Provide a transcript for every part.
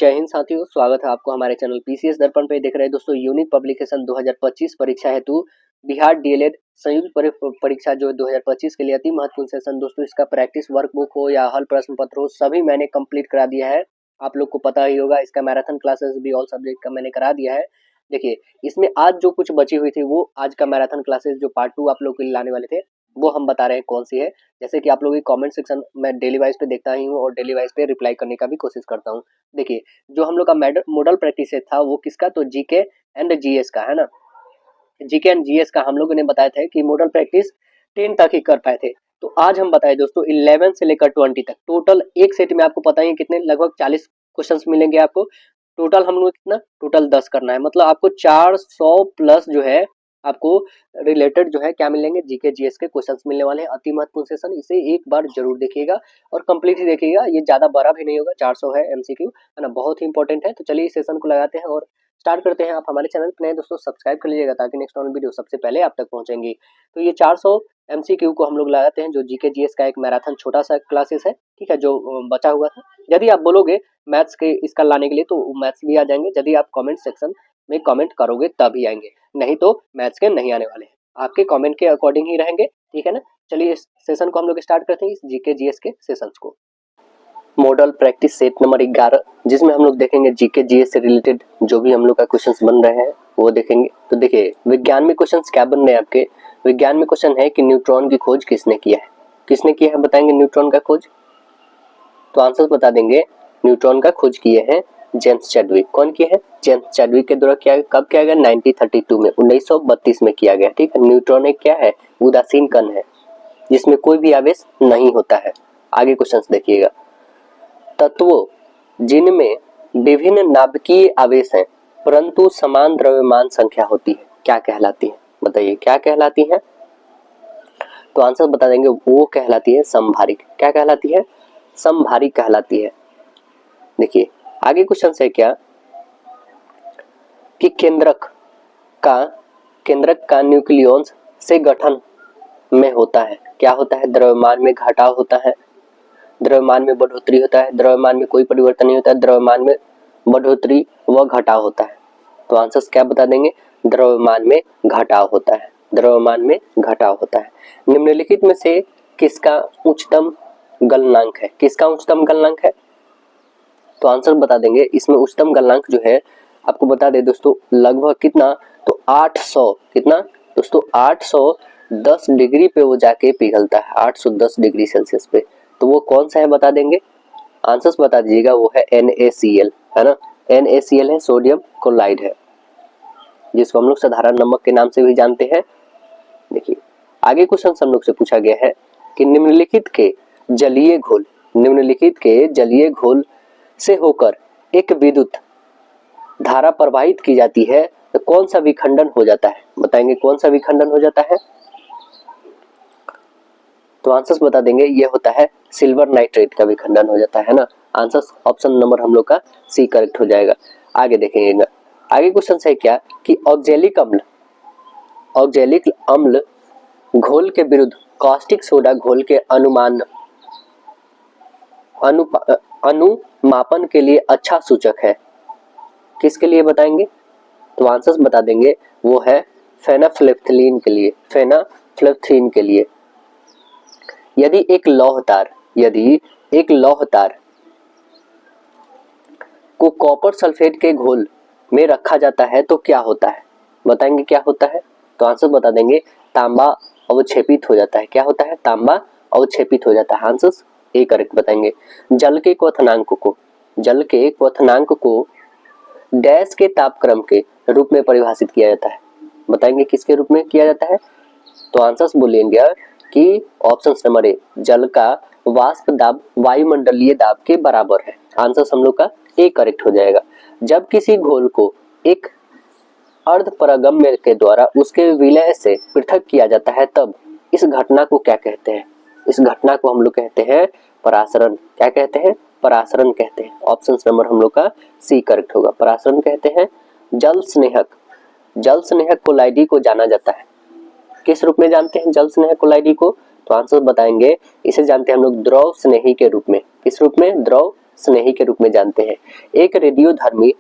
जय हिंद साथियों, स्वागत है आपको हमारे चैनल पीसीएस दर्पण पे। देख रहे हैं दोस्तों यूनिक पब्लिकेशन 2025 परीक्षा हेतु बिहार डीएलएड संयुक्त परीक्षा जो 2025 के लिए अति महत्वपूर्ण सेशन। दोस्तों इसका प्रैक्टिस वर्कबुक हो या हल प्रश्न पत्र हो, सभी मैंने कंप्लीट करा दिया है। आप लोग को पता ही होगा, इसका मैराथन क्लासेस भी ऑल सब्जेक्ट का मैंने करा दिया है। देखिए इसमें आज जो कुछ बची हुई थी वो आज का मैराथन क्लासेस जो पार्ट 2 आप लोग के लिए लाने वाले थे वो हम बता रहे हैं कौन सी है। जैसे कि आप लोग की कमेंट सेक्शन में डेली वाइज पे देखता ही हूँ और डेली वाइज पे रिप्लाई करने का भी कोशिश करता हूँ। देखिए जो हम लोग का मॉडल प्रैक्टिस था वो किसका, तो जीके एंड जीएस का है ना। जीके एंड जीएस का हम लोगों ने बताया था कि मॉडल प्रैक्टिस 10 तक ही कर पाए थे। तो आज हम बताए दोस्तों 11 से लेकर 20 तक टोटल एक सेट में आपको पता ही कितने लगभग 40 क्वेश्चंस मिलेंगे आपको। टोटल हम लोग कितना, टोटल 10 करना है, मतलब आपको 400 प्लस जो है आपको रिलेटेड जो है क्या मिलेंगे, जीके जीएस के क्वेश्चंस मिलने वाले हैं। अति महत्वपूर्ण सेशन, इसे एक बार जरूर देखिएगा और कंप्लीट ही देखिएगा। ये ज्यादा बड़ा भी नहीं होगा, 400 है एमसीक्यू है ना, बहुत ही इंपॉर्टेंट है। तो चलिए इस सेशन को लगाते हैं और स्टार्ट करते हैं। आप हमारे चैनल पर नए दोस्तों सब्सक्राइब कर लीजिएगा ताकि नेक्स्ट ऑन वीडियो सबसे पहले आप तक पहुंचेंगी। तो ये 400 एमसीक्यू को हम लोग लगाते हैं, जो जीके जीएस का एक मैराथन छोटा सा क्लासेस है, ठीक है, जो बचा हुआ था। यदि आप बोलोगे मैथ्स के इसका लाने के लिए तो मैथ्स भी आ जाएंगे, यदि आप कमेंट सेक्शन में कमेंट करोगे तभी आएंगे, नहीं तो मैथ्स के नहीं आने वाले हैं, आपके कमेंट के अकॉर्डिंग ही रहेंगे, ठीक है ना। चलिए इस सेशन को हम लोग स्टार्ट करते हैं, इस जीके जीएस के सेशंस को। मॉडल प्रैक्टिस सेट नंबर 11, जिसमें हम लोग देखेंगे जीके जीएस से रिलेटेड जो भी हम लोग का क्वेश्चंस बन रहे हैं वो देखेंगे। तो देखिए विज्ञान में क्वेश्चंस क्या बन रहे हैं आपके। विज्ञान में क्वेश्चन है कि न्यूट्रॉन की खोज किसने किया है, किसने किया है बताएंगे न्यूट्रॉन का खोज। तो आंसर बता देंगे, न्यूट्रॉन का खोज किए हैं जेम्स चैडविक। कौन किया है, जेम्स चैडविक के द्वारा किया। कब किया गया, 1932 में, 1932 में किया गया, ठीक है। न्यूट्रॉन एक क्या है, उदासीन कण है जिसमें कोई भी आवेश नहीं होता है। आगे क्वेश्चंस देखिएगा, तत्वों जिनमें विभिन्न नाभिकीय आवेश हैं परंतु समान द्रव्यमान संख्या होती है क्या कहलाती है, बताइए क्या कहलाती है। तो आंसर बता देंगे, वो कहलाती है समभारिक। क्या कहलाती है, समभारिक कहलाती है। देखिए आगे क्वेश्चन है क्या कि केंद्रक का न्यूक्लियॉन्स से गठन में होता है, क्या होता है, द्रव्यमान में घटाव होता है, द्रव्यमान में बढ़ोतरी होता है, द्रव्यमान में कोई परिवर्तन नहीं होता है, द्रव्यमान में बढ़ोतरी व घटाव होता है। तो आंसर क्या बता देंगे, द्रव्यमान में घटाव होता है, द्रव्यमान में घटाव होता है। निम्नलिखित में से किसका उच्चतम गलनांक है, किसका उच्चतम गलनांक है। तो आंसर बता देंगे, इसमें उच्चतम गलनांक जो है आपको बता दे दोस्तों लगभग कितना, तो 800, कितना दोस्तों 810 डिग्री पे वो जाके पिघलता है, 810 डिग्री सेल्सियस पे। तो वो कौन सा है बता देंगे, आंसर्स बता दीजिएगा। वो है NaCl, है ना, NaCl है, सोडियम क्लोराइड है, जिसको हम लोग साधारण नमक के नाम से भी जानते हैं। देखिए आगे क्वेश्चन हम लोग से पूछा गया है कि निम्नलिखित के जलीय घोल से होकर एक विद्युत धारा प्रवाहित की जाती है तो कौन सा विखंडन हो जाता है, बताएंगे कौन सा विखंडन हो जाता है। तो आंसर्स बता देंगे, ये होता है सिल्वर नाइट्रेट का विखंडन हो जाता है ना। आंसर्स ऑप्शन नंबर हम लोग का सी करेक्ट हो जाएगा। आगे देखेंगे, आगे क्वेश्चन है क्या कि ऑक्जेलिक अम्ल घोल के विरुद्ध कास्टिक सोडा घोल के अनुमापन के लिए अच्छा सूचक है, किसके लिए बताएंगे। तो आंसर्स बता देंगे, वो है फेनाफ्लेफ्थलीन के लिए, फेनाफ्लेफ्थलीन के लिए। यदि एक लौह तार को कॉपर सल्फेट के घोल में रखा जाता है तो क्या होता है, बताएंगे क्या होता है। तो आंसर बता देंगे, तांबा अवक्षेपित हो जाता है। क्या होता है, तांबा अवक्षेपित हो जाता है। आंसर ए करेक्ट बताएंगे। जल के क्वथनांक को डैश के तापक्रम के रूप में परिभाषित किया जाता है, बताएंगे किसके रूप में किया जाता है। तो आंसर्स बोलेंगे कि ऑप्शन नंबर ए, जल का वाष्प दाब वायुमंडलीय दाब के बराबर है। आंसर हम लोग का ए करेक्ट हो जाएगा। जब किसी घोल को एक अर्धपरागम्य के द्वारा उसके विलय से पृथक किया जाता है तब इस घटना को क्या कहते हैं, इस घटना को हम लोग कहते हैं परासरण। क्या कहते हैं, परासरण कहते हैं। ऑप्शन नंबर हम लोग का सी करेक्ट होगा, परासरण कहते हैं। जल स्नेहक कोलाइडी को जाना जाता है, किस रूप में जानते हैं जल स्नेहक कोलाइडी को। तो आंसर बताएंगे, इसे जानते हैं हम लोग द्रव स्नेही के रूप में। किस रूप में, द्रव स्नेही के रूप में जानते हैं। एक रेडियोधर्मी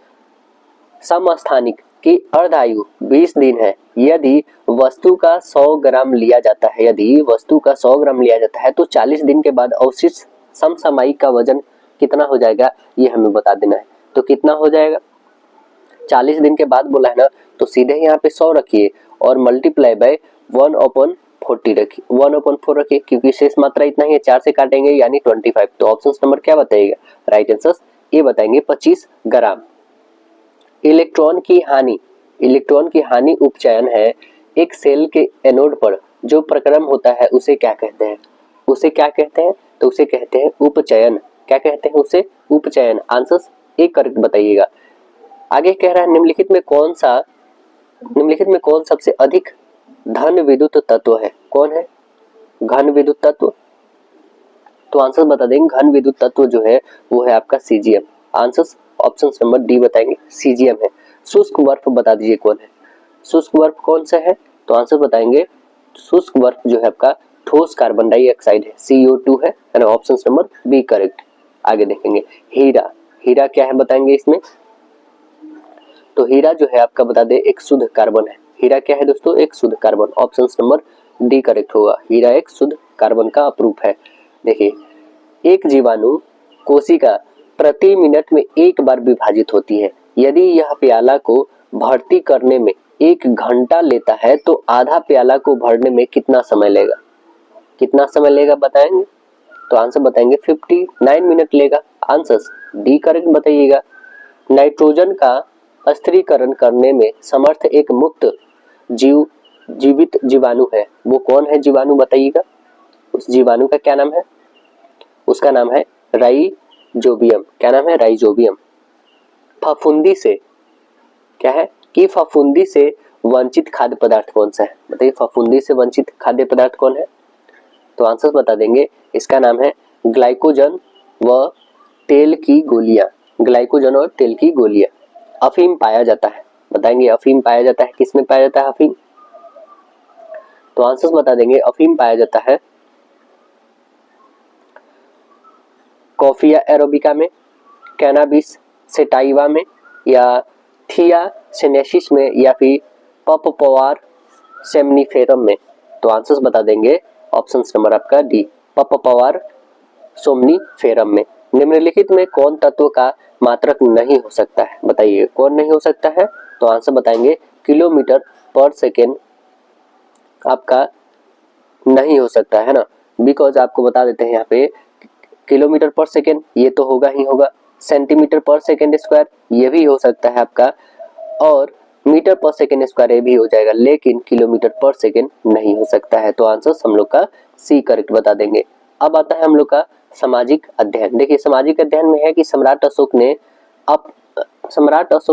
समस्थानिक की अर्धायु 20 दिन है। यदि वस्तु का 100 ग्राम लिया जाता है, यदि वस्तु का 100 ग्राम लिया जाता है तो 40 दिन के बाद अवशिष्ट समसामयिक का वजन कितना हो जाएगा, ये हमें बता देना है। तो कितना हो जाएगा, 40 दिन के बाद बोला है ना, तो सीधे यहाँ पे 100 रखिए और मल्टीप्लाई बाय 1/40 रखिए, 1/4 रखिए, क्योंकि शेष मात्रा इतना ही है, 4 से काटेंगे यानी 25। तो ऑप्शन नंबर क्या बताइएगा, राइट आंसर ये बताएंगे 25 ग्राम। इलेक्ट्रॉन की हानि उपचयन है। एक सेल के एनोड पर जो प्रक्रम होता है उसे क्या कहते हैं, उसे क्या कहते हैं, तो उसे कहते हैं उपचयन। क्या कहते हैं उसे, उपचयन। आंसर एक करेक्ट बताइएगा। आगे कह रहा है निम्नलिखित में कौन सबसे अधिक धन विद्युत तत्व है, कौन है घन विद्युत तत्व, तो आंसर बता देंगे घन विद्युत तत्व जो है वो है आपका caesium. Answer option number D बताएंगे, सीजियम है। शुष्क बर्फ बता दीजिए कौन है, शुष्क बर्फ कौन सा है, तो आंसर बताएंगे शुष्क बर्फ जो है आपका ठोस कार्बन डाइऑक्साइड है, CO2 है ना, ऑप्शन नंबर बी करेक्ट। आगे देखेंगे हीरा क्या है बताएंगे इसमें, तो हीरा जो है आपका बता दे एक शुद्ध कार्बन है। हीरा क्या है दोस्तों, एक शुद्ध carbon, option number D correct होगा। हीरा एक शुद्ध कार्बन का अपरूप है। देखिए, एक जीवाणु कोशिका प्रति मिनट में एक बार विभाजित होती है। यदि यह प्याला को भर्ती करने में 1 घंटा लेता है तो आधा प्याला को भरने में कितना समय लेगा, कितना समय लेगा बताएंगे, तो आंसर बताएंगे 59 मिनट लेगा। आंसर डी करेक्ट बताइएगा। नाइट्रोजन का स्थिरीकरण करने में समर्थ एक मुक्त जीवित जीवाणु है, वो कौन है जीवाणु बताइएगा, उस जीवाणु का क्या नाम है, उसका नाम है राइजोबियम। क्या नाम है, राइजोबियम। फफूंदी से क्या है कि फफूंदी से वंचित खाद्य पदार्थ कौन सा है, बताइए फफूंदी से वंचित खाद्य पदार्थ कौन है, तो आंसर बता देंगे इसका नाम है ग्लाइकोजन व तेल की गोलियां, ग्लाइकोजन और तेल की गोलियां। अफीम पाया जाता है, बताएंगे अफीम पाया जाता है किसमें पाया जाता है अफीम, तो आंसर बता देंगे अफीम पाया जाता है कॉफिया एरोबिका में, कैनाबिस सेटाइवा में, या थियासिनेसिस में, या फिर पपवार सेमनीफेरम में, तो आंसर्स बता देंगे ऑप्शन नंबर आपका डी, पपवार सोमनीफेरम में। निम्नलिखित में कौन तत्व का मात्रक नहीं हो सकता है, बताइए कौन नहीं हो सकता है, तो आंसर बताएंगे किलोमीटर पर सेकेंड आपका नहीं हो सकता है ना, बिकॉज आपको बता देते हैं यहाँ पे किलोमीटर पर सेकेंड ये तो होगा ही होगा, सेंटीमीटर पर सेकेंड स्क्वायर ये भी हो सकता है आपका, और मीटर पर सेकेंड स्क्वायर ये भी हो जाएगा, लेकिन किलोमीटर पर सेकेंड नहीं हो सकता है। तो आंसर हम लोग का सी करेक्ट बता देंगे। अब आता है हम लोग का सामाजिक अध्ययन। देखिए सामाजिक अध्ययन में है कि सम्राट अशोक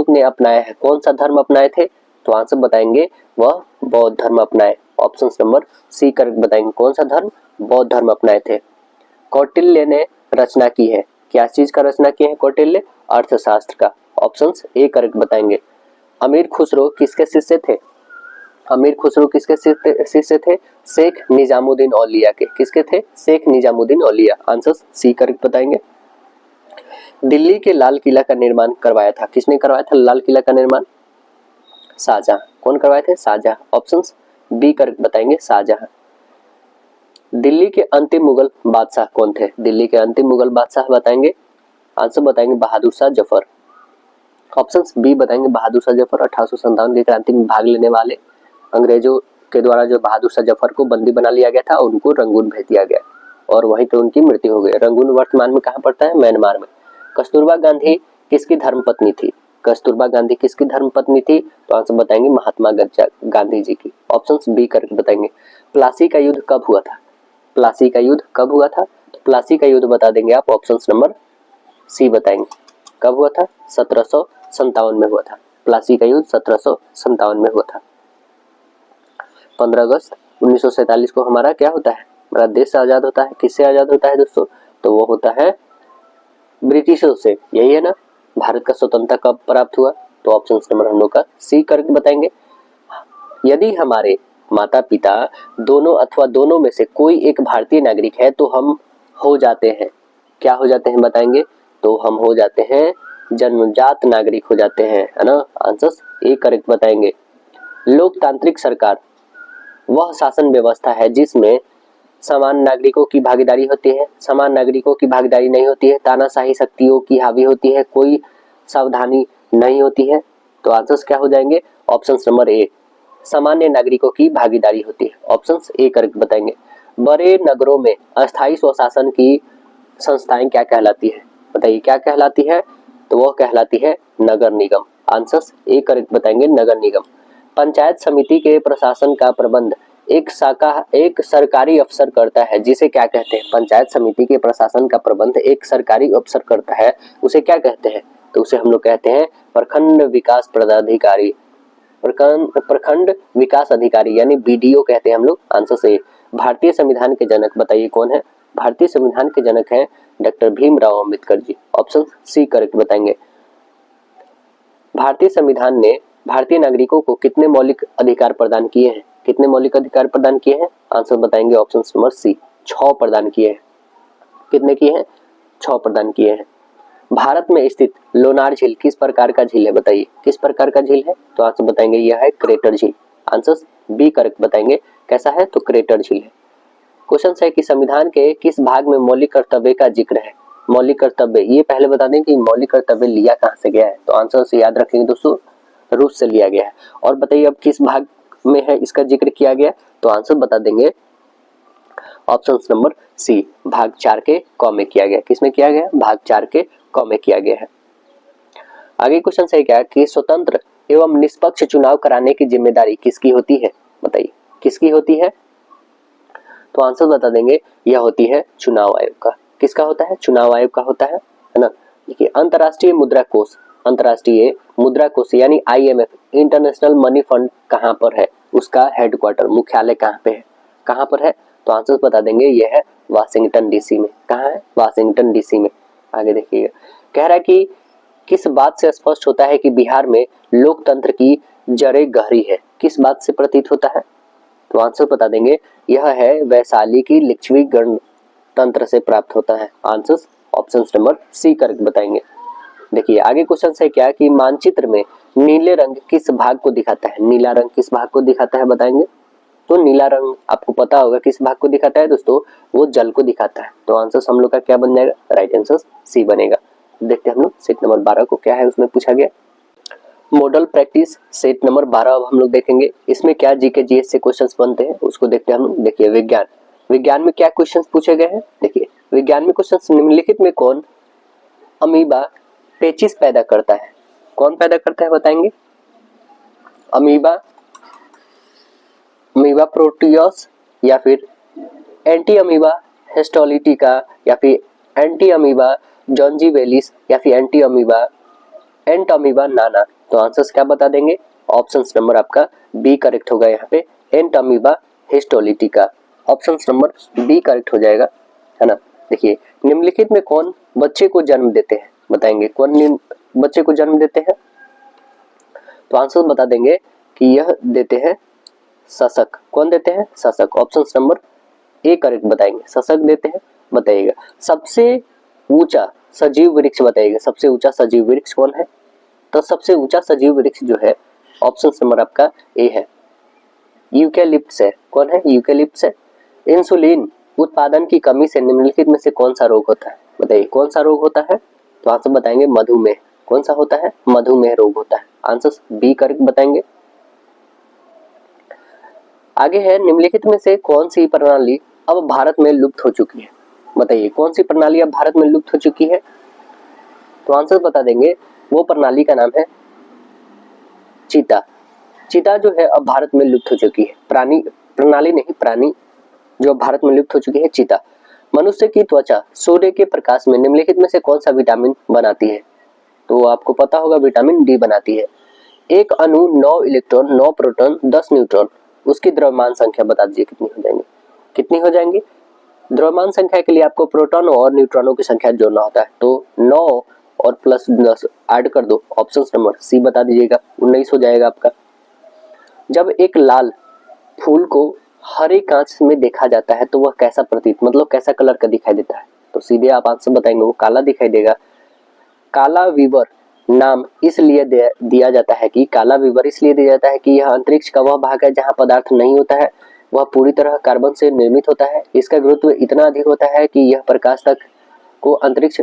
ने अपनाया है, कौन सा धर्म अपनाए थे, तो आंसर बताएंगे वह बौद्ध धर्म अपनाए, ऑप्शन नंबर सी करेक्ट बताएंगे, कौन सा धर्म, बौद्ध धर्म अपनाए थे। कौटिल्य ने रचना की है, क्या चीज का रचना किया है कौटिल्य, अर्थशास्त्र का, ऑप्शन ए करेक्ट बताएंगे। अमीर खुसरो किसके शिष्य थे, अमीर खुसरो किसके शिष्य थे, शेख निजामुद्दीन औलिया के, किसके थे, शेख निजामुद्दीन औलिया, आंसर सी करेक्ट बताएंगे। दिल्ली के लाल किला का निर्माण करवाया था, किसने करवाया था लाल किला का निर्माण, शाहजहां, कौन करवाए थे, शाहजहां, ऑप्शन बी करेक्ट बताएंगे शाहजहां। दिल्ली के अंतिम मुगल बादशाह कौन थे, दिल्ली के अंतिम मुगल बादशाह बताएंगे, आंसर बताएंगे बहादुर शाह जफर, ऑप्शन बी बताएंगे बहादुर शाह जफर। 1857 की क्रांति में भाग लेने वाले अंग्रेजों के द्वारा जो बहादुर शाह जफर को बंदी बना लिया गया था, उनको रंगून भेज दिया गया और वहीं पे उनकी मृत्यु हो गई। रंगून वर्तमान में कहाँ पड़ता है, म्यांमार में। कस्तूरबा गांधी किसकी धर्मपत्नी थी, कस्तूरबा गांधी किसकी धर्मपत्नी थी, तो आंसर बताएंगे महात्मा गांधी जी की, ऑप्शन बी करके बताएंगे। प्लासी का युद्ध कब हुआ था, प्लासी का युद्ध कब हुआ था, तो प्लासी का युद्ध बता देंगे आप, ऑप्शन नंबर सी बताएंगे, कब हुआ था, 1757 में हुआ था, प्लासी का युद्ध 1757 में हुआ था। 15 अगस्त 1947 को हमारा क्या होता है, हमारा देश आजाद होता है, किससे आजाद होता है दोस्तों, तो वो होता है ब्रिटिशों से, यही है ना। भारत का स्वतंत्रता कब प्राप्त हुआ, तो ऑप्शन नंबर हम लोग का सी करके बताएंगे। यदि हमारे माता पिता दोनों अथवा दोनों में से कोई एक भारतीय नागरिक है तो हम हो जाते हैं, क्या हो जाते हैं बताएंगे, तो हम हो जाते हैं जन्मजात नागरिक हो जाते हैं, है ना। आंसर ए करेक्ट बताएंगे। लोकतांत्रिक सरकार वह शासन व्यवस्था है जिसमें समान नागरिकों की भागीदारी होती है, समान नागरिकों की भागीदारी नहीं होती है, तानाशाही शक्तियों की हावी होती है, कोई सावधानी नहीं होती है। तो आंसर्स क्या हो जाएंगे? ऑप्शन नंबर ए, सामान्य नागरिकों की भागीदारी होती है। ऑप्शन ए करेक्ट बताएंगे। बड़े नगरों में अस्थायी स्वशासन की संस्थाएं क्या कहलाती है? बताइए क्या कहलाती है? तो वह कहलाती है नगर निगम। आंसर्स ए करेक्ट बताएंगे, नगर निगम। पंचायत समिति के प्रशासन का प्रबंध एक सरकारी अफसर करता है, जिसे क्या कहते हैं? पंचायत समिति के प्रशासन का प्रबंध एक सरकारी अफसर करता है, उसे क्या कहते हैं? तो उसे हम लोग कहते हैं प्रखंड विकास पदाधिकारी, प्रखंड विकास अधिकारी यानी बीडीओ कहते हैं हम लोग। आंसर से भारतीय संविधान के जनक बताइए कौन है? भारतीय संविधान के जनक हैं doctor Bhimrao Ambedkar ji. Option C correct बताएंगे। भारतीय संविधान ने भारतीय नागरिकों को कितने मौलिक अधिकार प्रदान किए हैं? कितने मौलिक अधिकार प्रदान किए हैं? आंसर बताएंगे ऑप्शन नंबर सी, 6 प्रदान किए हैं। कितने किए हैं? 6 प्रदान किए हैं। भारत में स्थित लोनार झील किस प्रकार का झील है? बताइए किस प्रकार का झील है? तो आंसर बताएंगे यह है क्रेटर झील। आंसर बी करेक्ट बताएंगे। कैसा है? तो क्रेटर झील है। क्वेश्चन है कि संविधान के किस भाग में मौलिक कर्तव्य का जिक्र है? मौलिक कर्तव्य, ये पहले बता दें कि मौलिक कर्तव्य लिया कहाँ से गया है। तो आंसर से याद रखेंगे दोस्तों, रूस से लिया गया है। और बताइए अब किस भाग में है इसका जिक्र किया गया? तो आंसर बता देंगे ऑप्शन नंबर सी, भाग 4 के क में किया गया। किसमें किया गया? भाग 4 के क में किया गया है। आगे क्वेश्चन है क्या कि स्वतंत्र एवं निष्पक्ष चुनाव कराने की जिम्मेदारी किसकी होती है? बताइए किसकी होती है? तो आंसर बता देंगे यह होती है चुनाव आयोग का। किसका होता है? चुनाव आयोग का होता है ना। देखिए अंतर्राष्ट्रीय मुद्रा कोष, अंतर्राष्ट्रीय मुद्रा कोष यानी IMF, इंटरनेशनल मनी फंड कहाँ पर है? उसका हेडक्वार्टर, मुख्यालय कहाँ पे है? कहाँ पर है? तो आंसर बता देंगे यह है वाशिंगटन DC में। कहाँ है? वाशिंगटन DC में। आगे देखिएगा, कह रहा है कि किस बात से स्पष्ट होता है कि बिहार में लोकतंत्र की जड़ें गहरी है? किस बात से प्रतीत होता है? तो आंसर बता देंगे यह है वैशाली की लिच्छवी गणतंत्र से प्राप्त होता है। Answer option number C correct बताएंगे। देखिए आगे क्वेश्चन है क्या कि मानचित्र में नीले रंग किस भाग को दिखाता है? नीला रंग किस भाग को दिखाता है? बताएंगे। तो नीला रंग आपको पता होगा किस भाग को दिखाता है दोस्तों? वो जल को दिखाता है। तो आंसर हम लोग का क्या बन जाएगा? राइट आंसर सी बनेगा। देखते हैं हम लोग सेट नंबर 12 को क्या है उसमें पूछा गया। मॉडल प्रैक्टिस सेट नंबर 12 अब हम लोग देखेंगे। इसमें क्या जीके जीएस से क्वेश्चंस बनते हैं उसको देखते हैं हम लोग। देखिए विज्ञान, विज्ञान में क्या क्वेश्चंस पूछे गए हैं? देखिए विज्ञान में क्वेश्चंस निम्नलिखित में कौन अमीबा पेचिस पैदा करता है? कौन पैदा करता है बताएंगे? अमीबा, अमीबा प्रोटियोस या फिर एंटी अमीबा हिस्टोलिटिका या फिर एंटी अमीबा जॉन्जिवेलिस या फिर एंटी अमीबा नाना। तो आंसर्स क्या बता देंगे? ऑप्शन नंबर आपका बी करेक्ट होगा यहाँ पे, entamoeba histolytica. Option number B correct हो जाएगा, है ना। देखिए निम्नलिखित में कौन बच्चे को जन्म देते हैं? बताएंगे कौन बच्चे को जन्म देते हैं? तो आंसर बता देंगे कि यह देते हैं सशक। कौन देते हैं? सशक। ऑप्शन नंबर ए करेक्ट बताएंगे, सशक देते हैं। बताइएगा सबसे ऊंचा सजीव वृक्ष बताइएगा, सबसे ऊंचा सजीव वृक्ष कौन है? तो सबसे ऊंचा सजीव वृक्ष जो है ऑप्शन नंबर आपका ए है, यूकेलिप्टस है। कौन है? यूकेलिप्टस है। इंसुलिन उत्पादन की कमी से निम्नलिखित में से कौन सा रोग होता है? बताइए कौन सा रोग होता है? तो आंसर बताएंगे मधुमेह। कौन सा होता है? मधुमेह रोग होता है। आंसर बी करेक्ट बताएंगे। आगे है निम्नलिखित में से कौन सी प्रणाली अब भारत में लुप्त हो चुकी है? बताइए कौन सी प्रणाली अब भारत में लुप्त हो चुकी है? तो आंसर बता देंगे वो प्रणाली का नाम है चीता। चीता जो है अब भारत में लुप्त हो चुकी है। प्रणाली नहीं, प्राणी जो भारत में लुप्त हो चुकी है चीता। मनुष्य की त्वचा सूर्य के प्रकाश में निम्नलिखित में से कौन सा विटामिन बनाती है? तो आपको पता होगा विटामिन डी बनाती है। एक अणु 9 इलेक्ट्रॉन 9 प्रोटॉन 10 न्यूट्रॉन, उसकी द्रव्यमान संख्या बता दीजिए कितनी हो जाएंगी? कितनी हो जाएंगी? द्रव्यमान संख्या के लिए आपको प्रोटॉन और न्यूट्रॉनों की संख्या जोड़ना होता है। तो 9 और प्लस 10 ऐड कर दो। ऑप्शन नंबर सी बता दीजिएगा, 19 हो जाएगा आपका। जब एक लाल फूल को हरे कांच में देखा जाता है तो वह कैसा प्रतीत, मतलब कैसा कलर का दिखाई देता है? तो सीधे आप आंसर बताएंगे वो काला दिखाई देगा। काला विवर नाम इसलिए दिया जाता है कि काला विवर इसलिए दिया जाता है कि यह अंतरिक्ष का वह भाग है जहां पदार्थ नहीं होता है, वह पूरी तरह कार्बन से निर्मित होता है। इसका गुरुत्व इतना अधिक होता है कि यह प्रकाश तक को अंतरिक्ष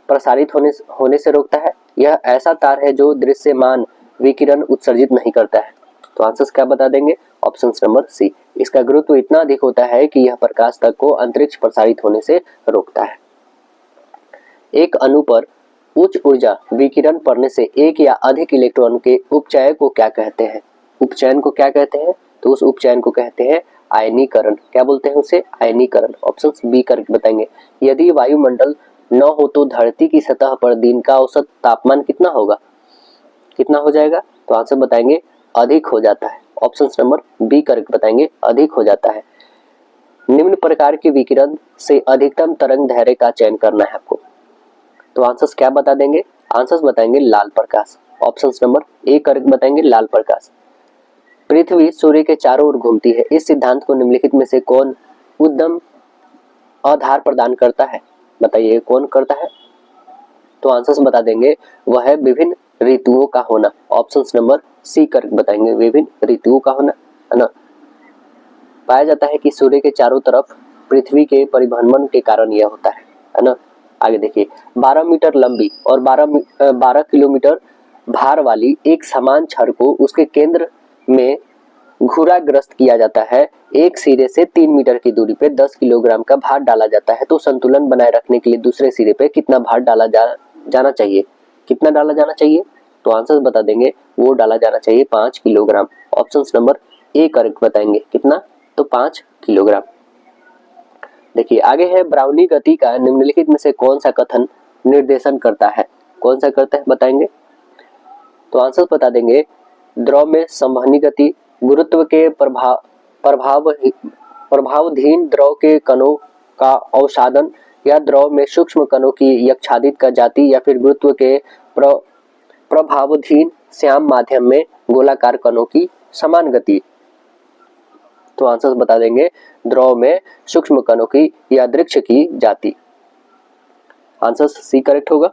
प्रसारित होने से रोकता है। यह ऐसा तार है जो दृश्यमान विकिरण उत्सर्जित नहीं करता है। तो आंसर क्या बता देंगे? Option number C. इसका गुरुत्व इतना अधिक होता है कि यह प्रकाश तक को अंतरिक्ष प्रसारित होने से रोकता है। एक अणु पर उच्च ऊर्जा विकिरण पड़ने से एक या अधिक इलेक्ट्रॉन के उपचय को क्या कहते हैं? उपचयन को क्या कहते हैं? तो उस उपचयन को कहते हैं आयनीकरण। क्या बोलते हैं उसे? आयनीकरण। ऑप्शन बी करके बताएंगे। यदि वायुमंडल न हो तो धरती की सतह पर दिन का औसत तापमान कितना होगा? कितना हो जाएगा? तो आंसर बताएंगे अधिक हो जाता है। ऑप्शन नंबर बी करके बताएंगे अधिक हो जाता है। निम्न प्रकार के विकिरण से अधिकतम तरंग दैर्घ्य का चयन करना है आपको। तो आंसर्स क्या बता देंगे? आंसर्स बताएंगे लाल प्रकाश। ऑप्शन नंबर ए करके बताएंगे लाल प्रकाश। पृथ्वी सूर्य के चारों ओर घूमती है, इस सिद्धांत को निम्नलिखित में से कौन उद्यम आधार प्रदान करता है? बताइए कौन करता है? तो आंसर्स बता देंगे वह है विभिन्न ऋतुओं का होना। ऑप्शन नंबर सी करके बताएंगे विभिन्न ऋतुओं का होना, है ना। पाया जाता है कि सूर्य के चारों तरफ पृथ्वी के परिभ्रमण के कारण यह होता है ना। आगे देखिए, 12 मीटर लंबी और 12 किलोमीटर भार वाली एक समान छड़ को उसके केंद्र में घुराग्रस्त किया जाता है। एक सिरे से 3 मीटर की दूरी पे 10 किलोग्राम का भार डाला जाता है। तो संतुलन बनाए रखने के लिए दूसरे सिरे पे कितना भार डाला जाना चाहिए? कितना डाला जाना चाहिए? तो आंसर बता देंगे वो डाला जाना चाहिए 5 kilogram. Option number A correct बताएंगे। कितना? तो 5 किलोग्राम। देखिए आगे है, ब्राउनी गति का निम्नलिखित में से कौन सा कथन निर्देशन करता है? कौन सा करता है बताएंगे? तो आंसर बता देंगे द्रव में संवहनी गति, गुरुत्व के प्रभावधीन द्रव के कणों का अवसादन, या द्रव में सूक्ष्म कणों की यक्षादित का जाति, या फिर गुरुत्व के प्रभावधीन श्याम माध्यम में गोलाकार कणों की समान गति। तो आंसर बता देंगे द्रव में सूक्ष्म कणों की या अंतरिक्ष की जाति। आंसर सी करेक्ट होगा।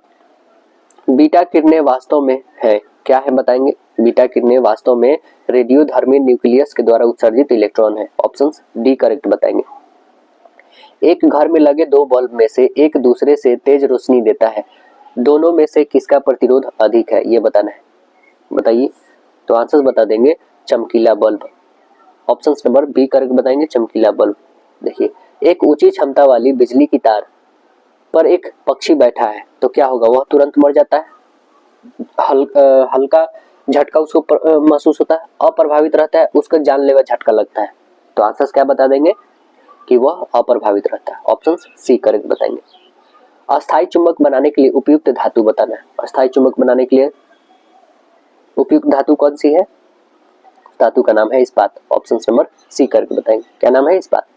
बीटा किरणें वास्तव में है क्या है बताएंगे? बीटा किरणें वास्तव में रेडियोधर्मी न्यूक्लियस के द्वारा उत्सर्जित इलेक्ट्रॉन है। ऑप्शन डी करेक्ट बताएंगे। एक घर में लगे दो बल्ब में से एक दूसरे से तेज रोशनी देता है, दोनों में से किसका प्रतिरोध अधिक है? ये बताना है, बताइए। तो आंसर बता देंगे चमकीला bulb. Option number B correct बताएंगे चमकीला बल्ब। देखिए, एक ऊंची क्षमता वाली बिजली की तार पर एक पक्षी बैठा है तो क्या होगा? वह तुरंत मर जाता है, हल्का झटका उसको महसूस होता है, अप्रभावित रहता है, उसका जानलेवा झटका लगता है। तो आंसर क्या बता देंगे कि वह अप्रभावित रहता है। ऑप्शन सी करेक्ट बताएंगे। अस्थायी चुंबक बनाने के लिए उपयुक्त धातु बताना है। अस्थायी चुंबक बनाने के लिए उपयुक्त धातु कौन सी है? धातु का नाम है इस्पात। ऑप्शन नंबर सी करके बताएंगे। क्या नाम है? इस्पात।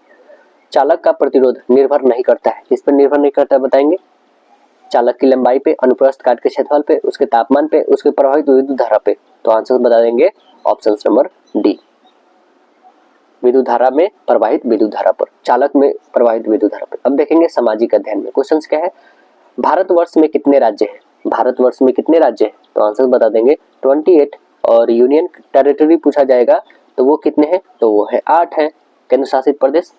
चालक का प्रतिरोध निर्भर नहीं करता है, किस पर निर्भर नहीं करता है बताएंगे? चालक की लंबाई पे, अनुप्रस्थ काट के क्षेत्रफल पे, उसके तापमान पे, उसके प्रवाहित विद्युत धारा पे। तो आंसर बता देंगे ऑप्शन नंबर डी, विद्युत धारा में प्रवाहित विद्युत धारा पर, चालक में प्रवाहित विद्युत धारा पर। अब देखेंगे सामाजिक अध्ययन में क्वेश्चन क्या है, भारतवर्ष में कितने राज्य हैं? भारतवर्ष में कितने राज्य हैं? तो आंसर बता देंगे 28, और यूनियन टेरिटरी पूछा जाएगा तो वो कितने हैं? तो वो है 8 है, केंद्र शासित प्रदेश।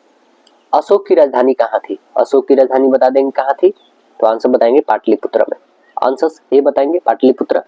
अशोक की राजधानी कहाँ थी? अशोक की राजधानी बता देंगे कहाँ थी? तो आंसर बताएंगे पाटलिपुत्र में। आंसर ये बताएंगे पाटलिपुत्र।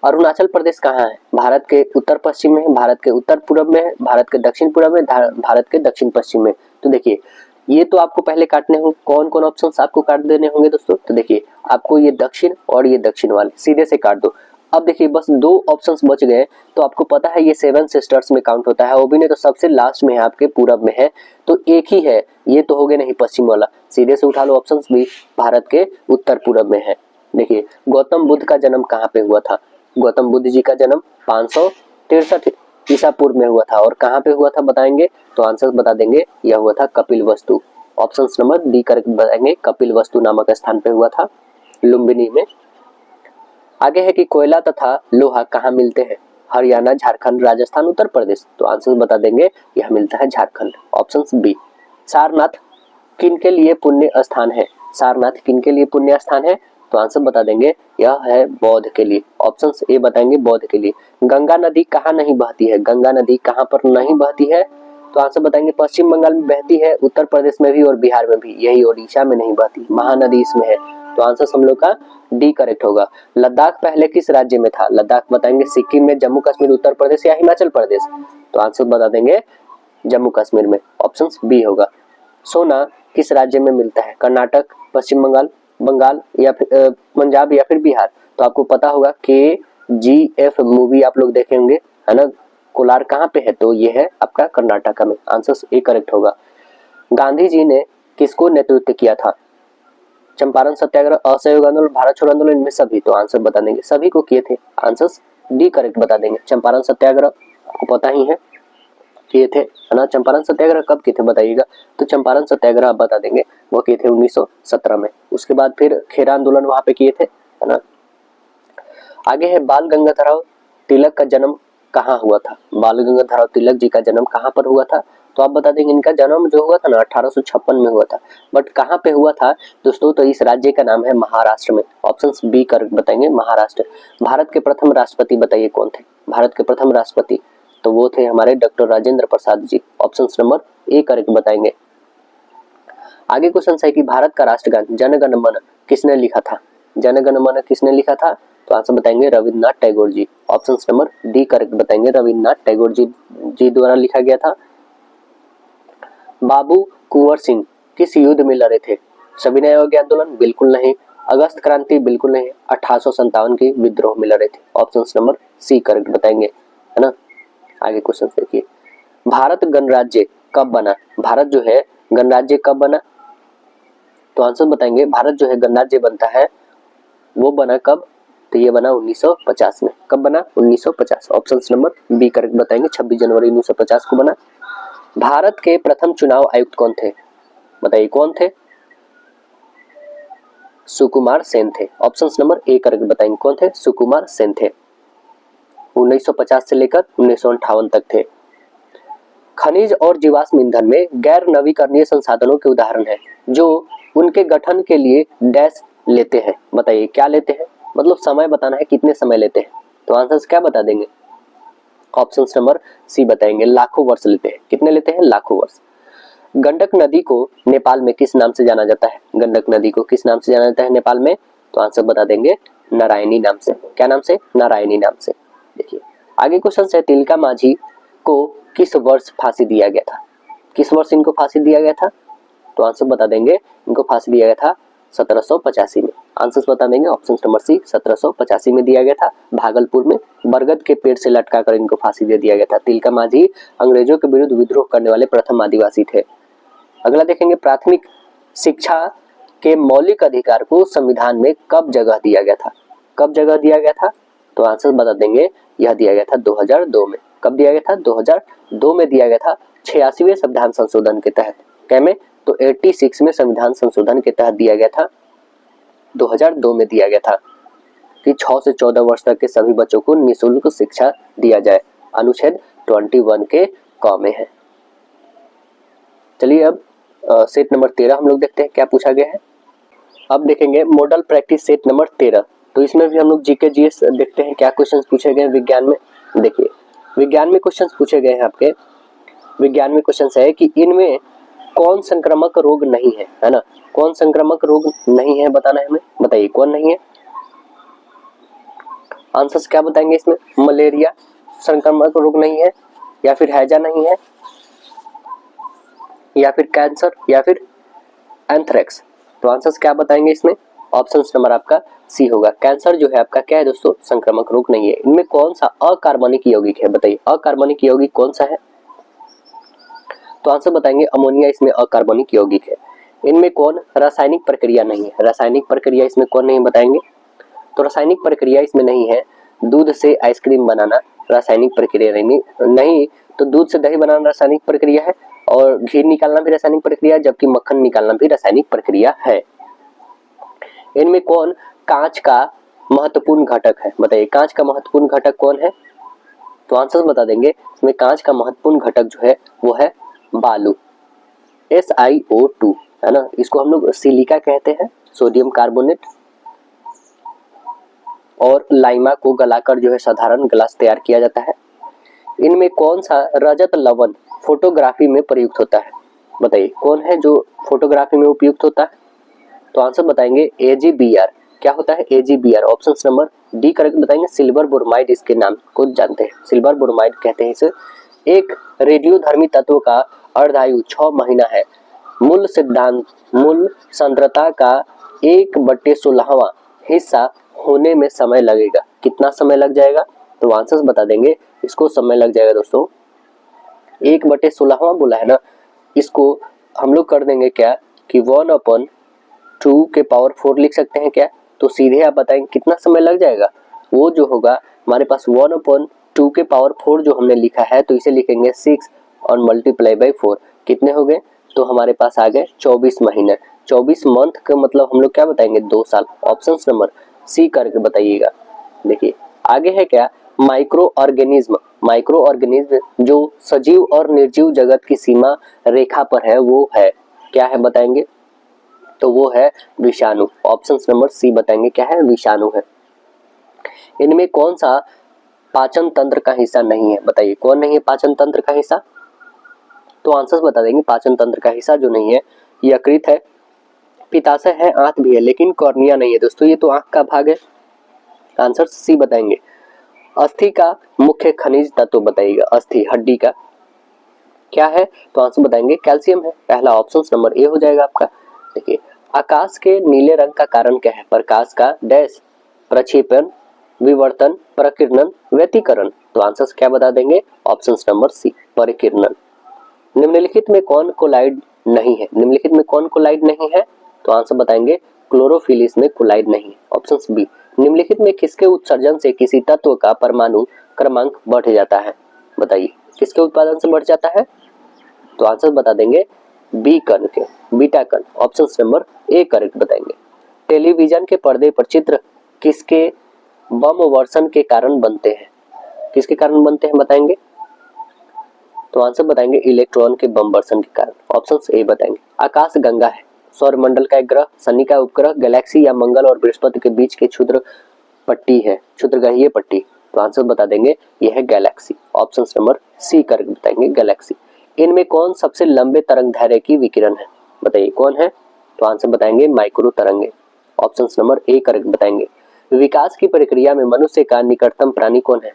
अरुणाचल प्रदेश कहाँ है? भारत के उत्तर पश्चिम में, भारत के उत्तर पूर्व में, भारत के दक्षिण पूर्व में, भारत के दक्षिण पश्चिम में। तो देखिए ये तो आपको पहले काटने होंगे, कौन कौन ऑप्शंस आपको काट देने होंगे दोस्तों? तो देखिए आपको ये दक्षिण और ये दक्षिण वाले सीधे से काट दो। अब देखिए बस 2 ऑप्शंस बच गए, तो आपको पता है ये 7 सिस्टर्स में काउंट होता है, वो भी नहीं तो सबसे लास्ट में है, आपके पूरब में है, तो एक ही है, ये तो हो गया नहीं पश्चिम वाला, सीधे से उठा लो ऑप्शंस भी, भारत के उत्तर पूरब में है। देखिए गौतम बुद्ध का जन्म कहाँ पे हुआ था? गौतम बुद्ध जी का जन्म 563 ईसा पूर्व में हुआ था, और कहाँ पे हुआ था बताएंगे? तो आंसर बता देंगे यह हुआ था Kapilavastu. Option number D correct बताएंगे, कपिलवस्तु नामक स्थान पे हुआ था, लुम्बिनी में। आगे है कि कोयला तथा लोहा कहाँ मिलते हैं? हरियाणा, झारखंड, राजस्थान, उत्तर प्रदेश। तो आंसर बता देंगे यह मिलता है झारखंड। Option B. सारनाथ किन के लिए पुण्य स्थान है? सारनाथ किनके लिए पुण्य स्थान है? तो आंसर बता देंगे यह है बौद्ध के लिए। ऑप्शन ए बताएंगे बौद्ध के लिए। गंगा नदी कहाँ नहीं बहती है? गंगा नदी कहाँ पर नहीं बहती है? तो आंसर बताएंगे पश्चिम बंगाल में बहती है, उत्तर प्रदेश में भी और बिहार में भी, यही ओडिशा में नहीं बहती, महानदी इसमें है। तो आंसर हम लोग का डी करेक्ट होगा। लद्दाख पहले किस राज्य में था? लद्दाख बताएंगे सिक्किम में, जम्मू कश्मीर, उत्तर प्रदेश या हिमाचल प्रदेश? तो आंसर बता देंगे जम्मू कश्मीर में, ऑप्शन बी होगा। सोना किस राज्य में मिलता है? कर्नाटक, पश्चिम बंगाल, बंगाल या फिर पंजाब या फिर बिहार? तो आपको पता होगा KGF मूवी आप लोग देखे होंगे, है ना। कोलार कहाँ पे है? तो ये है आपका कर्नाटक में। आंसर ए करेक्ट होगा। गांधी जी ने किसको नेतृत्व किया था? चंपारण सत्याग्रह, असहयोग आंदोलन, भारत छोड़ो आंदोलन, इनमें सभी? तो आंसर बता देंगे सभी को किए थे। आंसर डी करेक्ट बता देंगे। चंपारण सत्याग्रह आपको पता ही है किए थे, है ना। चंपारण सत्याग्रह कब किए थे बताइएगा? तो चंपारण सत्याग्रह आप बता देंगे वो किए थे 1917 में। उसके बाद फिर खेरा आंदोलन वहां पे किए थे, है ना। आगे है बाल गंगाधर तिलक का जन्म कहाँ हुआ था? बाल गंगाधर तिलक जी का जन्म कहाँ पर हुआ था? तो आप बता देंगे इनका जन्म जो हुआ था ना 1856 में हुआ था। बट कहाँ पे हुआ था दोस्तों? तो इस राज्य का नाम है महाराष्ट्र में। ऑप्शन बी करेक्ट बताएंगे, महाराष्ट्र। भारत के प्रथम राष्ट्रपति बताइए कौन थे? भारत के प्रथम राष्ट्रपति तो वो थे हमारे doctor Rajendra Prasad ji. Option number A correct बताएंगे। आगे क्वेश्चन है कि भारत का राष्ट्रगान जन गण मन किसने लिखा था? जन गण मन किसने लिखा था? तो आंसर बताएंगे Rabindranath Tagore ji. Option number D correct बताएंगे, रविन्द्रनाथ टैगोर जी द्वारा लिखा गया था। बाबू कुंवर सिंह किस युद्ध में लड़े थे? सविनय अवज्ञा आंदोलन? बिल्कुल नहीं। अगस्त क्रांति? बिल्कुल नहीं। 1857 के विद्रोह में लड़े थे। ऑप्शन नंबर सी करेक्ट बताएंगे, है ना। आगे क्वेश्चन देखिए, भारत गणराज्य कब बना? भारत जो है गणराज्य कब बना? तो आंसर बताएंगे भारत जो है गणराज्य बनता है वो बना कब? तो ये बना 1950 में। कब बना? 1950। ऑप्शन नंबर बी करेक्ट बताएंगे, 26 जनवरी 1950 को बना। भारत के प्रथम चुनाव आयुक्त कौन थे? बताइए कौन थे? सुकुमार सेन थे। ऑप्शन नंबर ए करेक्ट बताएंगे, कौन थे? सुकुमार सेन थे। 1950 से लेकर 1958 तक थे। खनिज और जीवाश्म ईंधन में गैर नवीकरणीय संसाधनों के उदाहरण है जो उनके गठन के लिए डैश लेते हैं। बताइए क्या लेते हैं? मतलब समय बताना है कितने समय लेते हैं। तो आंसर क्या बता देंगे? ऑप्शन नंबर सी बताएंगे, लाखों वर्ष लेते हैं। कितने लेते हैं? लाखों वर्ष। गंडक नदी को नेपाल में किस नाम से जाना जाता है? गंडक नदी को किस नाम से जाना जाता है नेपाल में? तो आंसर बता देंगे नारायणी नाम से। क्या नाम से? नारायणी नाम से। देखिए आगे क्वेश्चन है, तिलका माझी को किस वर्ष फांसी दिया गया था? किस वर्ष इनको फांसी दिया गया था? तो आंसर बता देंगे इनको फांसी दिया गया था 1785 में। आंसर बता देंगे ऑप्शन नंबर सी 1785 में दिया गया था। भागलपुर में बरगद के पेड़ से लटका कर इनको फांसी दे दिया गया था। तिलका माझी अंग्रेजों के विरुद्ध विद्रोह करने वाले प्रथम आदिवासी थे। अगला देखेंगे, प्राथमिक शिक्षा के मौलिक अधिकार को संविधान में कब जगह दिया गया था? कब जगह दिया गया था? तो आंसर बता देंगे यह दिया गया था 2002 में। कब दिया गया था? 2002 में दिया गया था 86वें संविधान संशोधन के तहत। क्या में? तो 86 में संविधान संशोधन के तहत दिया गया था, 2002 में दिया गया था कि 6 से 14 वर्ष तक के सभी बच्चों को निःशुल्क शिक्षा दिया जाए। अनुच्छेद 21 के क में है। चलिए अब सेट नंबर 13 हम लोग देखते हैं क्या पूछा गया है। अब देखेंगे मॉडल प्रैक्टिस सेट नंबर 13। तो इसमें भी हम लोग जीके जीएस देखते हैं क्या क्वेश्चंस पूछे गए हैं विज्ञान में। देखिए विज्ञान में क्वेश्चंस पूछे गए हैं आपके। विज्ञान में क्वेश्चंस है कि इनमें कौन संक्रामक रोग नहीं है, है ना। कौन संक्रामक रोग नहीं है बताना है हमें। बताइए कौन नहीं है। आंसर्स क्या बताएंगे इसमें? मलेरिया संक्रामक रोग नहीं है, या फिर हैजा नहीं है, या फिर कैंसर, या फिर एंथ्रेक्स। तो आंसर्स क्या बताएंगे इसमें? ऑप्शन नंबर आपका सी होगा। कैंसर जो है आपका क्या है दोस्तों? संक्रामक रोग नहीं है। इनमें कौन सा अकार्बनिक यौगिक है? बताइए अकार्बनिक यौगिक कौन सा है? तो आंसर बताएंगे अमोनिया इसमें अकार्बनिक यौगिक है। इनमें कौन रासायनिक प्रक्रिया नहीं है? रासायनिक प्रक्रिया इसमें कौन नहीं बताएंगे? तो रासायनिक प्रक्रिया इसमें नहीं है। दूध से आइसक्रीम बनाना रासायनिक प्रक्रिया नहीं। तो दूध से दही बनाना रासायनिक प्रक्रिया है, और घी निकालना भी रासायनिक प्रक्रिया है, जबकि मक्खन निकालना भी रासायनिक प्रक्रिया है। इनमें कौन कांच का महत्वपूर्ण घटक है? बताइए कांच का महत्वपूर्ण घटक कौन है? तो आंसर बता देंगे इसमें कांच का महत्वपूर्ण घटक जो है वो है बालू, SiO2। है ना, इसको हम लोग सिलिका कहते हैं, सोडियम कार्बोनेट, और लाइमा को गलाकर जो है साधारण ग्लास तैयार किया जाता है। इनमें कौन सा रजत लवण फोटोग्राफी में प्रयुक्त होता है? बताइए कौन है जो फोटोग्राफी में उपयुक्त होता है? तो आंसर बताएंगे AgBr। क्या होता है AgBr? Option number D correct बताएंगे। सिल्वर ब्रोमाइड इसके नाम को जानते हैं, सिल्वर ब्रोमाइड कहते हैं इसे। एक रेडियोधर्मी तत्व का अर्धायु 6 महीना है। मूल सांद्रता का 1/16वां हिस्सा होने में समय लगेगा। कितना समय लग जाएगा? तो आंसर बता देंगे, इसको समय लग जाएगा दोस्तों 1/16वां बोला है ना, इसको हम लोग कर देंगे क्या कि 1/2 के पावर 4 लिख सकते हैं क्या? तो सीधे आप बताएंगे कितना समय लग जाएगा। वो जो होगा हमारे पास 1/2 के पावर 4 जो हमने लिखा है, तो इसे लिखेंगे 6 और मल्टीप्लाई बाई 4। कितने हो गए? तो हमारे पास आ गए 24 महीने। 24 मंथ का मतलब हम लोग क्या बताएंगे? 2 साल। ऑप्शन नंबर सी करके बताइएगा। देखिए आगे है क्या, माइक्रो ऑर्गेनिज्म जो सजीव और निर्जीव जगत की सीमा रेखा पर है, वो है क्या है बताएंगे? तो वो है विषाणु। ऑप्शन नंबर सी बताएंगे क्या है? विषाणु है। इनमें कौन सा पाचन तंत्र का हिस्सा नहीं है? बताइए कौन नहीं है पाचन तंत्र का हिस्सा? तो आंसर बता देंगे, पाचन तंत्र का हिस्सा जो नहीं है, यकृत है, पित्ताशय है, आंत भी है, लेकिन कॉर्निया नहीं है दोस्तों, ये तो आंख का भाग है। आंसर सी बताएंगे। अस्थि का मुख्य खनिज तत्व बताइएगा, अस्थि हड्डी का क्या है? तो आंसर बताएंगे कैल्शियम है। पहला ऑप्शन नंबर ए हो जाएगा आपका। देखिए आकाश के नीले रंग का कारण क्या है? प्रकाश का डैश, प्रक्षेपण, विवर्तन, प्रकीर्णन, व्यतिकरण। तो आंसर क्या बता देंगे? ऑप्शन नंबर सी परिकीर्णन। निम्नलिखित में कौन कोलाइड नहीं है? निम्नलिखित में कौन कोलाइड नहीं है? तो आंसर बताएंगे क्लोरोफिल इसमें कोलाइड नहीं है। Option B. निम्नलिखित में किसके उत्सर्जन से किसी तत्व का परमाणु क्रमांक बढ़ जाता है? बताइए किसके उत्पादन से बढ़ जाता है? तो आंसर बता देंगे बी कण के, बीटा कण। ऑप्शन नंबर ए करेक्ट बताएंगे। टेलीविजन के पर्दे पर चित्र किसके बम वर्षण के कारण बनते हैं? किसके कारण बनते हैं बताएंगे? तो आंसर बताएंगे इलेक्ट्रॉन के बम वर्षण के कारण। ऑप्शन ए बताएंगे। आकाश गंगा है सौरमंडल का एक ग्रह, शनि का उपग्रह, गैलेक्सी या मंगल और बृहस्पति के बीच के क्षुद्र पट्टी है, क्षुद्रग्रहीय पट्टी। तो आंसर बता देंगे यह है गैलेक्सी। ऑप्शन नंबर सी करके बताएंगे गैलेक्सी। इनमें कौन सबसे लंबे तरंग दैर्ध्य की विकिरण है? बताइए कौन है? तो आंसर बताएंगे माइक्रो तरंगे। ऑप्शन नंबर ए करेक्ट बताएंगे। विकास की प्रक्रिया में मनुष्य का निकटतम प्राणी कौन है?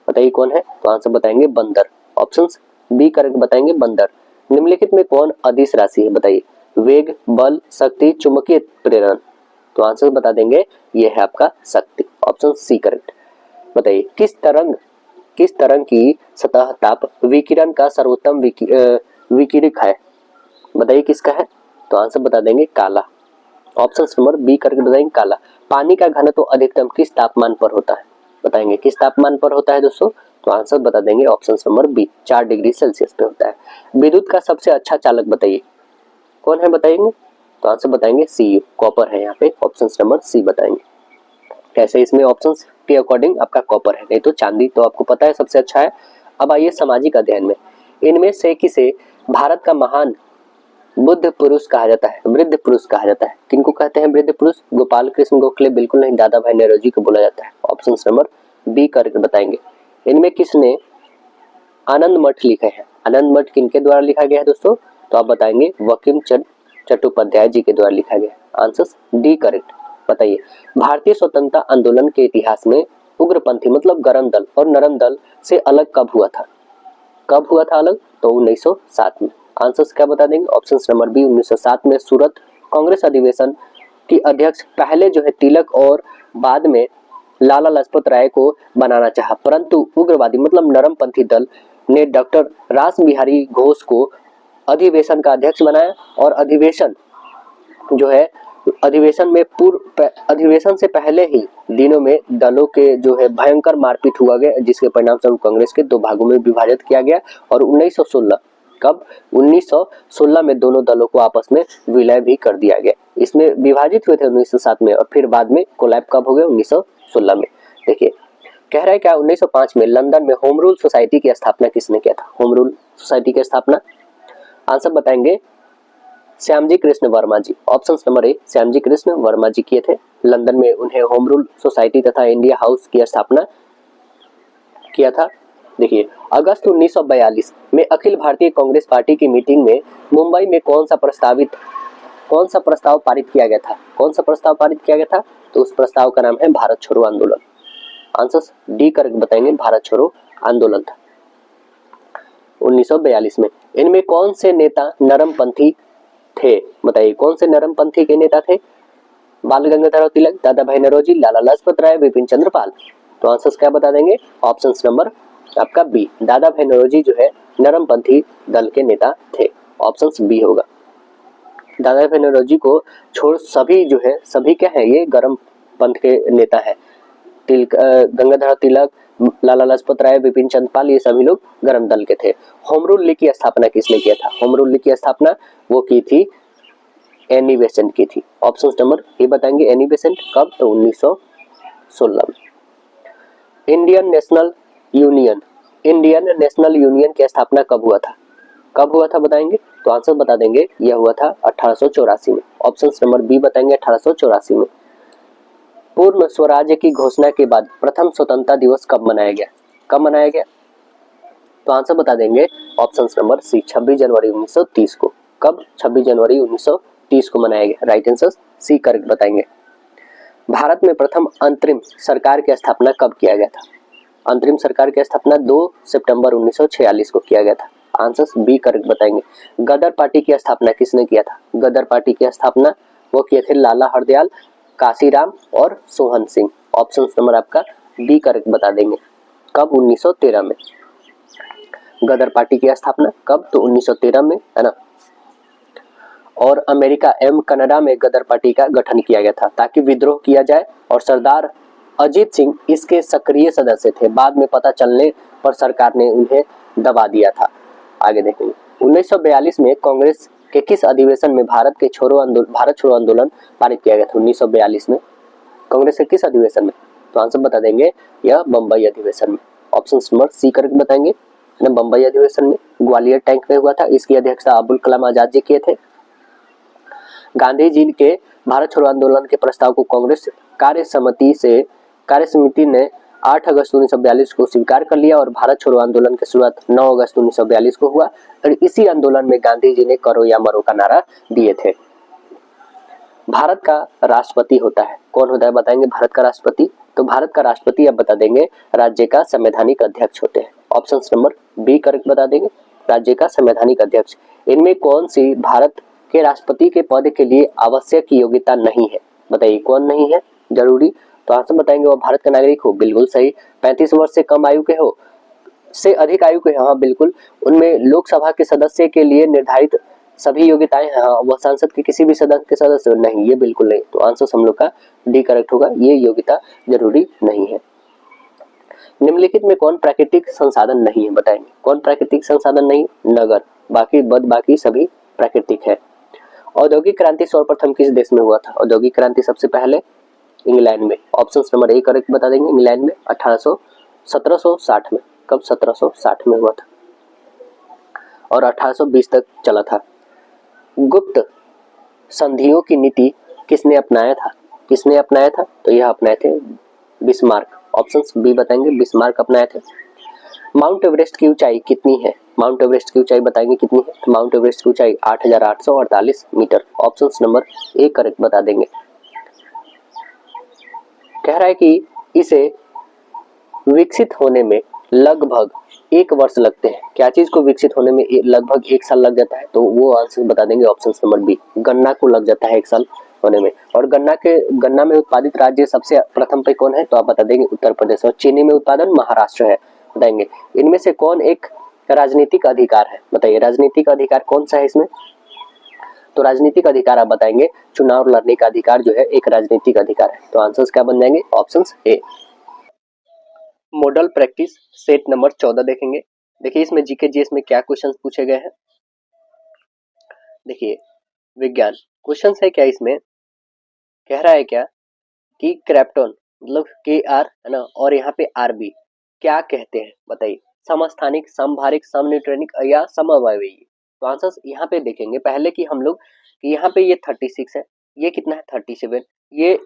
बताइए कौन है? तो आंसर बताएंगे बंदर। ऑप्शन बी करेक्ट बताएंगे बंदर। निम्नलिखित में कौन अदिश राशि है? बताइए वेग, बल, शक्ति, चुंबकीय प्रेरण। तो आंसर बता देंगे ये है आपका शक्ति। Option C correct. बताइए किस तरंग की सतह ताप विकिरण का सर्वोत्तम विकिरक है? बताइए किसका है? तो आंसर बता देंगे काला। ऑप्शन नंबर बी करके बताएंगे काला। पानी का घनत्व अधिकतम किस तापमान पर होता है? बताएंगे किस तापमान पर होता है दोस्तों? तो आंसर बता देंगे option number B 4 degree Celsius पे होता है। विद्युत का सबसे अच्छा चालक बताइए कौन है बताएंगे? तो आंसर बताएंगे Cu, कॉपर है यहाँ पे। ऑप्शन नंबर सी बताएंगे। कैसे इसमें ऑप्शन के अकॉर्डिंग आपका कॉपर है, नहीं तो चांदी तो आपको पता है सबसे अच्छा है। अब आइए सामाजिक अध्ययन में। इनमें से किसे भारत का महान बुद्ध पुरुष कहा जाता है? वृद्ध पुरुष कहा जाता है। किनको कहते हैं वृद्ध पुरुष? गोपाल कृष्ण गोखले बिल्कुल नहीं, दादा भाई नेरोजी को बोला जाता है। ऑप्शन नंबर बी करके बताएंगे। इनमें किसने आनंद मठ लिखे हैं? आनंद मठ किनके द्वारा लिखा गया है दोस्तों? तो आप बताएंगे बंकिम चंद्र चट्टोपाध्याय जी के द्वारा लिखा गया। Answer D correct. बताइए भारतीय स्वतंत्रता आंदोलन के इतिहास में उग्रपंथी मतलब गरम दल और नरम दल से अलग कब हुआ था? कब हुआ था अलग? तो 1907 में। आंसर्स क्या बता देंगे? ऑप्शन नंबर बी 1907 में सूरत कांग्रेस अधिवेशन की अध्यक्ष पहले जो है तिलक और बाद में लाला लाजपत राय को बनाना चाहा, परंतु उग्रवादी मतलब नरमपंथी दल ने डॉक्टर रास बिहारी घोष को अधिवेशन का अध्यक्ष बनाया और अधिवेशन जो है अधिवेशन से पहले ही दिनों में दलों के जो है भयंकर मारपीट हुआ गया, जिसके परिणाम स्वरूप कांग्रेस के 2 भागों में विभाजित किया गया और 1916 कब 1916 में दोनों दलों को आपस में विलय भी कर दिया गया। इसमें विभाजित हुए थे 1907 में और फिर बाद में कोलैप कब हो गया? 1916 में। देखिए कह रहा है क्या 1905 में लंदन में होम रूल सोसाइटी की स्थापना किसने किया था? होम रूल सोसाइटी की स्थापना आंसर बताएंगे Shyamji Krishna Varma ji. Option number A Shyamji Krishna Varma ji किए थे। लंदन में उन्हें होम रूल सोसाइटी तथा इंडिया हाउस की स्थापना किया था। देखिए, अगस्त 1942 में अखिल भारतीय कांग्रेस पार्टी की मीटिंग में मुंबई में कौन सा प्रस्ताव पारित किया गया था? कौन सा प्रस्ताव पारित किया गया था? तो उस प्रस्ताव का नाम है भारत छोड़ो आंदोलन। आंसर डी करेक्ट बताएंगे, भारत छोड़ो आंदोलन था 1942 में। इनमें कौन से नेता नरमपंथी थे? बताइए, कौन से नरमपंथी के नेता थे? बाल गंगाधर तिलक, दादा भाई नौरोजी, लाला लाजपत राय, विपिन चंद्र पाल। तो आंसर क्या बता देंगे? ऑप्शन नंबर आपका बी, दादा भाई नौरोजी जो है नरमपंथी दल के नेता थे। ऑप्शन बी होगा। दादा भाई नौरोजी को छोड़ सभी जो है, सभी क्या है, ये गरम पंथ के नेता है। गंगाधर तिलक, लाला लाजपत राय, विपिन चंद्र पाल, ये सभी लोग गरम दल के थे। होम रूल लीग की स्थापना किसने किया था? होम रूल लीग की स्थापना वो की थी एनी बेसेंट की थी। ऑप्शन नंबर ये बताएंगे, एनी बेसेंट कब? तो 1916 में। इंडियन नेशनल यूनियन की स्थापना कब हुआ था? कब हुआ था बताएंगे? तो आंसर बता देंगे, यह हुआ था 1884 में। ऑप्शन नंबर बी बताएंगे, 1884 में। पूर्ण स्वराज्य की घोषणा के बाद प्रथम स्वतंत्रता दिवस कब मनाया गया? कब मनाया गया? तो आंसर बता देंगे, ऑप्शन नंबर सी, 26 जनवरी 1930 को। कब? 26 जनवरी 1930 को मनाया गया। राइट आंसर सी करेक्ट बताएंगे। भारत में प्रथम अंतरिम सरकार की स्थापना कब किया गया था? अंतरिम सरकार की स्थापना 2 सितंबर 1946 को किया गया था। आंसर बी करेक्ट बताएंगे। गदर पार्टी की स्थापना किसने किया था? गदर पार्टी की स्थापना वो किए थे लाला हरदयाल, काशीराम और सोहन सिंह। ऑप्शन नंबर आपका डी करेक्ट बता देंगे। कब? 1913 में। गदर पार्टी की स्थापना कब? तो 1913 में, है ना। और अमेरिका एवं कनाडा में गदर पार्टी का गठन किया गया था ताकि विद्रोह किया जाए, और सरदार अजीत सिंह इसके सक्रिय सदस्य थे। बाद में पता चलने पर सरकार ने उन्हें दबा दिया था। आगे देखेंगे। 1942 में कांग्रेस के किस अधिवेशन में भारत छोड़ो आंदोलन पारित किया गया था? 1942 में कांग्रेस के किस अधिवेशन में? तो आंसर बता देंगे, यह बम्बई अधिवेशन में। ऑप्शन नंबर सी करेक्ट बताएंगे। बम्बई अधिवेशन में ग्वालियर टैंक में हुआ था। इसकी अध्यक्षता अबुल कलाम आजाद जी किए थे। गांधी जी के भारत छोड़ो आंदोलन के प्रस्ताव को कांग्रेस कार्य समिति ने 8 अगस्त 1942 को स्वीकार कर लिया, और भारत छोड़ो आंदोलन की शुरुआत 9 अगस्त 1942 को हुआ। और इसी आंदोलन में गांधी जी ने करो या मरो का नारा दिए थे। भारत का राष्ट्रपति होता है, कौन होता है बताएंगे? भारत का राष्ट्रपति, तो भारत का राष्ट्रपति अब बता देंगे, राज्य का संवैधानिक अध्यक्ष होते हैं। ऑप्शन नंबर बी करेक्ट बता देंगे, राज्य का संवैधानिक अध्यक्ष। इनमें कौन सी भारत के राष्ट्रपति के पद के लिए आवश्यक योग्यता नहीं है? बताइए, कौन नहीं है जरूरी? तो आंसर बताएंगे, वो भारत का नागरिक हो। बिल्कुल सही। 35 वर्ष से कम आयु के हो, से अधिक आयु के, हाँ बिल्कुल। उनमें लोकसभा के सदस्य के लिए निर्धारित सभी योग्यताएं हैं, हाँ। वह संसद के किसी भी सदन के सदस्य नहीं, ये बिल्कुल नहीं। तो आंसर हम लोग का डी करेक्ट होगा, ये योग्यता जरूरी नहीं है। निम्नलिखित में कौन प्राकृतिक संसाधन नहीं है? बताएंगे, कौन प्राकृतिक संसाधन नहीं? नगर, बाकी सभी प्राकृतिक है। औद्योगिक क्रांति सर्वप्रथम किस देश में हुआ था? औद्योगिक क्रांति सबसे पहले इंग्लैंड में। ऑप्शन नंबर ए करेक्ट बता देंगे, इंग्लैंड में 1760 में। कब? 1760 में हुआ था, और 1820 तक चला था। गुप्त संधियों की नीति किसने अपनाया था? किसने अपनाया था? तो यह अपनाए थे बिस्मार्क। ऑप्शन बी बताएंगे, बिस्मार्क अपनाए थे। माउंट एवरेस्ट की ऊंचाई कितनी है? माउंट एवरेस्ट की ऊंचाई बताएंगे कितनी है? तो माउंट एवरेस्ट की ऊंचाई 8848 metre. Option number A correct बता देंगे। कह रहा है कि इसे विकसित होने में लगभग 1 वर्ष लगते हैं। क्या चीज को विकसित होने में लगभग 1 साल लग जाता है? तो वो आंसर बता देंगे, ऑप्शन नंबर बी, गन्ना को लग जाता है 1 साल होने में। और गन्ना में उत्पादित राज्य सबसे प्रथम पे कौन है? तो आप बता देंगे उत्तर प्रदेश। और चीनी में उत्पादन महाराष्ट्र है, बताएंगे। इनमें से कौन एक राजनीतिक अधिकार है? बताइए, राजनीतिक अधिकार कौन सा है इसमें? तो राजनीतिक अधिकार आप बताएंगे, चुनाव लड़ने का अधिकार जो है एक राजनीतिक अधिकार है। तो आंसर्स क्या बन जाएंगे? Option A. Model practice set number 14 देखेंगे। देखिए, इसमें जीके जीएस में क्या क्वेश्चंस पूछे गए हैं। देखिए, विज्ञान क्वेश्चन है क्या इसमें, कह रहा है क्या कि क्रेप्टन मतलब KR है ना, और यहाँ पे RB क्या कहते हैं? बताइए, समस्थानिक, समभारिक, समन्यूट्रॉनिक या समअवयवी। तो आंसर यहाँ पे देखेंगे पहले कि हम लोग कि यहाँ पे ये 36 है, ये कितना है 37, ये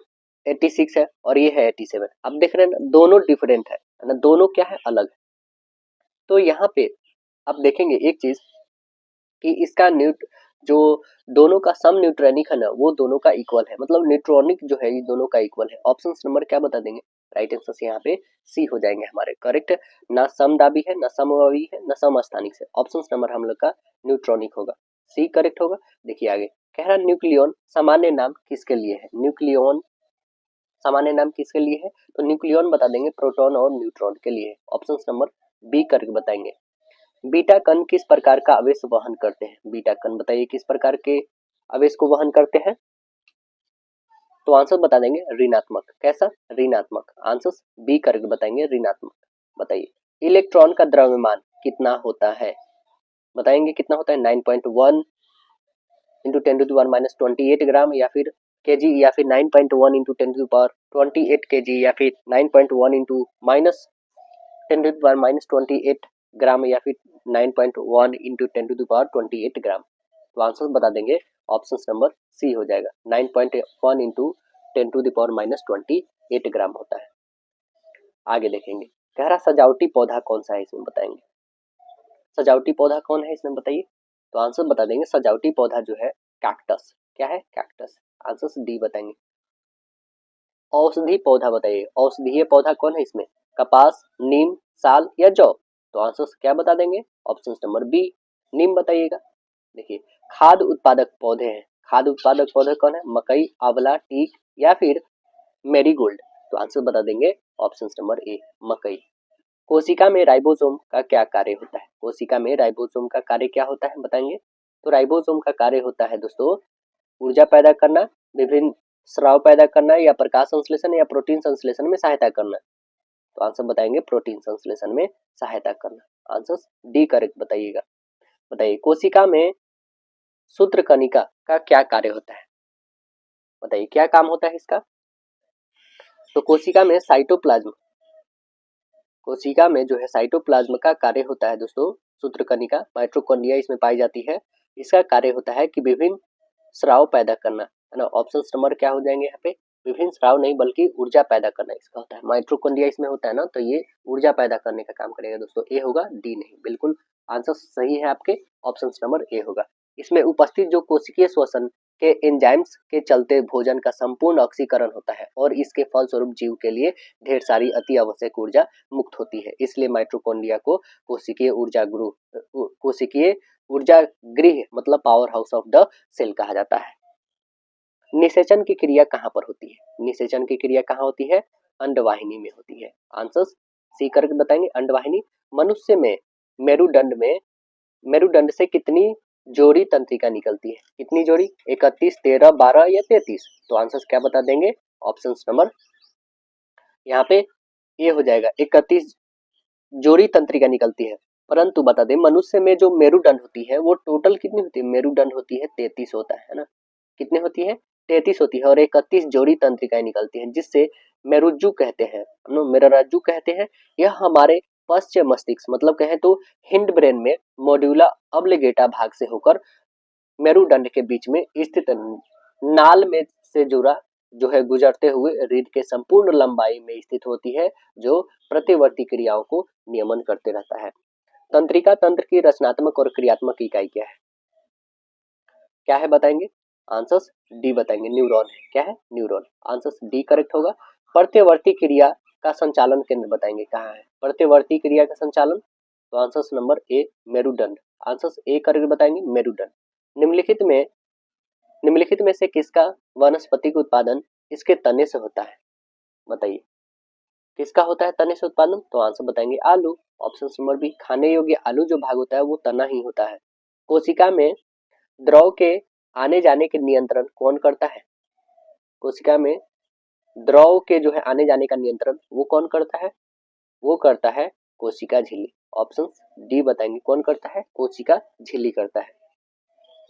86 है और ये है 87। अब देख रहे हैं ना दोनों डिफरेंट है ना, दोनों क्या है अलग है। तो यहाँ पे आप देखेंगे एक चीज कि इसका जो दोनों का सम न्यूट्रॉनिक है ना वो दोनों का इक्वल है, मतलब न्यूट्रॉनिक जो है ये दोनों का इक्वल है। ऑप्शन नंबर क्या बता देंगे, राइट आंसर यहाँ पे सी हो जाएंगे हमारे करेक्ट। ना समदाबी है, ना समवायी है, ना समस्थानिक है। ऑप्शन नंबर हम लोग का न्यूट्रॉनिक होगा, सी करेक्ट होगा। देखिए आगे कह रहा न्यूक्लियन सामान्य नाम किसके लिए है, न्यूक्लियन सामान्य नाम किसके लिए है, तो न्यूक्लियन बता देंगे प्रोटॉन और न्यूट्रॉन के लिए। ऑप्शन नंबर बी करके बताएंगे। बीटा कण किस प्रकार का आवेश वहन करते हैं, बीटा कण बताइए किस प्रकार के आवेश को वहन करते हैं, तो आंसर बता देंगे ऋणात्मक। कैसा, ऋणात्मक। आंसर बी करके बताएंगे ऋणात्मक। बताइए इलेक्ट्रॉन का द्रव्यमान कितना होता है, बताएंगे कितना होता है, 9.1 इंटू 10⁻⁻28 ग्राम या फिर केजी, या फिर 9.1 इंटू 10⁻28 केजी, या फिर 9.1 इंटू -10⁻28 ग्राम, या फिर 9.1 इंटू 10⁻28 ग्राम। तो आंसर बता देंगे ऑप्शन नंबर सी हो जाएगा, 9.1 इंटू 10⁻28 ग्राम होता है। आगे देखेंगे कह रहा सजावटी पौधा कौन सा है, इसमें बताएंगे सजावटी पौधा कौन है इसमें बताइए, तो आंसर बता देंगे सजावटी पौधा जो है कैक्टस। क्या है, कैक्टस। आंसर डी बताएंगे। औषधि पौधा बताइए, औषधीय पौधा कौन है इसमें, कपास, नीम, साल या जौ, तो आंसर क्या बता देंगे, ऑप्शन नंबर बी नीम बताइएगा। देखिए खाद्य उत्पादक पौधे हैं, खाद्य उत्पादक पौधे कौन है, मकई, आंवला, टीक या फिर मेरीगोल्ड, तो आंसर बता देंगे ऑप्शन नंबर ए मकई। कोशिका में राइबोसोम का क्या कार्य होता है, कोशिका में राइबोसोम का कार्य क्या होता है बताएंगे, तो राइबोसोम का कार्य होता है दोस्तों ऊर्जा पैदा करना, विभिन्न स्राव पैदा करना, या प्रकाश संश्लेषण या प्रोटीन संश्लेषण में सहायता करना, तो आंसर बताएंगे प्रोटीन संश्लेषण में सहायता करना। आंसर डी करेक्ट बताइएगा। बताइए कोशिका में सूत्रकणिका का क्या कार्य होता है, बताइए क्या काम होता है इसका, तो कोशिका में साइटोप्लाज्म, कोशिका में जो है साइटोप्लाज्म का कार्य होता है दोस्तों सूत्रकणिका, माइटोकॉन्ड्रिया इसमें पाई जाती है। इसका कार्य होता है कि विभिन्न स्राव पैदा करना, है ना। ऑप्शन नंबर क्या हो जाएंगे यहाँ पे, विभिन्न स्राव नहीं बल्कि ऊर्जा पैदा करना इसका होता है। माइटोकॉन्ड्रिया इसमें होता है ना, तो ये ऊर्जा पैदा करने का काम करेगा दोस्तों। ए होगा, डी नहीं। बिल्कुल आंसर सही है आपके, ऑप्शन नंबर ए होगा। इसमें उपस्थित जो कोशिकीय श्वसन के एंजाइम्स के चलते भोजन का संपूर्ण ऑक्सीकरण होता है और इसके फलस्वरूप जीव के लिए ढेर सारी अति आवश्यक ऊर्जा मुक्त होती है। इसलिए माइटोकॉन्ड्रिया को कोशिकीय ऊर्जा गृह मतलब power house of the cell कहा जाता है। निषेचन की क्रिया कहाँ पर होती है, निषेचन की क्रिया कहाँ होती है, अंडवाहिनी में होती है। आंसर सी करके बताएंगे अंडवाहिनी। मनुष्य में मेरुदंड से कितनी जोड़ी तंत्रिका निकलती है, कितनी जोड़ी, 31, 13, 12 या 33, तो आंसर क्या बता देंगे, ऑप्शन नंबर यहाँ पे ये हो जाएगा 31 जोड़ी तंत्रिका निकलती है। परंतु बता दें मनुष्य में जो मेरुदंड होती है वो टोटल कितनी होती है, मेरुदंड होती है 33 होता है ना, कितने होती है 33 होती है और 31 जोड़ी तंत्रिकाएं निकलती हैं जिससे मेरुज्जु कहते हैं, हम लोग मेरुरज्जु कहते हैं। यह हमारे पश्च मस्तिष्क मतलब कहें तो हिंड ब्रेन में मॉड्यूला ऑब्लिगेटा भाग से होकर मेरुदंड के बीच में स्थित नाल में से जुड़ा जो है गुजरते हुए रीढ़ के संपूर्ण लंबाई में स्थित होती है जो प्रतिवर्ती क्रियाओं को नियमन करते रहता है। तंत्रिका तंत्र की रचनात्मक और क्रियात्मक इकाई क्या है बताएंगे, आंसर्स डी बताएंगे, न्यूरॉन है। क्या है, न्यूरॉन। आंसर्स डी करेक्ट होगा। प्रत्यवर्ती क्रिया का संचालन केंद्र बताएंगे कहाँ है, प्रत्यवर्ती क्रिया का संचालन, तो आंसर्स नंबर ए मेरुदंड। आंसर्स ए करके बताएंगे मेरुदंड। निम्नलिखित में से किसका वनस्पतिक उत्पादन इसके तने से होता है, बताइए किसका होता है तने से उत्पादन, तो आंसर बताएंगे आलू। ऑप्शन नंबर बी खाने योग्य आलू जो भाग होता है वो तना ही होता है। कोशिका में द्रव के आने जाने के नियंत्रण कौन करता है, कोशिका में द्रव के जो है आने जाने का नियंत्रण वो कौन करता है, वो करता है कोशिका झिल्ली। ऑप्शन डी बताएंगे कौन करता है, कोशिका झिल्ली करता है।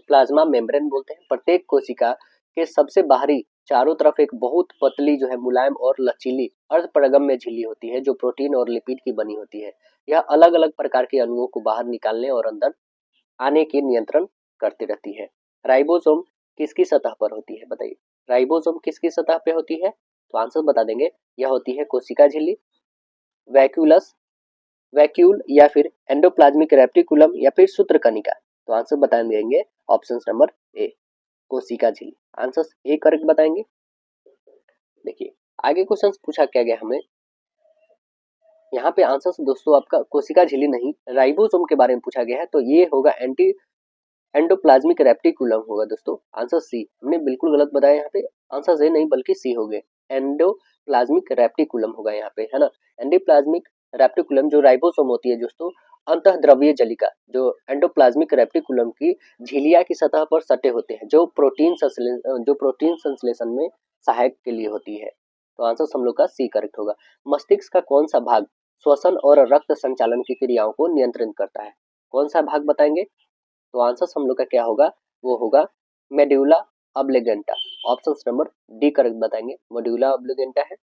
प्लाज्मा मेम्ब्रेन बोलते हैं। प्रत्येक कोशिका के सबसे बाहरी चारों तरफ एक बहुत पतली जो है मुलायम और लचीली अर्धपरागम्य झिल्ली होती है जो प्रोटीन और लिपिड की बनी होती है। यह अलग अलग प्रकार के अणुओं को बाहर निकालने और अंदर आने की नियंत्रण करती रहती है। राइबोसोम किसकी सतह पर होती है बताइए। राइबोसोम किसकी सतह पे होती है, तो आंसर बता देंगे यह होती है कोशिका झिल्ली, वैक्यूलस, वैक्यूल या फिर एंडोप्लाज्मिक रेटिकुलम या फिर सूत्रकणिका। तो आंसर बता देंगे ऑप्शन नंबर ए, कोशिका झिल्ली। आंसर ए करेक्ट बताएंगे। देखिए आगे क्वेश्चन पूछा क्या गया हमें, यहाँ पे आंसर दोस्तों आपका कोशिका झिल्ली नहीं राइबोसोम के बारे में पूछा गया है, तो ये होगा एंडोप्लाज्मिक रेटिकुलम होगा दोस्तों। आंसर सी, हमने बिल्कुल गलत बताया यहाँ पे, आंसर से नहीं बल्कि सी हो गए, एंडोप्लाज्मिक रेटिकुलम होगा यहाँ पे, है ना। एंडोप्लाज्मिक रेटिकुलम जो राइबोसोम होती है दोस्तों, अंतःद्रव्यीय जलिका जो एंडोप्लाज्मिक रेटिकुलम की झिलिया की सतह पर सटे होते हैं, जो प्रोटीन संश्लेषण में सहायक के लिए होती है। तो आंसर हम लोग का सी करेक्ट होगा। मस्तिष्क का कौन सा भाग श्वसन और रक्त संचालन की क्रियाओं को नियंत्रित करता है, कौन सा भाग बताएंगे, तो आंसर हम लोग का क्या होगा, वो होगा medulla oblongata. Option number D correct बताएंगे, मेडुला ऑब्लिगेंटा है।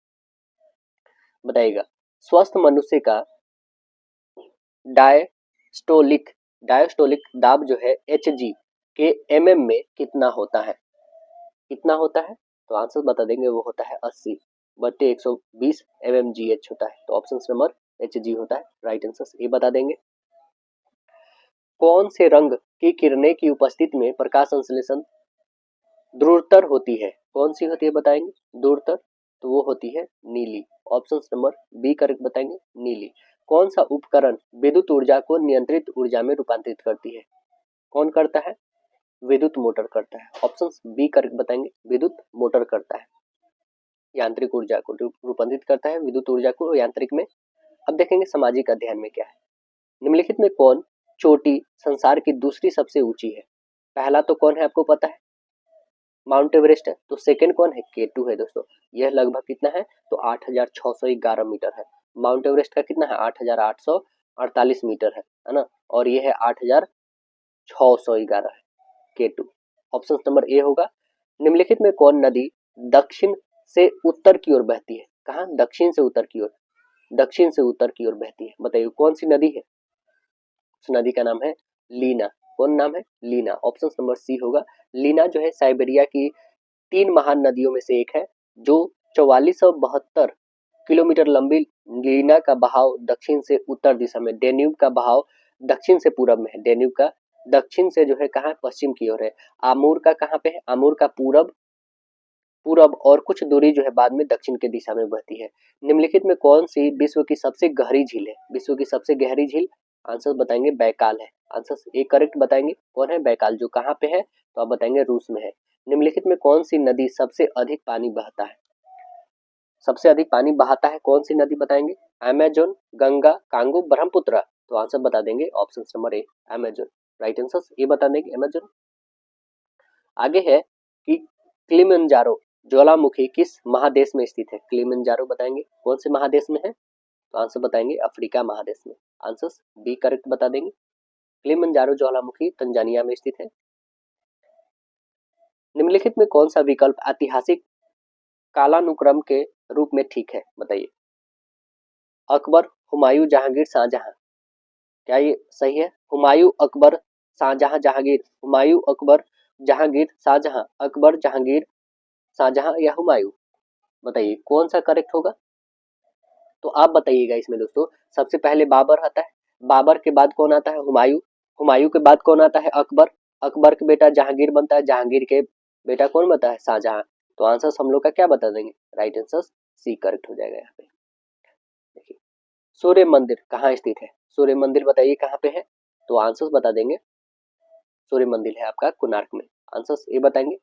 बताइएगा स्वस्थ मनुष्य का डायस्टोलिक डायस्टोलिक दाब जो है Hg के mm में कितना होता है, कितना होता है, तो आंसर बता देंगे वो होता है 80/120 mmGh होता है। तो ऑप्शन नंबर Hg होता है राइट आंसर, ये बता देंगे। कौन से रंग की किरणें की उपस्थिति में प्रकाश संश्लेषण ध्रुवतर होती है, कौन सी होती है बताएंगे ध्रुवतर, तो वो होती है नीली। ऑप्शन नंबर बी करेक्ट बताएंगे नीली। कौन सा उपकरण विद्युत ऊर्जा को नियंत्रित ऊर्जा में रूपांतरित करती है, कौन करता है, विद्युत मोटर करता है। ऑप्शन बी करेक्ट बताएंगे विद्युत मोटर करता है, यांत्रिक ऊर्जा को रूपांतरित करता है विद्युत ऊर्जा को यांत्रिक में। अब देखेंगे सामाजिक अध्ययन में क्या है। निम्नलिखित में कौन चोटी संसार की दूसरी सबसे ऊंची है, पहला तो कौन है आपको पता है माउंट एवरेस्ट है, तो सेकंड कौन है K2 है दोस्तों। यह लगभग कितना है, तो 8611 मीटर है। माउंट एवरेस्ट का कितना है 8848 मीटर है ना, और ये है 8611 है K2। ऑप्शन नंबर ए होगा। निम्नलिखित में कौन नदी दक्षिण से उत्तर की ओर बहती है, कहाँ दक्षिण से उत्तर की ओर, दक्षिण से उत्तर की ओर बहती है, बताइए कौन सी नदी है, उस नदी का नाम है लीना। कौन नाम है लीना, ऑप्शन नंबर सी होगा। लीना जो है साइबेरिया की 3 महान नदियों में से एक है, जो 4472 किलोमीटर लंबी लीना का बहाव दक्षिण से उत्तर दिशा में, डेन्यूब का बहाव दक्षिण से पूरब में है, डेन्यूब का दक्षिण से जो है कहाँ पश्चिम की ओर है, आमूर का कहाँ पे है, आमूर का पूरब और कुछ दूरी जो है बाद में दक्षिण के दिशा में बहती है। निम्नलिखित में कौन सी विश्व की सबसे गहरी झील है, विश्व की सबसे गहरी झील, आंसर बताएंगे बैकाल है। आंसर ए करेक्ट बताएंगे, कौन है बैकाल, जो कहाँ पे है, तो आप बताएंगे रूस में है। निम्नलिखित में कौन सी नदी सबसे अधिक पानी बहाता है, सबसे अधिक पानी बहाता है कौन सी नदी बताएंगे, अमेजोन, गंगा, कांगो, ब्रह्मपुत्र। तो आंसर बता देंगे ऑप्शन नंबर ए अमेजोन, राइट आंसर ये बता देंगे अमेजोन। आगे है कि किलिमंजारो ज्वालामुखी किस महादेश में स्थित है, किलिमंजारो बताएंगे कौन से महादेश में है, तो आंसर बताएंगे अफ्रीका महादेश में। आंसर बी करेक्ट बता देंगे, किलिमंजारो ज्वालामुखी तंजानिया में स्थित है। निम्नलिखित में कौन सा विकल्प ऐतिहासिक कालानुक्रम के रूप में ठीक है, बताइए अकबर, हुमायूं, जहांगीर, शाहजहां, क्या ये सही है, हुमायूं, अकबर, शाहजहां, जहांगीर, हुमायूं, अकबर, जहांगीर, शाहजहां, अकबर, जहांगीर, शाहजहां या हुमायूं, बताइए कौन सा करेक्ट होगा, तो आप बताइएगा इसमें दोस्तों। सबसे पहले बाबर आता है, बाबर के बाद कौन आता है हुमायूं, हुमायूं के बाद कौन आता है अकबर, अकबर के बेटा जहांगीर बनता है, जहांगीर के बेटा कौन बनता है शाहजहां। तो आंसर हम लोग का क्या बता देंगे, राइट आंसर सी करेक्ट हो जाएगा यहाँ पे। देखिए सूर्य मंदिर कहाँ स्थित है, सूर्य मंदिर बताइए कहाँ पे है, तो आंसर बता देंगे सूर्य मंदिर है आपका कोणार्क में। आंसर ये बताएंगे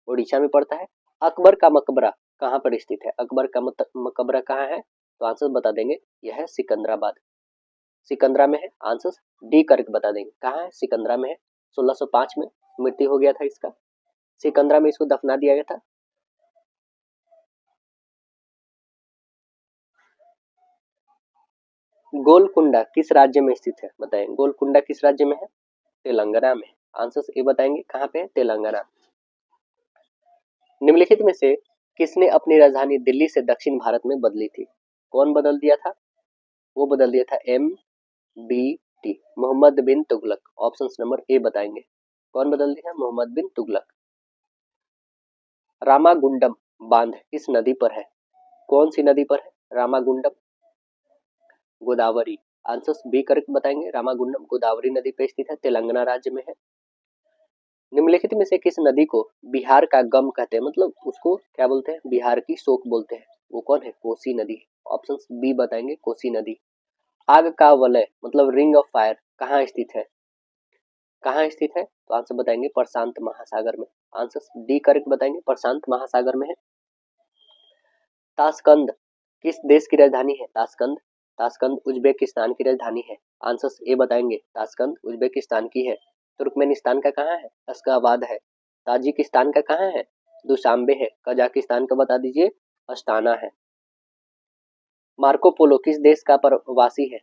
उड़ीसा में पड़ता है। अकबर का मकबरा कहाँ पर स्थित है, अकबर का मकबरा कहाँ है, तो आंसर बता देंगे यह है सिकंदराबाद, सिकंदरा में है। आंसर डी करेक्ट बता देंगे, कहाँ है सिकंदरा में है। 1605 में मृत्यु हो गया था इसका, सिकंदरा में इसको दफना दिया गया था। गोलकुंडा किस राज्य में स्थित है, बताएं गोलकुंडा किस राज्य में है, तेलंगाना में। आंसर ये बताएंगे कहाँ पे है, तेलंगाना। निम्नलिखित में से किसने अपनी राजधानी दिल्ली से दक्षिण भारत में बदली थी, कौन बदल दिया था, वो बदल दिया था MBT Mohammad bin Tughlaq. Option number A बताएंगे कौन बदल दिया, मोहम्मद बिन तुगलक। रामागुंडम बांध किस नदी पर है? कौन सी नदी पर है Ramagundam? Godavari. Answer B correct बताएंगे। रामागुंडम गोदावरी नदी पर स्थित है, तेलंगाना राज्य में है। निम्नलिखित में से किस नदी को बिहार का गम कहते हैं, मतलब उसको क्या बोलते हैं, बिहार की शोक बोलते हैं, वो कौन है? कोसी नदी। ऑप्शन बी बताएंगे, कोसी नदी। आग का वलय मतलब रिंग ऑफ फायर कहाँ स्थित है? कहाँ स्थित है? तो आंसर बताएंगे प्रशांत महासागर में। आंसर डी करेक्ट बताएंगे, प्रशांत महासागर में है। ताशकंद किस देश की राजधानी है? ताशकंद। ताशकंद उज्बेकिस्तान की राजधानी है। आंसर ए बताएंगे, ताशकंद उज्बेकिस्तान की है। तुर्कमेनिस्तान का कहाँ है? अश्गाबाद है। ताजिकिस्तान का कहाँ है? दुशांबे है। कजाकिस्तान का बता दीजिए, अस्ताना है। मार्को पोलो किस देश का प्रवासी है?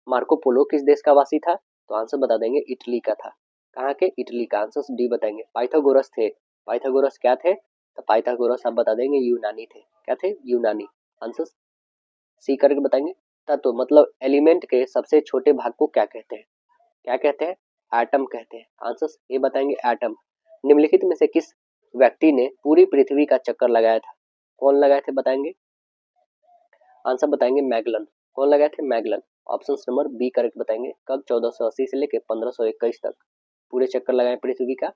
मार्को पोलो किस देश का वासी था? तो आंसर बता देंगे, इटली का था। कहाँ के? इटली का। आंसर डी बताएंगे। पाइथागोरस थे। पाइथागोरस क्या थे? तो पाइथागोरस आप बता देंगे यूनानी थे। क्या थे? यूनानी। आंसर सी करके बताएंगे। तत्व मतलब एलिमेंट के सबसे छोटे भाग को क्या कहते हैं? क्या कहते हैं? एटम कहते हैं। आंसर ये बताएंगे, एटम। निम्नलिखित में से किस व्यक्ति ने पूरी पृथ्वी का चक्कर लगाया था? कौन लगाए थे बताएंगे? आंसर बताएंगे, मैगलन। कौन लगाए थे? Magellan. Option number B correct बताएंगे। कब? 1480 से लेकर 1521 तक पूरे चक्कर लगाए पृथ्वी का।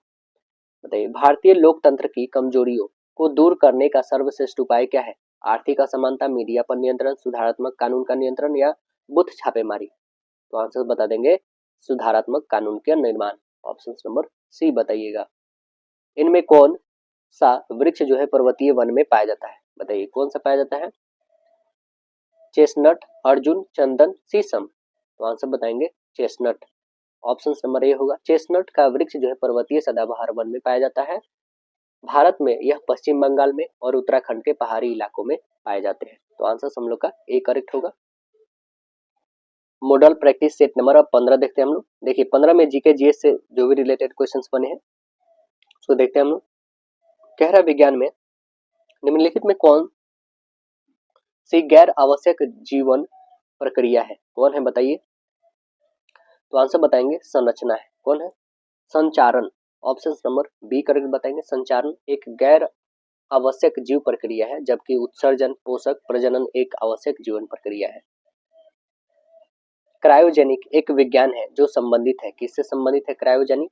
बताइए, भारतीय लोकतंत्र की कमजोरियों को दूर करने का सर्वश्रेष्ठ उपाय क्या है? आर्थिक असमानता, मीडिया पर नियंत्रण, सुधारात्मक कानून का नियंत्रण या बूथ छापेमारी? तो आंसर बता देंगे, सुधारात्मक कानून का निर्माण। ऑप्शन नंबर सी बताइएगा। इनमें कौन सा वृक्ष जो है पर्वतीय वन में पाया जाता है? बताइए, कौन सा पाया जाता है? चेस्टनट, अर्जुन, चंदन, शीशम? तो आंसर बताएंगे चेस्टनट। ऑप्शन नंबर ए होगा। चेस्टनट का वृक्ष जो है पर्वतीय सदाबहार वन में पाया जाता है। भारत में यह पश्चिम बंगाल में और उत्तराखंड के पहाड़ी इलाकों में पाए जाते हैं। तो आंसर हम लोग का ए करेक्ट होगा। मॉडल प्रैक्टिस सेट नंबर अब 15 देखते हैं हम लोग। देखिए 15 में जीके जीएस से जो भी रिलेटेड क्वेश्चंस बने हैं उसको देखते हैं हम लोग। गहरा विज्ञान में निम्नलिखित में कौन सी गैर आवश्यक जीवन प्रक्रिया है? कौन है बताइए? तो आंसर बताएंगे, संरचना है। कौन है? संचारण। ऑप्शन नंबर बी करेक्ट बताएंगे। संचारण एक गैर आवश्यक जीव प्रक्रिया है, जबकि उत्सर्जन, पोषक, प्रजनन एक आवश्यक जीवन प्रक्रिया है। क्रायोजेनिक एक विज्ञान है जो संबंधित है, किससे संबंधित है क्रायोजेनिक?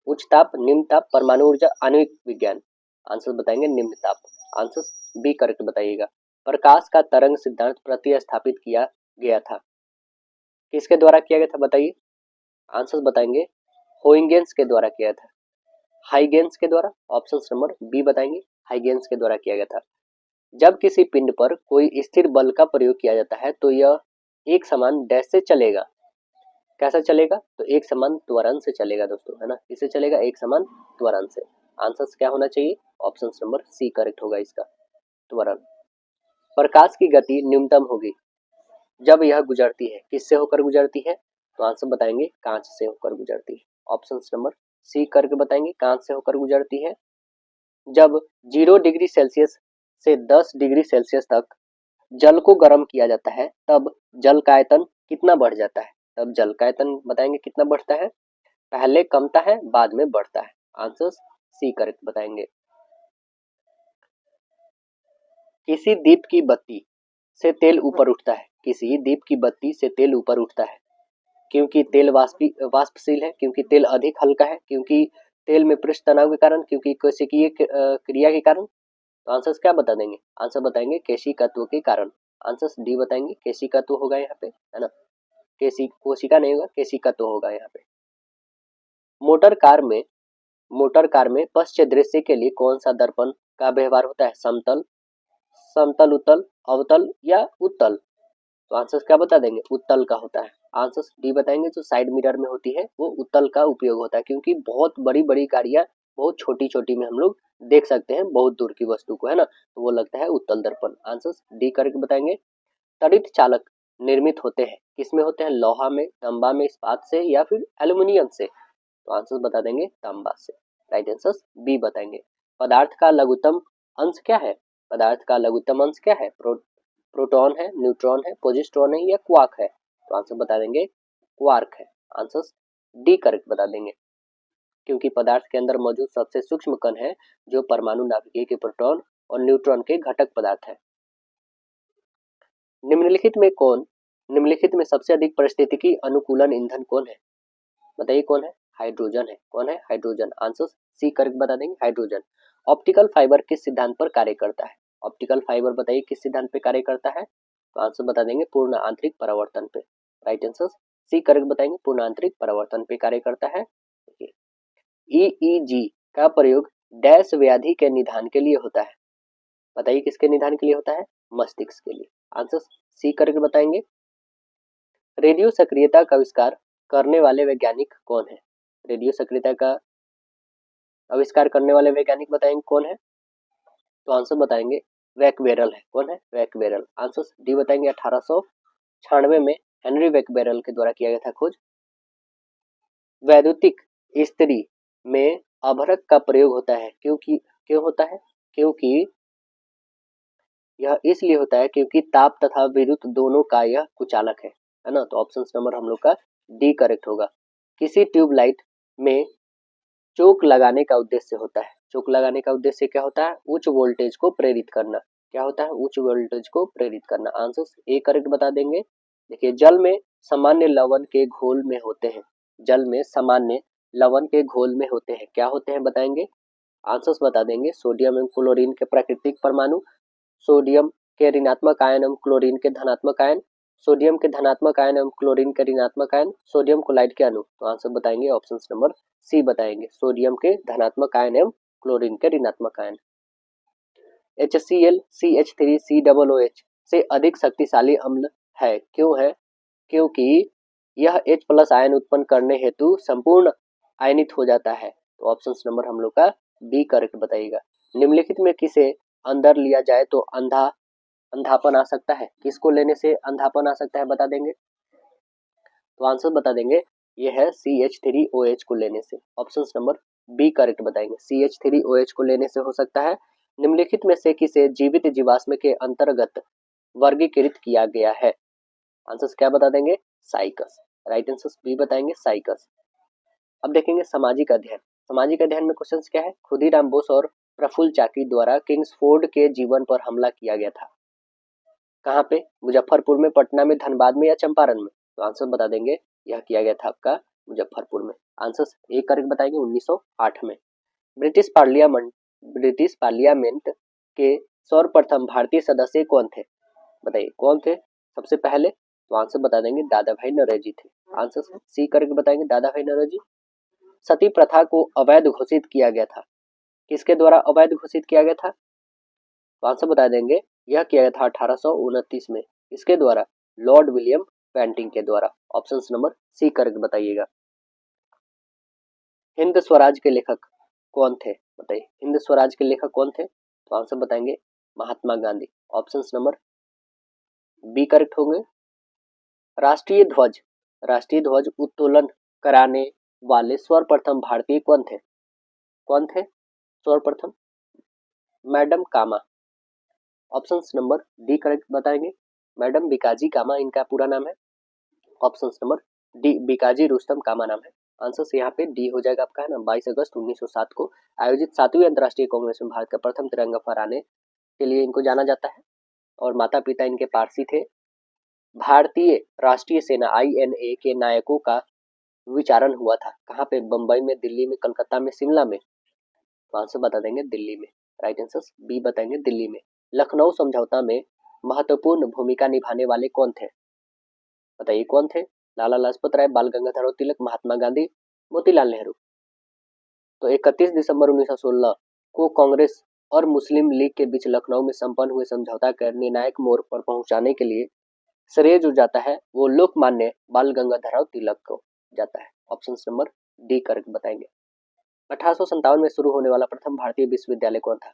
उच्च ताप, निम्न ताप, परमाणु ऊर्जा, आणविक विज्ञान? आंसर बताएंगे निम्न ताप। आंसर बी करेक्ट बताइएगा। प्रकाश का तरंग सिद्धांत प्रतिस्थापित किया गया था, किसके द्वारा किया गया था बताइए? आंसर बताएंगे, होइंगेंस के द्वारा किया था। हाइगेंस के द्वारा? ऑप्शन नंबर बी बताएंगे, हाइगेंस के द्वारा किया गया था। जब किसी पिंड पर कोई स्थिर बल का प्रयोग किया जाता है तो यह एक समान डैश से चलेगा। कैसा चलेगा? तो एक समान त्वरण से चलेगा दोस्तों, है ना। इससे चलेगा एक समान त्वरण से। आंसर क्या होना चाहिए? ऑप्शन नंबर सी करेक्ट होगा इसका, त्वरण। प्रकाश की गति न्यूनतम होगी जब यह गुजरती है, किससे होकर गुजरती है? तो आंसर बताएंगे, कांच से होकर गुजरती है। ऑप्शन नंबर सी करके बताएंगे, कांच से होकर गुजरती है। जब 0 डिग्री सेल्सियस से 10 डिग्री सेल्सियस तक जल को गर्म किया जाता है तब जल का आयतन कितना बढ़ जाता है? तब जल का आयतन बताएंगे कितना बढ़ता है? पहले कमता है, बाद में बढ़ता है। आंसर सी करेक्ट बताएंगे। किसी दीप की बत्ती से तेल ऊपर उठता है, किसी दीप की बत्ती से तेल ऊपर उठता है क्योंकि तेल वाष्पशील है, क्योंकि तेल अधिक हल्का है, क्योंकि तेल में पृष्ठ तनाव के कारण, क्योंकि कोशिकीय क्रिया के कारण? तो आंसर क्या बता देंगे? आंसर बताएंगे केशिकत्व के कारण। आंसर डी बताएंगे, केशिकत्व होगा यहाँ पे, है ना। कोशिका नहीं होगा, केशिकत्व होगा यहाँ पे। मोटर कार में पश्च दृश्य के लिए कौन सा दर्पण का व्यवहार होता है? समतल, समतल उत्तल, अवतल या उत्तल? तो आंसर क्या बता देंगे? उत्तल का होता है। आंसर डी बताएंगे, जो साइड मिरर में होती है वो उत्तल का उपयोग होता है, क्योंकि बहुत बड़ी बड़ी गाड़ियां बहुत छोटी छोटी में हम लोग देख सकते हैं बहुत दूर की वस्तु को, है ना, तो वो लगता है उत्तल दर्पण। आंसर डी करके बताएंगे। तड़ित चालक निर्मित होते हैं, किसमें होते हैं? लोहा में, तांबा में, इस्पात से या फिर एल्यूमिनियम से? तो आंसर बता देंगे तांबा से। राइट आंसर बी बताएंगे। पदार्थ का लघुत्तम अंश क्या है? पदार्थ का लघुत्तम अंश क्या है? प्रोटॉन है, न्यूट्रॉन है, पॉजिट्रॉन है या क्वार्क है? तो आंसर बता देंगे क्वार्क है। आंसर डी करेक्ट बता देंगे। क्योंकि पदार्थ के अंदर मौजूद सबसे सूक्ष्म कण है जो परमाणु नाभिकीय के प्रोटॉन और न्यूट्रॉन के घटक पदार्थ है। निम्नलिखित में सबसे अधिक पारिस्थितिकी अनुकूलन ईंधन कौन है? बताइए कौन है? हाइड्रोजन है। कौन है? हाइड्रोजन। आंसर सी करेक्ट बता देंगे, हाइड्रोजन। ऑप्टिकल फाइबर किस सिद्धांत पर कार्य करता है? ऑप्टिकल फाइबर बताइए किस सिद्धांत पे कार्य करता है? तो आंसर बता देंगे पूर्ण आंतरिक परावर्तन पे। राइट आंसर सी करेक्ट बताएंगे, पूर्ण आंतरिक परावर्तन पे कार्य करता है। ईईजी का प्रयोग डैश व्याधि के निदान के लिए होता है। बताइए किसके निदान के लिए होता है? मस्तिष्क के लिए। आंसर सी करेक्ट बताएंगे। रेडियो सक्रियता का आविष्कार करने वाले वैज्ञानिक कौन है? रेडियो सक्रियता का आविष्कार करने वाले वैज्ञानिक बताएंगे कौन है? तो आंसर बताएंगे वैक्वेरल है। कौन है? वैक्वेरल। आंसर डी बताएंगे 1896 में हेनरी वैक्वेरल के द्वारा किया गया था खोज। वैद्युतिक इस्त्री में अभ्रक का प्रयोग होता है क्यों होता है? क्योंकि यह इसलिए होता है क्योंकि ताप तथा विद्युत दोनों का यह कुचालक है ना। तो ऑप्शन नंबर हम लोग का डी करेक्ट होगा। किसी ट्यूबलाइट में चोक लगाने का उद्देश्य होता है। चोक लगाने का उद्देश्य क्या होता है? उच्च वोल्टेज को प्रेरित करना। क्या होता है? उच्च वोल्टेज को प्रेरित करना। आंसर ए करेक्ट बता देंगे। देखिए जल में सामान्य लवण के घोल में होते हैं। जल में सामान्य लवण के घोल में होते हैं। क्या होते हैं बताएंगे? आंसर्स बता देंगे सोडियम एवं क्लोरीन के प्राकृतिक परमाणु, सोडियम के ऋणात्मक आयन एवं क्लोरीन के धनात्मक आयन, सोडियम के धनात्मक आयन एवं क्लोरीन के ऋणात्मक आयन, सोडियम क्लोराइड के अणु। तो आंसर बताएंगे ऑप्शन नंबर सी बताएंगे, सोडियम के धनात्मक आयन एवं क्लोरीन के ऋणात्मक आयन। HCl CH3COOH से अधिक शक्तिशाली अम्ल है। क्यों है? क्योंकि यह H+ आयन उत्पन्न करने हेतु संपूर्ण आयनित हो जाता है। तो ऑप्शन नंबर हम लोग का बी करेक्ट बताइएगा। निम्नलिखित में किसे अंदर लिया जाए तो अंधापन आ सकता है? किसको लेने से अंधापन आ सकता है बता देंगे? तो आंसर बता देंगे ये है CH3OH को लेने से। ऑप्शन नंबर बी करेक्ट बताएंगे, CH3OH को लेने से हो सकता है। निम्नलिखित में से किसे जीवित जीवाश्म के अंतर्गत वर्गीकृत किया गया है? आंसर क्या बता देंगे? साइकस। राइट आंसर बी बताएंगे, साइकस। अब देखेंगे सामाजिक अध्ययन। सामाजिक अध्ययन में क्वेश्चन क्या है? खुदीराम बोस और प्रफुल्ल चाकी द्वारा किंग्सफोर्ड के जीवन पर हमला किया गया था। कहाँ पे? मुजफ्फरपुर में, पटना में, धनबाद में या चंपारण में? तो आंसर बता देंगे यह किया गया था आपका मुजफ्फरपुर में। आंसर एक करेक्ट बताएंगे 1908 में। ब्रिटिश पार्लियामेंट के सर्वप्रथम भारतीय सदस्य कौन थे? बताइए कौन थे सबसे पहले? तो आंसर बता देंगे दादा भाई नौरोजी थे। आंसर सी करेक्ट बताएंगे, दादा भाई नौरोजी। सती प्रथा को अवैध घोषित किया गया था। किसके द्वारा अवैध घोषित किया गया था? तो आंसर बता देंगे यह किया गया था 1829 में। इसके द्वारा? लॉर्ड विलियम पेंटिंग के द्वारा। ऑप्शन नंबर सी करेक्ट बताइएगा। हिंद स्वराज के लेखक कौन थे? बताइए हिंद स्वराज के लेखक कौन थे? तो आंसर बताएंगे Mahatma Gandhi. Option number B correct होंगे। राष्ट्रीय ध्वज उत्तोलन कराने वाले सर्वप्रथम भारतीय कौन थे? कौन थे सर्वप्रथम? Madam Cama. Option number D correct बताएंगे, मैडम बिकाजी कामा इनका पूरा नाम है। Option number D Bhikaji Rustom Cama नाम है। आंसर यहाँ पे डी हो जाएगा आपका, है ना। 22 अगस्त 1907 को आयोजित 7वीं अंतर्राष्ट्रीय कांग्रेस में भारत का प्रथम तिरंगा फहराने के लिए इनको जाना जाता है और माता पिता इनके पारसी थे। भारतीय राष्ट्रीय सेना INA के नायकों का विचारण हुआ था कहाँ पे? बम्बई में, दिल्ली में, कलकत्ता में, शिमला में? तो आंसर बता देंगे दिल्ली में। राइट आंसर बी बताएंगे, दिल्ली में। लखनऊ समझौता में महत्वपूर्ण भूमिका निभाने वाले कौन थे? बताइए कौन थे? लाला लाजपत राय, बाल गंगाधर तिलक, महात्मा गांधी, मोतीलाल नेहरू। तो 31 दिसंबर 1916 को कांग्रेस और मुस्लिम लीग के बीच लखनऊ में संपन्न हुए समझौता कर निर्णायक मोड़ पर पहुंचाने के लिए श्रेय जो जाता है वो लोकमान्य बाल गंगाधर तिलक को जाता है। ऑप्शन नंबर डी करेक्ट बताएंगे। 1857 में शुरू होने वाला प्रथम भारतीय विश्वविद्यालय कौन था?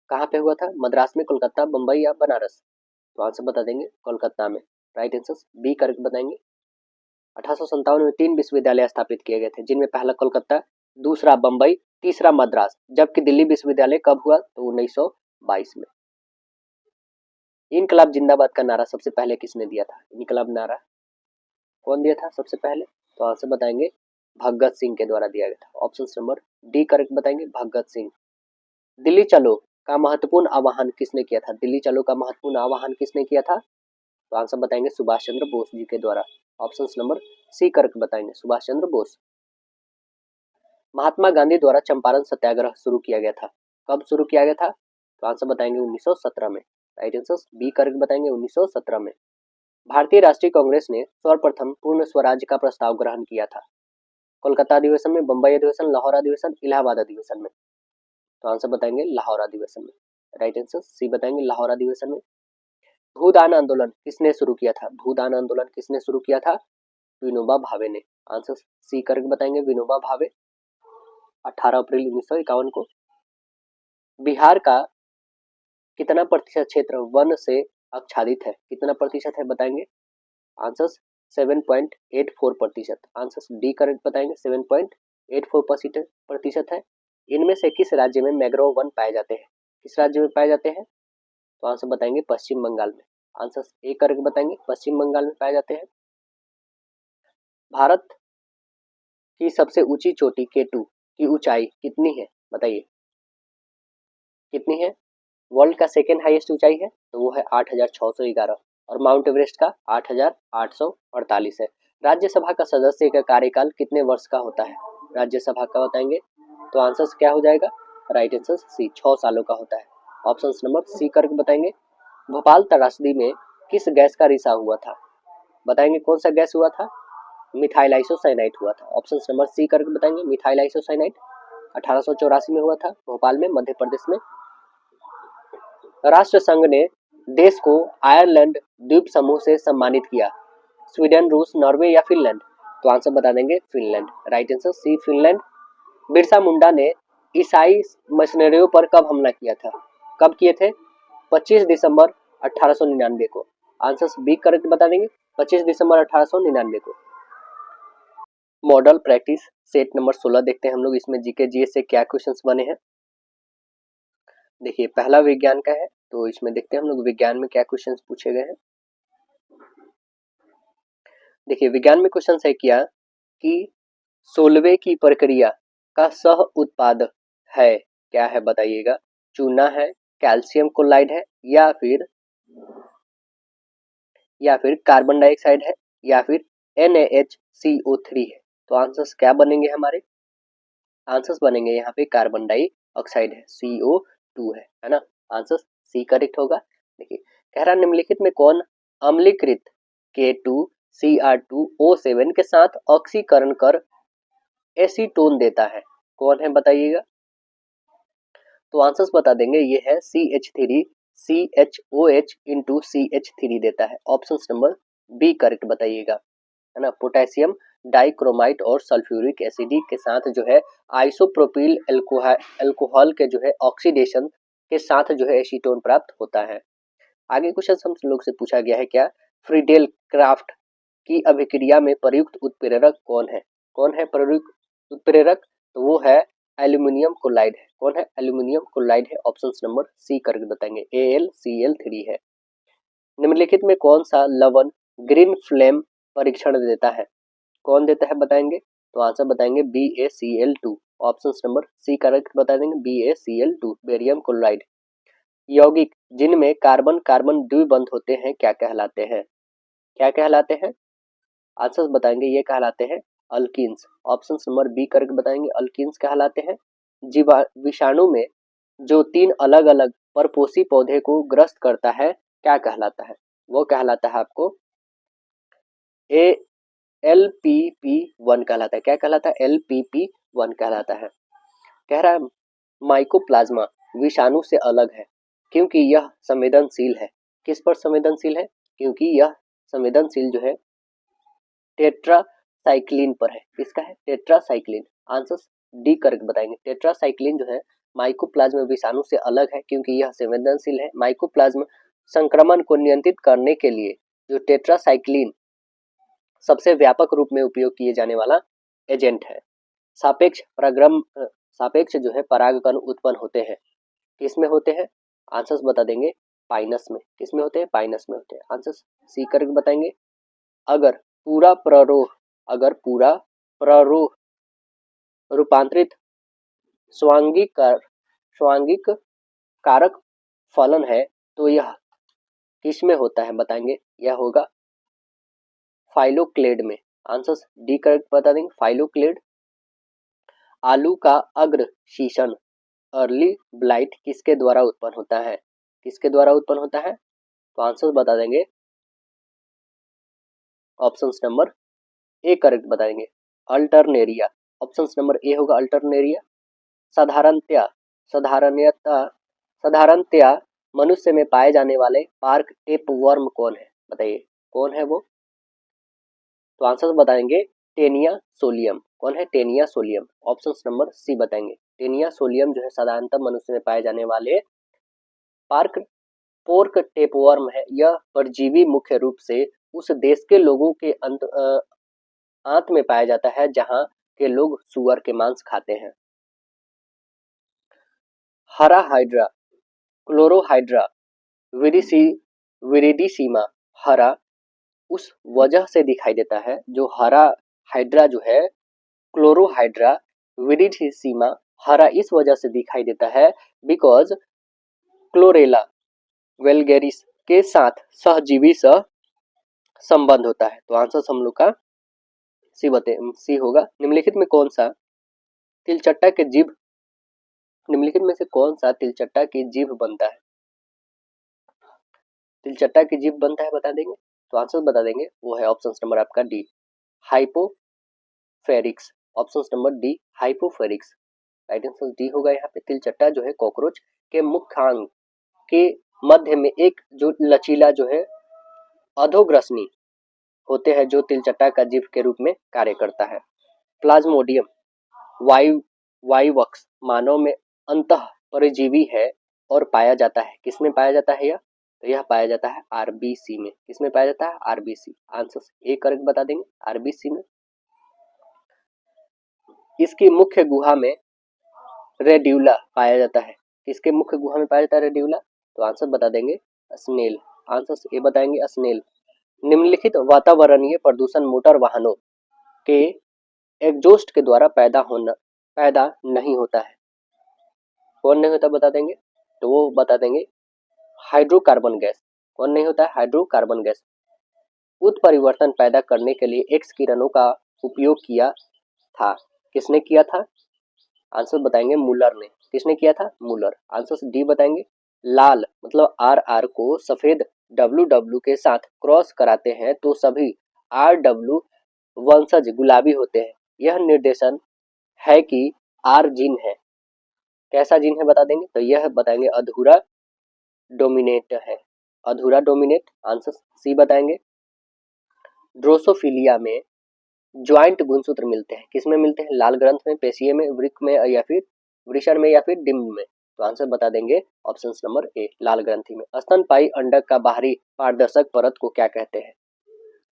कहाँ पे हुआ था? मद्रास में, कोलकाता, बम्बई या बनारस? तो आंसर बता देंगे कोलकाता में। राइट आंसर बी करेक्ट बताएंगे। 1857 में 3 विश्वविद्यालय स्थापित किए गए थे, जिनमें पहला कोलकाता, दूसरा बम्बई, तीसरा मद्रास। जबकि दिल्ली विश्वविद्यालय कब हुआ? तो 1922 में। इनकलाब जिंदाबाद का नारा सबसे पहले किसने दिया था? इनकलाब नारा कौन दिया था सबसे पहले? तो आंसर बताएंगे भगत सिंह के द्वारा दिया गया था। ऑप्शन नंबर डी करेक्ट बताएंगे, भगत सिंह। दिल्ली चलो का महत्वपूर्ण आह्वान किसने किया था? दिल्ली चलो का महत्वपूर्ण आह्वान किसने किया था? तो आंसर बताएंगे सुभाष चंद्र बोस जी के द्वारा। ऑप्शन नंबर सी करेक्ट बताएंगे, सुभाष चंद्र बोस। महात्मा गांधी द्वारा चंपारण सत्याग्रह शुरू किया गया था, कब शुरू किया गया था? तो आंसर बताएंगे 1917 में। राइट आंसर बी करेक्ट बताएंगे, 1917 में। भारतीय राष्ट्रीय कांग्रेस ने सर्वप्रथम पूर्ण स्वराज का प्रस्ताव ग्रहण किया था, कोलकाता अधिवेशन में, बंबई अधिवेशन, लाहौर अधिवेशन, इलाहाबाद अधिवेशन में? तो आंसर बताएंगे लाहौर अधिवेशन में। राइट आंसर सी बताएंगे, लाहौर अधिवेशन में। भूदान आंदोलन किसने शुरू किया था? भूदान आंदोलन किसने शुरू किया था? विनोबा भावे ने। आंसर सी करेक्ट बताएंगे, विनोबा भावे, 18 अप्रैल 1951 को। बिहार का कितना प्रतिशत क्षेत्र वन से आच्छादित है? कितना प्रतिशत है बताएंगे? आंसर 7.84%। आंसर डी करेक्ट बताएंगे, 7.84% प्रतिशत है। इनमें से किस राज्य में मैंग्रोव वन पाए जाते हैं? किस राज्य में पाए जाते हैं? तो आंसर बताएंगे पश्चिम बंगाल में। आंसर ए करेक्ट बताएंगे, पश्चिम बंगाल में पाए जाते हैं। भारत की सबसे ऊंची चोटी K2 की ऊंचाई कितनी है? बताइए कितनी है? वर्ल्ड का सेकेंड हाईएस्ट ऊंचाई है तो वो है 8,611 और माउंट एवरेस्ट का 8,848 है। राज्यसभा का सदस्य का कार्यकाल कितने वर्ष का होता है? राज्यसभा का बताएंगे तो आंसर क्या हो जाएगा? राइट आंसर सी, 6 सालों का होता है। ऑप्शन नंबर सी करके बताएंगे। भोपाल त्रासदी में किस गैस का रिसाव हुआ था? बताएंगे कौन सा गैस हुआ था? मिथाइल आइसोसाइनाइड हुआ था। ऑप्शन नंबर सी करके बताएंगे, मिथाइल आइसोसाइनाइड 1884 में हुआ था, भोपाल में, मध्य प्रदेश में। राष्ट्र संघ ने देश को आयरलैंड द्वीप समूह से सम्मानित किया, स्वीडन, रूस, नॉर्वे या फिनलैंड? तो आंसर बता देंगे Finland. Right answer C, Finland. Birsa Munda ने ईसाई मिशनरियों पर कब हमला किया था? कब किए थे? 25 दिसंबर 1899 को। आंसर बी करेक्ट बता देंगे, 25 दिसंबर 1899 को। मॉडल प्रैक्टिस सेट नंबर 16 देखते हैं हम लोग, इसमें जीके जीएस से क्या क्वेश्चंस बने हैं। देखिए पहला विज्ञान का है तो इसमें देखते हैं हम लोग विज्ञान में क्या क्वेश्चंस पूछे गए हैं। देखिए विज्ञान में क्वेश्चन है क्या कि 16वें की प्रक्रिया का सह उत्पाद है, क्या है बताइएगा? चूना है, कैल्शियम क्लोराइड है, या फिर कार्बन डाइऑक्साइड है, या फिर NaHCO3 है? तो आंसर्स क्या बनेंगे हमारे? आंसर्स बनेंगे यहाँ पे कार्बन डाइऑक्साइड है, CO2 है ना? आंसर सी करेक्ट होगा। देखिए कह रहा निम्नलिखित में कौन अम्लीकृत K2Cr2O7 के साथ ऑक्सीकरण कर एसीटोन देता है, कौन है बताइएगा? तो आंसर्स बता देंगे, ये है CH3 CHOH इंटू CH3 देता है। ऑप्शन नंबर बी करेक्ट बताइएगा, है ना? पोटेशियम डाइक्रोमाइट और सल्फ्यूरिक एसिड के साथ जो है आइसोप्रोपिल अल्कोहल के जो है ऑक्सीडेशन के साथ जो है एसीटोन प्राप्त होता है। आगे क्वेश्चन हम लोग से पूछा गया है क्या फ्रीडेल क्राफ्ट की अभिक्रिया में प्रयुक्त उत्प्रेरक कौन है? कौन है प्रयुक्त उत्प्रेरक? तो वो है एल्यूमिनियम क्लोराइड है। कौन है? एल्यूमिनियम क्लोराइड है। ऑप्शन नंबर सी करके बताएंगे, AlCl3 है। निम्नलिखित में कौन सा लवण ग्रीन फ्लेम परीक्षण देता है? कौन देता है बताएंगे? तो आंसर बताएंगे BaCl2। Option number C correct बता देंगे, BaCl2 बेरियम क्लोराइड। यौगिक जिनमें कार्बन कार्बन द्विबंध होते हैं क्या कहलाते हैं? क्या कहलाते हैं? आंसर बताएंगे, ये कहलाते हैं alkynes. Option number B correct बताएंगे, अल्कीन्स कहलाते हैं। जीवा विषाणु में जो 3 अलग अलग परपोषी पौधे को ग्रस्त करता है क्या कहलाता है? वो कहलाता है आपको LPP1 कहलाता है। क्या कहलाता है? LPP1 कहलाता है। कह रहा है माइकोप्लाज्मा विषाणु से अलग है क्योंकि यह संवेदनशील है। किस पर संवेदनशील है? क्योंकि यह संवेदनशील जो है टेट्रासाइक्लिन पर है। किसका है? टेट्रासाइक्लिन। आंसर डी करेक्ट बताएंगे, टेट्रासाइक्लिन जो है माइकोप्लाज्मा विषाणु से अलग है क्योंकि यह संवेदनशील है। माइकोप्लाज्मा संक्रमण को नियंत्रित करने के लिए जो टेट्रासाइक्लिन सबसे व्यापक रूप में उपयोग किए जाने वाला एजेंट है। सापेक्ष जो है परागकण उत्पन्न होते हैं, किसमें होते हैं? आंसर्स बता देंगे पाइनस में। किसमें होते हैं? पाइनस में होते हैं। आंसर सी करेक्ट बताएंगे। अगर पूरा प्ररोह रूपांतरित स्वांगिक कारक फलन है तो यह किस में होता है बताएंगे। यह होगा फाइलोक्लेड में। आंसर डी करेक्ट बता देंगे, फाइलोक्लेड। आलू का अग्र शीशन अर्ली ब्लाइट किसके द्वारा उत्पन्न होता है, किसके द्वारा उत्पन्न होता है, तो आंसर बता देंगे ऑप्शन नंबर ए करेक्ट बताएंगे, अल्टरनेरिया। ऑप्शन नंबर ए होगा अल्टरनेरिया। साधारणतया मनुष्य में पाए जाने वाले पार्क टेप वर्म कौन है, बताइए कौन है वो, तो आंसर बताएंगे टेनिया सोलियम। कौन है, Taenia solium. Option number C बताएंगे, टेनिया सोलियम जो है साधारणतः मनुष्य में पाए जाने वाले पोर्क टेपवर्म है। यह परजीवी मुख्य रूप से उस देश के लोगों के आंत में पाया जाता है जहां के लोग सुअर के मांस खाते हैं। हरा हाइड्रा, क्लोरोहाइड्रा, विरिडिसीमा हरा उस वजह से दिखाई देता है, जो हरा हाइड्रा जो है क्लोरोहाइड्रा विरिडिसीमा हरा इस वजह से दिखाई देता है बिकॉज क्लोरेला वेलगेरिस के साथ सहजीवी सह संबंध होता है। तो आंसर हम लोग का सी होगा। निम्नलिखित में कौन सा तिलचट्टा के जीभ, निम्नलिखित में से कौन सा तिलचट्टा की जीभ बनता है, तिलचट्टा की जीभ बनता है बता देंगे, तो आंसर बता देंगे वो है ऑप्शन नंबर आपका D hypopharynx. Option number D hypopharynx, right answer D होगा यहाँ पे। तिलचट्टा जो है कॉकरोच के मुख्यांग के मध्य में एक जो लचीला जो है अधोग्रसनी होते हैं जो तिलचट्टा का जीभ के रूप में कार्य करता है। प्लाज्मोडियम वाइवक्स मानव में अंतः परजीवी है और पाया जाता है, किसमें पाया जाता है यह, तो यह पाया जाता है आरबीसी में। किसमें पाया जाता है, आरबीसी। आंसर ए करेक्ट बता देंगे, आरबीसी में। इसकी मुख्य गुहा में रेड्यूला पाया जाता है, किसके मुख्य गुहा में पाया जाता है रेड्यूला, तो आंसर बता देंगे स्नेल। आंसर ए बताएंगे स्नेल। निम्नलिखित वातावरणीय प्रदूषण मोटर वाहनों के एग्जॉस्ट के द्वारा पैदा नहीं होता है, कौन नहीं होता बता देंगे, तो वो बता देंगे हाइड्रोकार्बन गैस। कौन नहीं होता है, हाइड्रोकार्बन गैस। उत्परिवर्तन पैदा करने के लिए एक्स किरणों का उपयोग किया था, किसने किया था, आंसर बताएंगे मूलर ने। किसने किया था, मूलर। आंसर डी बताएंगे। लाल मतलब आर को सफेद डब्ल्यू के साथ क्रॉस कराते हैं तो सभी RW वंशज गुलाबी होते हैं। यह निर्देशन है कि आर जीन है, कैसा जीन है बता देंगे, तो यह बताएंगे अधूरा डोमिनेट है, अधूरा डोमिनेट। आंसर सी बताएंगे। ड्रोसोफिलिया में ज्वाइंट गुणसूत्र मिलते हैं, किसमें मिलते हैं, लाल ग्रंथ में, पेशीय में, वृक्क में या फिर वृषण में या फिर डिम्ब में, तो आंसर बता देंगे ऑप्शन नंबर ए लाल ग्रंथि में। स्तनपायी अंडक का बाहरी पारदर्शक परत को क्या कहते हैं,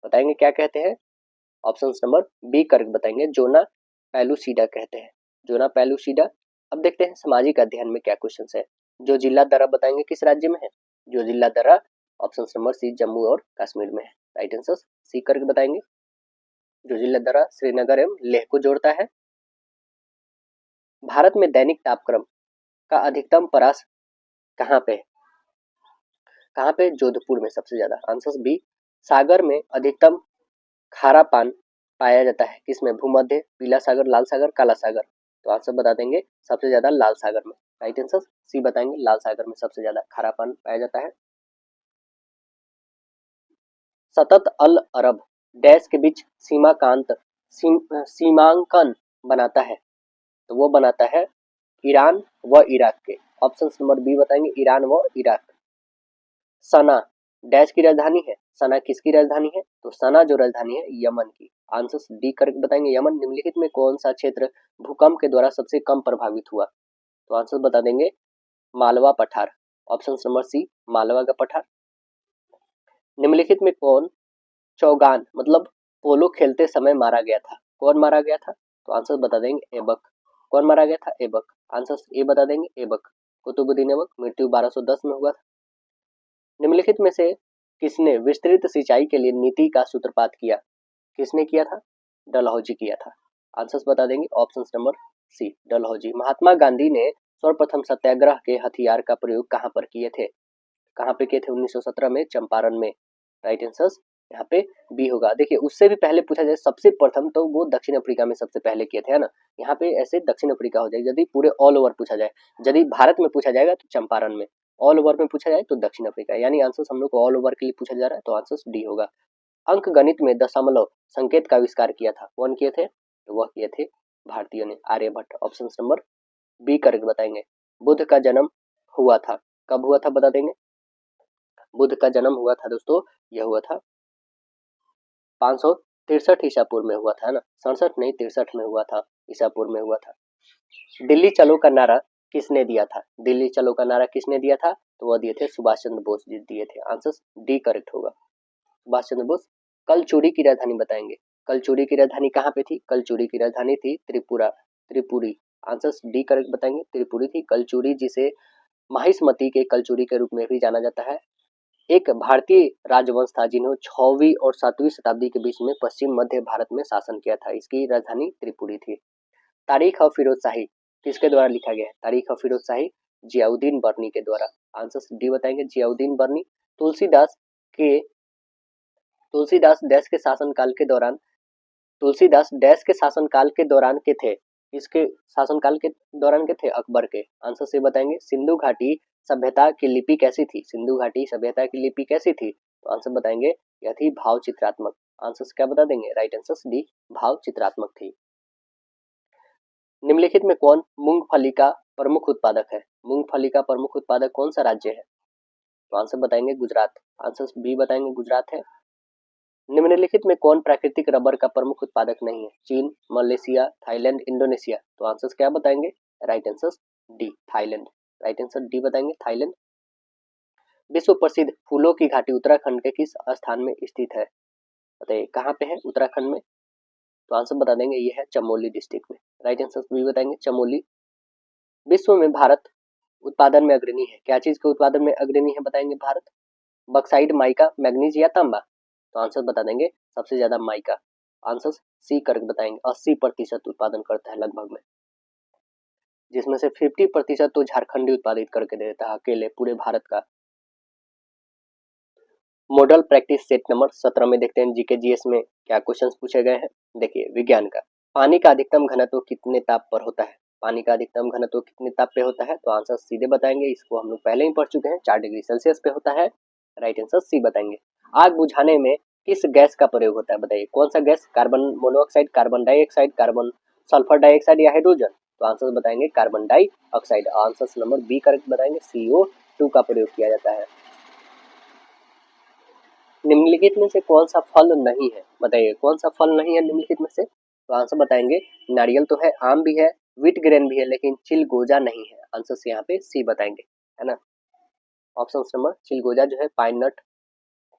बताएंगे क्या कहते हैं, ऑप्शन नंबर बी करेक्ट बताएंगे, जोना पेलुसिडा कहते हैं, जोना पेलुसिडा। अब देखते हैं सामाजिक अध्ययन में क्या क्वेश्चन है। जो जिला दर्रा बताएंगे किस राज्य में है, जो जिला दर्रा ऑप्शन नंबर सी जम्मू और कश्मीर में है, राइट आंसर सी करके बताएंगे। जो जिला दर्रा श्रीनगर एवं लेह को जोड़ता है। भारत में दैनिक तापक्रम का अधिकतम परास कहाँ पे है, कहाँ पे, जोधपुर में सबसे ज्यादा। Answer B. सागर में अधिकतम खारा पान पाया जाता है, किसमें, भूमध्य, पीला सागर, लाल सागर, काला सागर, तो आंसर बता देंगे सबसे ज्यादा लाल सागर में, राइट आंसर सी बताएंगे, लाल सागर में सबसे ज्यादा खारा पान पाया जाता है। सतत अल अरब डैश के बीच सीमांकन बनाता है, तो वो बनाता है ईरान व इराक के। ऑप्शन नंबर बी बताएंगे, ईरान व इराक। सना डैश की राजधानी है, सना किसकी राजधानी है, तो सना जो राजधानी है यमन की। आंसर डी करेक्ट बताएंगे, यमन। निम्नलिखित में कौन सा क्षेत्र भूकंप के द्वारा सबसे कम प्रभावित हुआ, तो आंसर बता देंगे मालवा पठार। ऑप्शन नंबर सी मालवा का पठार। निम्नलिखित में कौन चौगान मतलब पोलो खेलते समय मारा गया था, कौन मारा गया था, तो आंसर बता देंगे ऐबक। कौन मारा गया था, ऐबक। आंसर ए बता देंगे ऐबक, कुतुबुद्दीन ऐबक। मृत्यु 1210 में हुआ था। निम्नलिखित में से किसने विस्तृत सिंचाई के लिए नीति का सूत्रपात किया, किसने किया था, डलहौजी किया था। आंसर बता देंगे ऑप्शन नंबर सी डलहौजी। महात्मा गांधी ने सर्वप्रथम सत्याग्रह के हथियार का प्रयोग कहाँ पर किए थे? कहाँ पे किए थे? 1917 में चंपारण में। राइट आंसर यहाँ पे बी होगा। देखिए उससे भी पहले पूछा जाए सबसे प्रथम तो वो दक्षिण अफ्रीका में सबसे पहले किए थे, है ना। यहाँ पे ऐसे दक्षिण अफ्रीका हो जाएगा। यदि पूरे ऑल ओवर पूछा जाए, यदि भारत में पूछा जाएगा तो चंपारण में, ऑल ओवर में पूछा जाए तो दक्षिण अफ्रीका, यानी आंसर हम लोग को ऑल ओवर के लिए पूछा जा रहा है तो आंसर डी होगा। अंक गणित में दशमलव संकेत का आविष्कार किया था, कौन किए थे? तो वह किए थे भारतीयों ने, Aryabhata. Option number B correct बताएंगे। बुद्ध का जन्म हुआ था, कब हुआ था बता देंगे? बुद्ध का जन्म हुआ था दोस्तों, यह हुआ था 563 ईसा पूर्व में हुआ था, है ना। 67 नहीं 63 में हुआ था, ईसा पूर्व में हुआ था। दिल्ली चलो का नारा किसने दिया था? दिल्ली चलो का नारा किसने दिया था? तो वह दिए थे सुभाष चंद्र बोस जी दिए थे। आंसर डी करेक्ट होगा, सुभाष चंद्र बोस। कलचुरी की राजधानी बताएंगे। कलचुरी की राजधानी कहाँ पे थी? कलचुरी की राजधानी थी Tripura, Tripuri. Answer D correct बताएंगे, त्रिपुरी थी। कलचुरी जिसे माहिष्मती के कलचुरी के रूप में भी जाना जाता है, एक भारतीय राजवंश था जिन्होंने 6वीं और 7वीं शताब्दी के बीच में पश्चिम मध्य भारत में शासन किया था। इसकी राजधानी त्रिपुरी थी। तारीख ऑफ फिरोज शाही किसके द्वारा लिखा गया है? तारीख ऑफ फिरोज शाही जियाउद्दीन बर्नी के द्वारा। आंसर डी बताएंगे, जियाउद्दीन बर्नी। तुलसीदास डैश के शासनकाल के दौरान, तुलसीदास डैश के शासनकाल के दौरान के थे? इसके शासनकाल के दौरान के थे? अकबर के। आंसर से बताएंगे। सिंधु घाटी सभ्यता की लिपि कैसी थी? सिंधु घाटी सभ्यता की लिपि कैसी थी? तो आंसर बताएंगे यह थी भाव चित्रात्मक। आंसर क्या बता देंगे? राइट आंसर डी भाव चित्रात्मक थी। निम्नलिखित में कौन मूंगफली का प्रमुख उत्पादक है? मूंगफली का प्रमुख उत्पादक कौन सा राज्य है? तो आंसर बताएंगे गुजरात। आंसर बी बताएंगे गुजरात है। निम्नलिखित में कौन प्राकृतिक रबर का प्रमुख उत्पादक नहीं है? चीन, मलेशिया, थाईलैंड, इंडोनेशिया। तो आंसर क्या बताएंगे? Right answer D Thailand. Right answer D बताएंगे थाईलैंड। विश्व प्रसिद्ध फूलों की घाटी उत्तराखंड के किस स्थान में स्थित है? बताइए कहाँ पे है उत्तराखंड में? तो आंसर बता देंगे ये है चमोली डिस्ट्रिक्ट में। राइट आंसर बी बताएंगे चमोली। विश्व में भारत उत्पादन में अग्रणी है, क्या चीज के उत्पादन में अग्रणी है बताएंगे भारत? बक्साइड, माइका, मैग्नीज या तांबा? तो आंसर बता देंगे सबसे ज्यादा माइका। आंसर सी करेक्ट बताएंगे। 80% उत्पादन करता है लगभग में, जिसमें से 50% तो झारखंड ही उत्पादित करके देता है अकेले पूरे भारत का। मॉडल प्रैक्टिस सेट नंबर 17 में देखते हैं जीके जीएस में क्या क्वेश्चंस पूछे गए हैं। देखिए विज्ञान का, पानी का अधिकतम घनत्व कितने ताप पर होता है? पानी का अधिकतम घनत्व कितने ताप पे होता है? तो आंसर सीधे बताएंगे, इसको हम लोग पहले ही पढ़ चुके हैं, 4 डिग्री सेल्सियस पे होता है। राइट आंसर सी बताएंगे। आग बुझाने में किस गैस का प्रयोग होता है? बताइए कौन सा gas? Carbon monoxide, carbon dioxide, carbon sulphur dioxide या हाइड्रोजन? तो आंसर बताएंगे carbon dioxide. Answer number B correct बताएंगे, CO2 का प्रयोग किया जाता है। निम्नलिखित में से कौन सा फल नहीं है? बताइए कौन सा फल नहीं है निम्नलिखित में से? तो आंसर बताएंगे नारियल तो है, आम भी है, व्हीट ग्रेन भी है, लेकिन चिलगोजा नहीं है। आंसर से यहाँ पे सी बताएंगे, है ना। ऑप्शन नंबर चिलगोजा जो है पाइन नट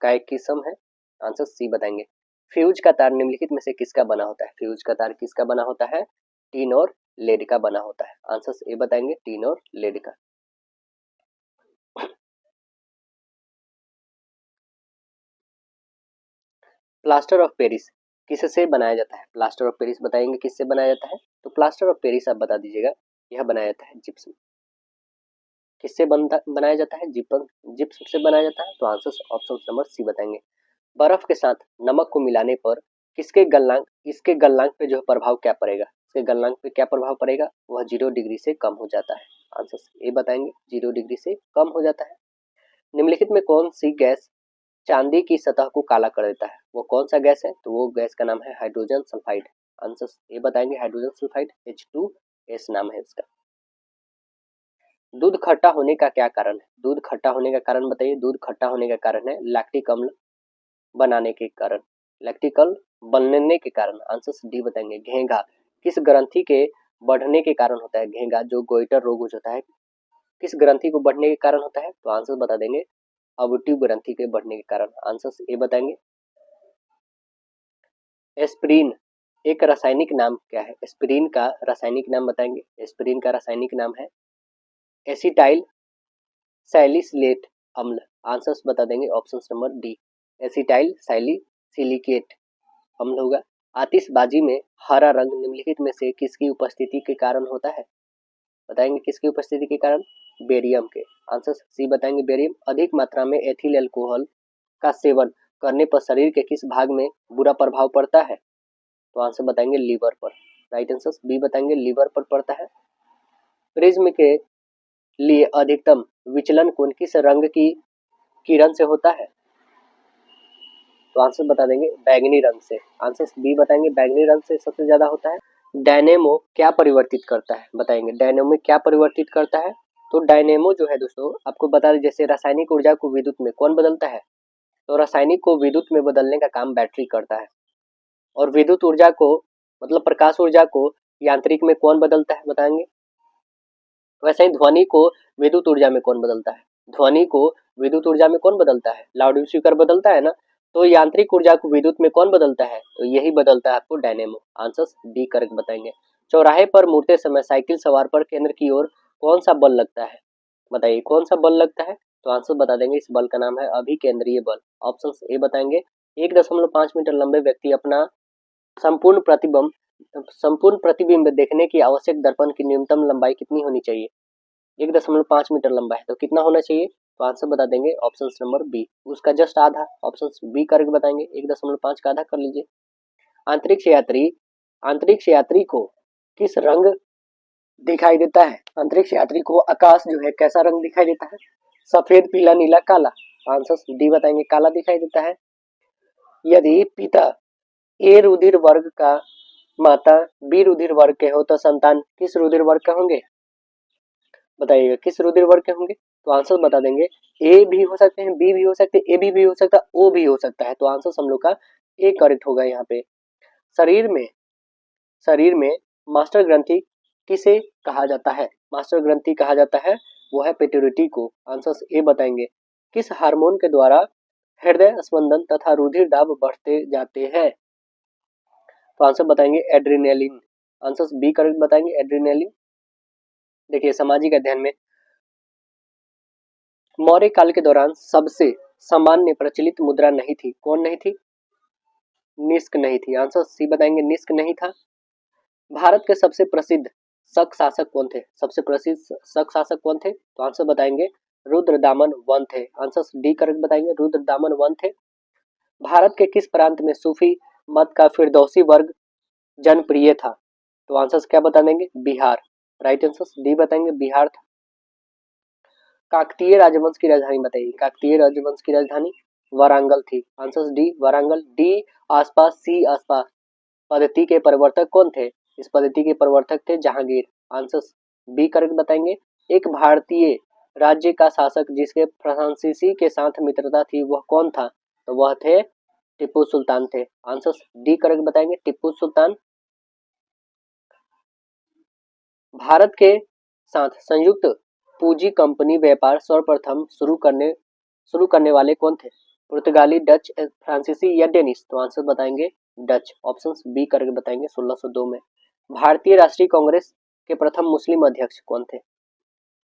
का एक किस्म है। आंसर सी बताएंगे। फ्यूज का तार निम्नलिखित में से किसका बना होता है? फ्यूज का तार किसका बना होता है? टीन और लेड का बना होता है। आंसर ए बताएंगे टीन और लेड का। प्लास्टर ऑफ पेरिस किससे बनाया जाता है? प्लास्टर ऑफ पेरिस बताएंगे किससे बनाया जाता है? तो प्लास्टर ऑफ पेरिस आप बता दीजिएगा, यह बनाया जाता है जिप्सम। किससे बनाया जाता है? जिप्सम से बनाया जाता है। तो आंसर ऑप्शन नंबर सी बताएंगे। बर्फ के साथ नमक को मिलाने पर इसके गलनांक पे जो प्रभाव क्या पड़ेगा? इसके गलनांक पे क्या प्रभाव पड़ेगा? वह 0 डिग्री से कम हो जाता है। आंसर ए बताएंगे 0 डिग्री से कम हो जाता है। निम्नलिखित में कौन सी गैस चांदी की सतह को काला कर देता है? वो कौन सा गैस है? तो वो गैस का नाम है हाइड्रोजन सल्फाइड। आंसर ए बताएंगे हाइड्रोजन सल्फाइड, H2S नाम है इसका। दूध खट्टा होने का क्या कारण है? दूध खट्टा होने का कारण बताइए। दूध खट्टा होने का कारण है लैक्टिक अम्ल बनाने के कारण, लैक्टिकल बनने के कारण। आंसर डी बताएंगे घेंघा किस ग्रंथि के बढ़ने के कारण होता है? घेंघा जो गोइटर रोग होता है किस ग्रंथि को बढ़ने के कारण होता है? तो आंसर बता देंगे अबुटिव ग्रंथि के बढ़ने के कारण। आंसर ए बताएंगे। एस्पिरिन एक रासायनिक नाम क्या है? एस्पिरिन का रासायनिक नाम बताएंगे। एस्पिरिन का रासायनिक नाम है एसिटाइल सैलिसिलेट अम्ल। आंसर्स बता देंगे ऑप्शन नंबर डी एसिटाइल सैलिसिलिकेट अम्ल होगा। आतिशबाजी में हरा रंग निम्नलिखित में से किसकी उपस्थिति के कारण होता है? बताएंगे किसकी उपस्थिति के कारण? बेरियम के। आंसर सी बताएंगे बेरियम। अधिक मात्रा में एथिल अल्कोहल का सेवन करने पर शरीर के किस भाग में बुरा प्रभाव पड़ता है? तो आंसर बताएंगे लीवर पर। राइट आंसर बी बताएंगे लीवर पर पड़ता है। प्रिज्म के लिए अधिकतम विचलन कोण किस रंग की किरण से होता है? तो आंसर बता देंगे बैंगनी रंग से। आंसर बी बताएंगे बैंगनी रंग से सबसे ज्यादा होता है। डायनेमो क्या परिवर्तित करता है? बताएंगे डायनेमो क्या परिवर्तित करता है? तो डायनेमो जो है दोस्तों आपको बता दें, जैसे रासायनिक ऊर्जा को विद्युत में कौन बदलता है? तो रासायनिक को विद्युत में बदलने का काम बैटरी करता है। और विद्युत ऊर्जा को मतलब प्रकाश ऊर्जा को यांत्रिक में कौन बदलता है? बताएंगे। वैसे ही ध्वनि को विद्युत ऊर्जा में कौन बदलता है? ध्वनि को विद्युत ऊर्जा में कौन बदलता है? लाउड स्पीकर बदलता है ना। तो यांत्रिक ऊर्जा को विद्युत में कौन बदलता है? तो यही बदलता है आपको डायनेमो। आंसर डी करेक्ट बताएंगे। चौराहे पर मुड़ते समय साइकिल सवार पर केंद्र की ओर कौन सा बल लगता है? बताइए कौन सा बल लगता है? तो आंसर बता देंगे इस बल का नाम है अभिकेंद्रीय बल। ऑप्शन ए बताएंगे। 1.5 मीटर लंबे व्यक्ति अपना संपूर्ण प्रतिबिंब देखने की आवश्यक दर्पण की न्यूनतम लंबाई कितनी होनी चाहिए? 1.5 मीटर लंबा है तो कितना होना चाहिए? तो आंसर बता देंगे ऑप्शन नंबर बी, उसका जस्ट आधा। ऑप्शन बी करेक्ट बताएंगे। 1.5 का आधा कर लीजिए। अंतरिक्ष यात्री को किस रंग दिखाई देता है? अंतरिक्ष यात्री को आकाश जो है कैसा रंग दिखाई देता है? सफेद, पीला, नीला, काला। आंसर डी बताएंगे काला दिखाई देता है। यदि पिता ए रुधिर वर्ग का, माता बी रुधिर वर्ग के हो तो संतान किस रुधिर वर्ग के होंगे? बताइएगा किस रुधिर वर्ग के होंगे? तो आंसर बता देंगे ए भी हो सकते हैं, बी भी हो सकते हैं, ए बी भी हो सकता है, ओ भी हो सकता है। तो आंसर हम लोग का ए करेक्ट होगा यहाँ पे। शरीर में मास्टर ग्रंथि किसे कहा जाता है? मास्टर ग्रंथि कहा जाता है वो है पिट्यूटरी को। आंसर ए बताएंगे। किस हार्मोन के द्वारा हृदय स्पंदन तथा रुधिर दाब बढ़ते जाते हैं? तो आंसर बताएंगे एड्रेनालिन। आंसर बी करेक्ट बताएंगे एड्रेनालिन। देखिए सामाजिक अध्ययन में मौर्य काल के दौरान सबसे सामान्य प्रचलित मुद्रा नहीं थी। कौन नहीं थी? निष्क नहीं थी। आंसर सी बताएंगे निष्क नहीं था। भारत के सबसे प्रसिद्ध शक शासक कौन थे? सबसे प्रसिद्ध शक शासक कौन थे? तो आंसर बताएंगे रुद्रदामन वन थे। आंसर डी करेक्ट बताएंगे रुद्रदामन वन थे। भारत के किस प्रांत में सूफी मत का फिरदौसी वर्ग जनप्रिय था? तो आंसर क्या बता देंगे? बिहार। राइट आंसर डी बताएंगे बिहार था। काकतीय राजवंश की राजधानी बताइए। काकतीय राजवंश की राजधानी वारांगल थी। Answer D Warangal. डी आसपास, सी आसपास पद्धति के प्रवर्तक कौन थे? इस पद्धति के प्रवर्तक थे जहांगीर। आंसर बी करेक्ट बताएंगे। एक भारतीय राज्य का शासक जिसके फ्रांसीसी के साथ मित्रता थी वह कौन था? तो वह थे टिप्पू सुल्तान थे। आंसर डी करेक्ट बताएंगे टिप्पू सुल्तान। भारत के साथ संयुक्त पूंजी कंपनी व्यापार सर्वप्रथम शुरू करने वाले कौन थे? पुर्तगाली, डच, फ्रांसीसी या डेनिश? तो आंसर बताएंगे डच। ऑप्शन बी करके बताएंगे 1602 में। भारतीय राष्ट्रीय कांग्रेस के प्रथम मुस्लिम अध्यक्ष कौन थे?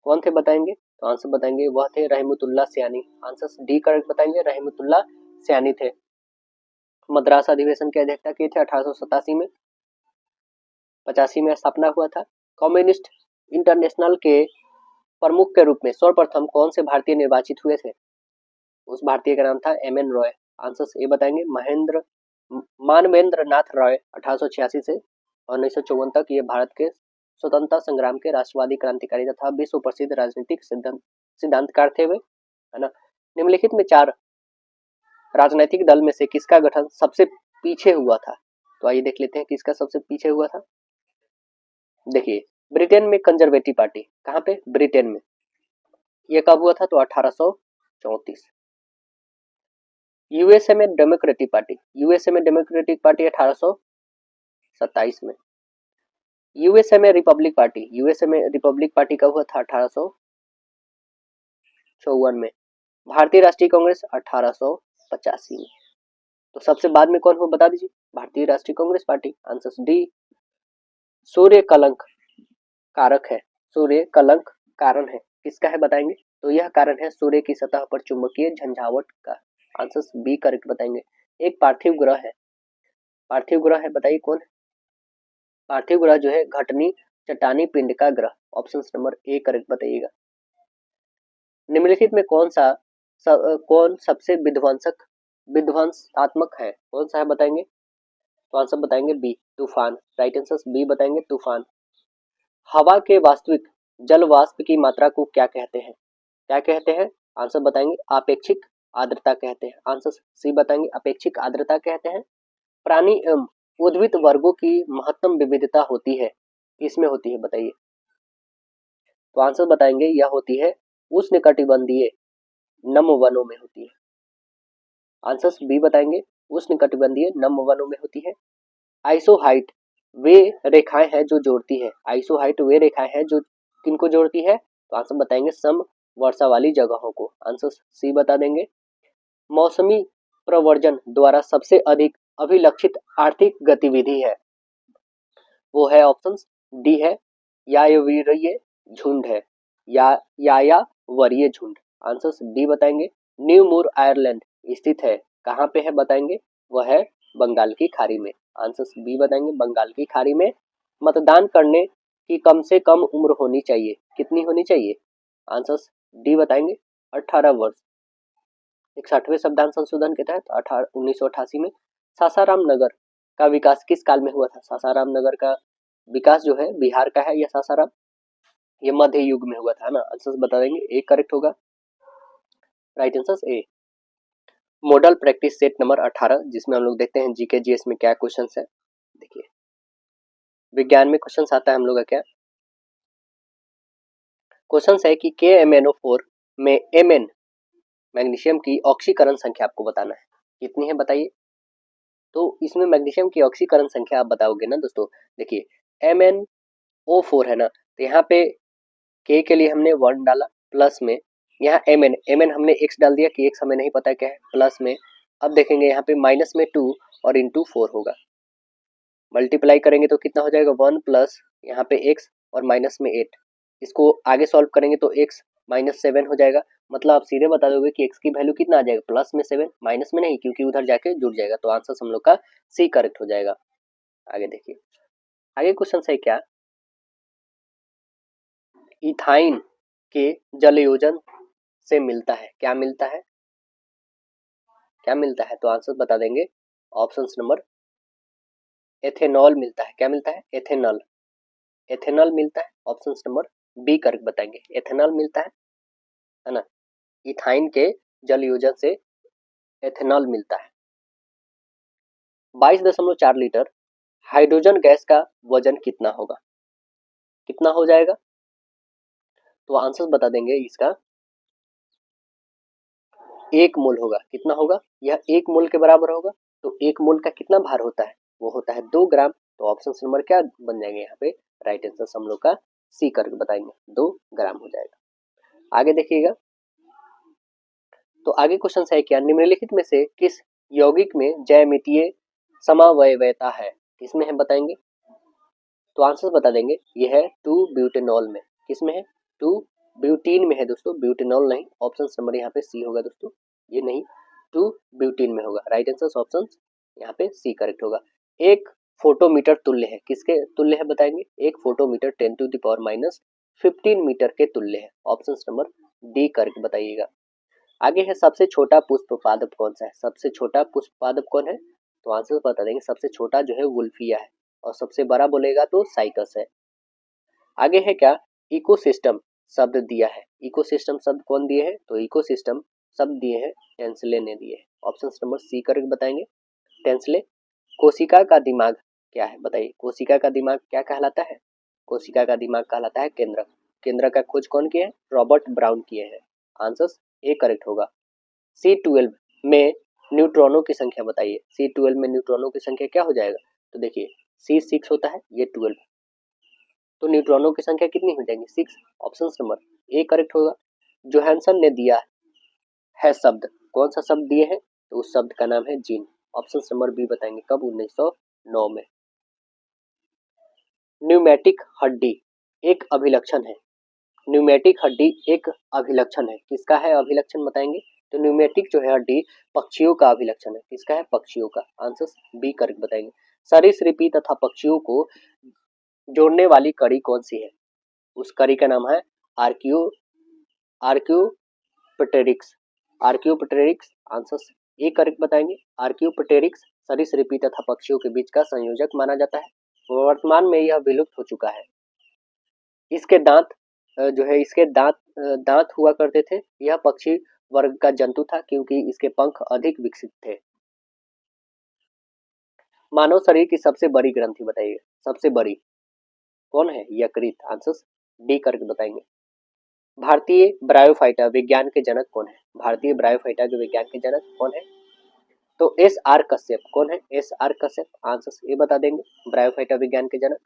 कौन थे बताएंगे? तो आंसर बताएंगे वह थे रहमतुल्लाह सयानी। आंसर डी करेक्ट बताएंगे रहमतुल्लाह सयानी थे। मद्रास अधिवेशन की अध्यक्षता की थी 1887 में। 85 में स्थापना हुआ था। कम्युनिस्ट इंटरनेशनल के प्रमुख के रूप में सर्वप्रथम कौन से भारतीय निर्वाचित हुए थे? उस भारतीय का नाम था एम.एन. रॉय। आंसर ए बताएंगे मानवेंद्र नाथ रॉय। 1886 से 1954 तक ये भारत के स्वतंत्रता संग्राम के राष्ट्रवादी क्रांतिकारी तथा विश्व प्रसिद्ध राजनीतिक सिद्धांतकार थे वे, है ना। निम्नलिखित में 4 राजनीतिक दल में से किसका गठन सबसे पीछे हुआ था? तो आइए देख लेते हैं किसका सबसे पीछे हुआ था। देखिए ब्रिटेन में कंजर्वेटिव पार्टी। कहाँ पे? ब्रिटेन में। ये कब हुआ था? तो 1834। यूएसए में डेमोक्रेटिक पार्टी। यूएसए में डेमोक्रेटिक पार्टी 1827 में। यूएसए में रिपब्लिक पार्टी। यूएसए में रिपब्लिक पार्टी कब हुआ था? 1854 में। भारतीय राष्ट्रीय कांग्रेस 1885 में। तो सबसे बाद में कौन हुआ बता दीजिए? भारतीय राष्ट्रीय कांग्रेस पार्टी। Answer D. सूर्य कलंक कारक है। सूर्य कलंक कारण है किसका है बताएंगे? तो यह कारण है सूर्य की सतह पर चुंबकीय झंझावट का। आंसर बी करेक्ट बताएंगे। एक पार्थिव ग्रह है। पार्थिव ग्रह है, बताइए कौन है? पार्थिव ग्रह जो है घटनी चट्टानी पिंड का ग्रह, ऑप्शन नंबर ए करेक्ट बताइएगा। निम्नलिखित में कौन सबसे विध्वंसात्मक है, कौन सा है बताएंगे? तो आंसर बताएंगे बी, तूफान। राइट आंसर बी बताएंगे, तूफान। हवा के वास्तविक जल वाष्प की मात्रा को क्या कहते हैं? क्या कहते हैं? आंसर बताएंगे आपेक्षिक आर्द्रता कहते हैं। आंसर सी बताएंगे अपेक्षिक आर्द्रता कहते हैं। प्राणी एवं उद्भिद वर्गों की महत्तम विविधता होती है, किसमें होती है बताइए? तो आंसर बताएंगे यह होती है उष्णकटिबंधीय नम वनों में होती है। आंसर बी बताएंगे उष्णकटिबंधीय नम वनों में होती है। आइसोहाइट वे रेखाएं हैं जो जोड़ती है, आइसोहाइट वे रेखाएं हैं जो किनको जोड़ती है? तो आंसर बताएंगे सम वर्षा वाली जगहों को। आंसर सी बता देंगे। मौसमी प्रवर्जन द्वारा सबसे अधिक अभिलक्षित आर्थिक गतिविधि है, वो है ऑप्शन डी है यायावरीय झुंड है, यायावरीय झुंड। आंसर डी बताएंगे। न्यू मूर आयरलैंड स्थित है, कहाँ पे है बताएंगे? वह है बंगाल की खाड़ी में। आंसर बी बताएंगे बंगाल की खाड़ी में। मतदान करने की कम से कम उम्र होनी चाहिए, कितनी होनी चाहिए? आंसर डी बताएंगे 18 वर्ष। 61वें संविधान संशोधन के तहत 1988 में सासाराम नगर का विकास किस काल में हुआ था? सासाराम नगर का विकास जो है बिहार का है, यह सासाराम, ये मध्य युग में हुआ था ना। आंसर बता देंगे ए करेक्ट होगा। Right answer A. Model practice set number 18, जिसमें हम लोग देखते हैं जीके जीएस में क्या क्वेश्चन है। देखिए विज्ञान में क्वेश्चन आता है हम लोग का क्या क्वेश्चन है कि KMnO4 में Mn मैग्नीशियम की ऑक्सीकरण संख्या आपको बताना है, कितनी है बताइए? तो इसमें मैग्नीशियम की ऑक्सीकरण संख्या आप बताओगे ना दोस्तों। देखिए MnO4 है ना, तो यहाँ पे K के लिए हमने 1 डाला, प्लस में यहाँ Mn हमने x डाल दिया कि x हमें नहीं पता क्या है, प्लस में अब देखेंगे यहाँ पे माइनस में 2 और इंटू 4 होगा, मल्टीप्लाई करेंगे तो कितना हो जाएगा 1 प्लस यहाँ पे x और माइनस में 8, इसको आगे सॉल्व करेंगे तो x माइनस 7 हो जाएगा। मतलब आप सीधे बता दोगे कि x की वैल्यू कितना आ जाएगा, प्लस में 7, माइनस में नहीं, क्योंकि उधर जाके जुड़ जाएगा। तो आंसर हम लोग का सी करेक्ट हो जाएगा। आगे देखिए, आगे क्वेश्चन है क्या, इथाइन के जलयोजन से मिलता है, क्या मिलता है? क्या मिलता है? तो आंसर बता देंगे ऑप्शन नंबर एथेनॉल मिलता है। क्या मिलता है? एथेनॉल, एथेनॉल मिलता है। ऑप्शन नंबर बी करेक्ट बताएंगे, एथेनॉल मिलता है ना। इथाइन के जलयोजन से एथेनॉल मिलता है। 22.4 लीटर हाइड्रोजन गैस का वजन कितना होगा, कितना हो जाएगा? तो आंसर बता देंगे इसका 1 मोल होगा। कितना होगा? यह 1 मोल के बराबर होगा। तो 1 मोल का कितना भार होता है? वो होता है 2 ग्राम। तो ऑप्शन नंबर क्या बन जाएंगे यहाँ पे? राइट आंसर हम लोग का सी करके बताएंगे, 2 ग्राम हो जाएगा। आगे देखिएगा, तो आगे क्वेश्चन है क्या, निम्नलिखित में से किस यौगिक में ज्यामितीय समावयवता है, किसमें है बताएंगे? तो आंसर बता देंगे यह है 2 ब्यूटेनॉल में। किसमें है? 2 ब्यूटीन में है दोस्तों, ब्यूटेनॉल नहीं। ऑप्शन नंबर यहाँ पे सी होगा दोस्तों, ये नहीं, 2 ब्यूटीन में होगा। राइट आंसर ऑप्शन यहाँ पे सी करेक्ट होगा। एक फोटोमीटर तुल्य है, किसके तुल्य है बताएंगे? एक फोटोमीटर 10⁻15 मीटर के तुल्य है। ऑप्शन नंबर डी करेक्ट बताइएगा। आगे है सबसे छोटा पुष्प पादप कौन सा है? सबसे छोटा पुष्प पादप कौन है? तो आंसर बता देंगे सबसे छोटा जो है वुल्फिया है, और सबसे बड़ा बोलेगा तो साइकस है। आगे है क्या, इकोसिस्टम शब्द दिया है, इकोसिस्टम शब्द कौन दिए है? तो इकोसिस्टम शब्द दिए हैं टेंसले ने दिए है। ऑप्शन नंबर सी करेक्ट बताएंगे, टेंसले। कोशिका का दिमाग क्या है बताइए? कोशिका का दिमाग क्या कहलाता है? कोशिका का दिमाग कहलाता है केंद्रक। केंद्रक का खोज कौन किया है? रॉबर्ट ब्राउन किए हैं। आंसर ए करेक्ट होगा। C12 में न्यूट्रॉनों की संख्या बताइए, C12 में न्यूट्रॉनों की संख्या क्या हो जाएगा? तो देखिए C6 होता है, ये 12, तो न्यूट्रॉनों की संख्या कितनी हो जाएगी? 6। ऑप्शन नंबर ए करेक्ट होगा। जोहानसन ने दिया है शब्द, कौन सा शब्द दिए हैं? तो उस शब्द का नाम है जीन। ऑप्शन नंबर बी बताएंगे, कब? 1909 में। न्यूमेटिक हड्डी एक अभिलक्षण है, न्यूमेटिक हड्डी एक अभिलक्षण है, किसका है अभिलक्षण बताएंगे? तो न्यूमेटिक जो है डी पक्षियों का अभिलक्षण है। किसका है? पक्षियों का। आंसर बी करेक्ट बताएंगे। सरीसृपी तथा पक्षियों को जोड़ने वाली कड़ी कौन सी है? उस कड़ी का नाम है आर्क्यू आर्क्यूपटेरिक्स। आर्क्यूपटेरिक्स आंसर ए करेक्ट बताएंगे। आर्क्यूपटेरिक्स सरीसृपी तथा पक्षियों के बीच का संयोजक माना जाता है। वर्तमान में यह विलुप्त हो चुका है। इसके दांत जो है इसके दांत हुआ करते थे। यह पक्षी वर्ग का जंतु था क्योंकि इसके पंख अधिक विकसित थे। मानव शरीर की सबसे बड़ी ग्रंथि बताइए। सबसे बड़ी कौन है? यकृत। आंसर डी करके बताएंगे। भारतीय ब्रायोफाइटा विज्ञान के जनक कौन है? भारतीय ब्रायोफाइटा के विज्ञान के जनक कौन है? तो एस आर कश्यप। कौन है? S R Kashyap. आंसर ये बता देंगे ब्रायोफाइटा विज्ञान के जनक।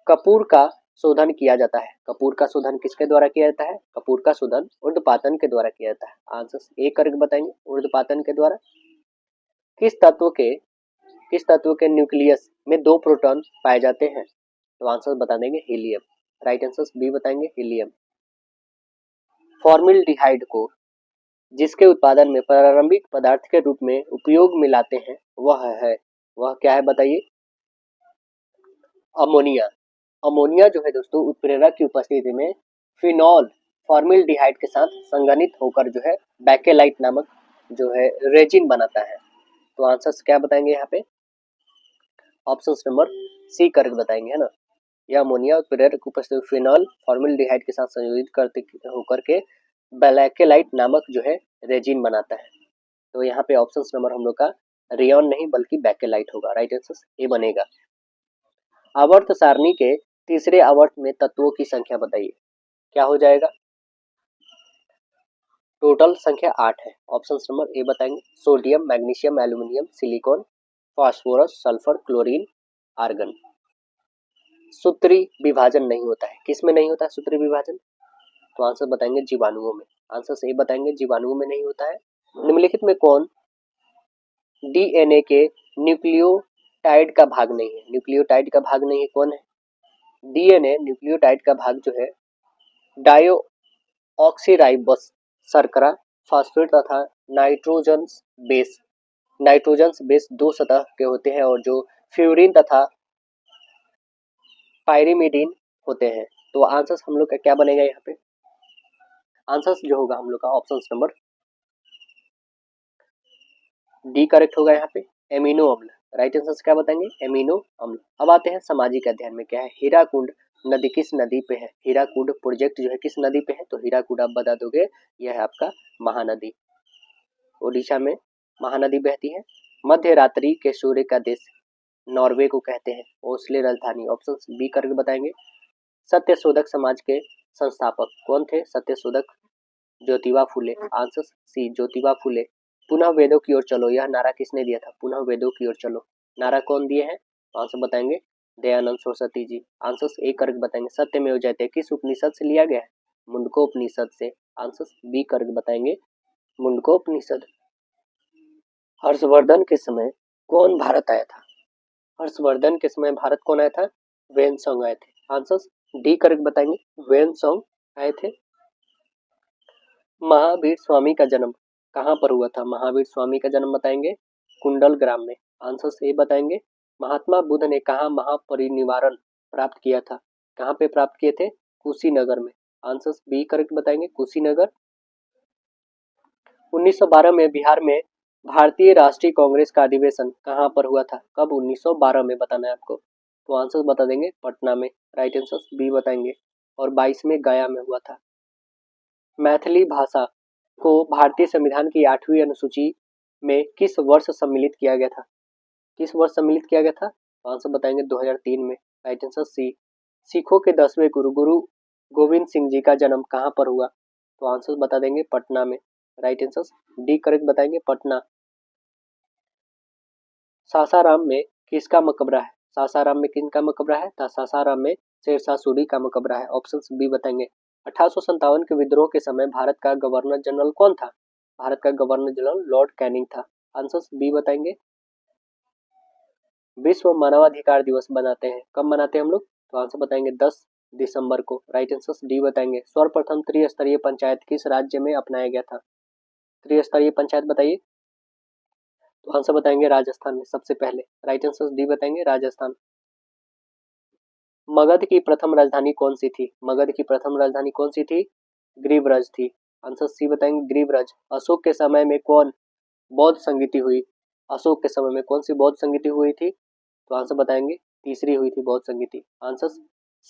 कपूर का शोधन किया जाता है। कपूर का शोधन किसके द्वारा किया जाता है? कपूर का शोधन ऊर्ध्वपातन के द्वारा किया जाता है। आंसर ए करके बताएंगे ऊर्ध्वपातन के द्वारा। किस तत्व के न्यूक्लियस में 2 प्रोटॉन पाए जाते हैं? तो आंसर बता देंगे हीलियम। राइट आंसर बी बताएंगे हीलियम। फॉर्मल्डिहाइड को जिसके उत्पादन में प्रारंभिक पदार्थ के रूप में उपयोग में लाते हैं वह क्या है बताइए? अमोनिया। अमोनिया जो है दोस्तों उत्प्रेरक की उपस्थिति में फिनॉल फॉर्मल्डिहाइड के साथ संघनित होकर जो है बैकेलाइट नामक जो है रेजिन बनाता है। तो आंसर क्या बताएंगे यहाँ पे? ऑप्शन नंबर सी करेक्ट बताएंगे, है ना। यह अमोनिया उत्प्रेरक उपस्थिति फिनॉल फॉर्मल्डिहाइड के साथ संयोजित करते होकर के बैकेलाइट नामक जो है रेजिन बनाता है। तो यहाँ पे ऑप्शन नंबर हम लोग का रेयन नहीं बल्कि बैकेलाइट होगा। राइट आंसर ए बनेगा। आवर्त सारणी के तीसरे आवर्त में तत्वों की संख्या बताइए। क्या हो जाएगा? टोटल संख्या 8 है। ऑप्शन नंबर ए बताएंगे sodium, magnesium, aluminium, silicon, phosphorus, sulphur, chlorine, argon. सूत्री विभाजन नहीं होता है। किस में नहीं होता है सूत्री विभाजन? तो आंसर बताएंगे जीवाणुओं में। आंसर सही बताएंगे जीवाणुओं में नहीं होता है। निम्नलिखित में कौन डीएनए के न्यूक्लियोटाइड का भाग नहीं है? न्यूक्लियोटाइड का भाग नहीं है, कौन है? डीएनए न्यूक्लियोटाइड का भाग जो है डायोऑक्सीराइबोस, शर्करा, फास्फेट तथा नाइट्रोजन बेस 2 सतह के होते हैं और जो फ्यूरिन तथा पायरिमिडीन होते हैं। तो आंसर हम लोग का क्या बनेगा यहाँ पे? आंसर जो होगा हम लोग का ऑप्शन नंबर डी करेक्ट होगा यहाँ पे एमिनो अम्ल। राइट आंसर क्या बताएंगे? एमिनो अम्ल। अब आते हैं सामाजिक अध्ययन में। क्या है? हीराकुंड नदी किस नदी पे है? हीराकुंड प्रोजेक्ट जो है किस नदी पे है? तो हीराकुंड आप बता दोगे यह है आपका महानदी। ओडिशा में महानदी बहती है। मध्य रात्रि के सूर्य का देश नॉर्वे को कहते हैं। ओस्ले राजधानी। ऑप्शन बी करके बताएंगे। सत्यशोधक समाज के संस्थापक कौन थे? सत्यशोधक ज्योतिबा फुले। Answer C Jyotiba Phule. पुनः वेदों की ओर चलो यह नारा किसने दिया था? पुनः वेदों की ओर चलो नारा कौन दिए हैं? आंसर बताएंगे दयानंद सरस्वती जी। आंसर ए करके बताएंगे सत्यमेव जयते किस उपनिषद से लिया गया है? मुंडकोपनिषद से। आंसर बी करके बताएंगे मुंडकोपनिषद। हर्षवर्धन के समय कौन भारत आया था? हर्षवर्धन के समय भारत कौन आया था? वेनसोंग आए थे। आंसर डी करके बताएंगे वेनसोंग आए थे। महावीर स्वामी का जन्म कहाँ पर हुआ था? महावीर स्वामी का जन्म बताएंगे कुंडल ग्राम में। आंसर सही बताएंगे। महात्मा बुद्ध ने कहाँ महापरिनिर्वाण प्राप्त किया था? कहाँ पे प्राप्त किए थे? कुशीनगर में। आंसर बी करेक्ट बताएंगे कुशीनगर। 1912 में बिहार में भारतीय राष्ट्रीय कांग्रेस का अधिवेशन कहाँ पर हुआ था? कब? 1912 में बताना है आपको। तो आंसर बता देंगे पटना में। राइट आंसर बी बताएंगे। और 22 में गया में हुआ था। मैथिली भाषा को भारतीय संविधान की 8वीं अनुसूची में किस वर्ष सम्मिलित किया गया था? किस वर्ष सम्मिलित किया गया था? आंसर बताएंगे 2003 में। Right answer C. सिखों के 10वें गुरु गोविंद सिंह जी का जन्म कहाँ पर हुआ? तो आंसर बता देंगे पटना में। राइट आंसर डी करेक्ट बताएंगे पटना। सासाराम में किसका मकबरा है? सासाराम में किनका मकबरा है? सासाराम में शेरशाह सूरी का मकबरा है। ऑप्शन बी बताएंगे। 1857 के विद्रोह के समय भारत का गवर्नर जनरल कौन था? भारत का गवर्नर जनरल लॉर्ड कैनिंग था। आंसर बी बताएंगे। विश्व मानवाधिकार दिवस बनाते हैं कब मनाते हैं हम लोग? तो आंसर बताएंगे 10 दिसंबर को। राइट आंसर डी बताएंगे। सर्वप्रथम त्रिस्तरीय पंचायत किस राज्य में अपनाया गया था? त्रिस्तरीय पंचायत बताइए। तो आंसर बताएंगे राजस्थान में सबसे पहले। राइट आंसर डी बताएंगे राजस्थान। मगध की प्रथम राजधानी कौन सी थी? मगध की प्रथम राजधानी कौन सी थी? ग्रीवराज थी। आंसर सी बताएंगे ग्रीवराज। अशोक के समय में कौन बौद्ध संगीति हुई? अशोक के समय में कौन सी बौद्ध संगीति हुई थी? तो आंसर बताएंगे तीसरी हुई थी बौद्ध संगीति। आंसर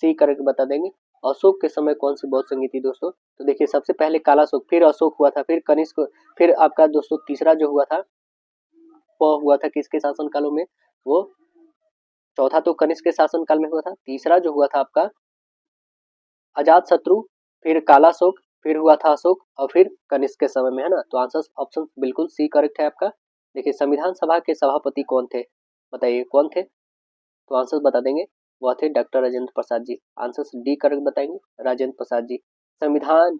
सी करके बता देंगे। अशोक के समय कौन सी बौद्ध संगीति दोस्तों? तो देखिए सबसे पहले कालाशोक, फिर अशोक हुआ था, फिर कनिष्क, फिर आपका दोस्तों तीसरा जो हुआ था वो हुआ था किसके शासन कालों में? वो चौथा तो कनिष्क के शासन काल में हुआ था, तीसरा जो हुआ था आपका अजात शत्रु, फिर कालाशोक, फिर हुआ था अशोक और फिर कनिष्क के समय में, है ना। तो आंसर ऑप्शन बिल्कुल सी करेक्ट है आपका। देखिए संविधान सभा के सभापति कौन थे? बताइए कौन थे? तो आंसर बता देंगे वह थे डॉक्टर राजेंद्र प्रसाद जी। आंसर डी करेक्ट बताएंगे राजेंद्र प्रसाद जी। संविधान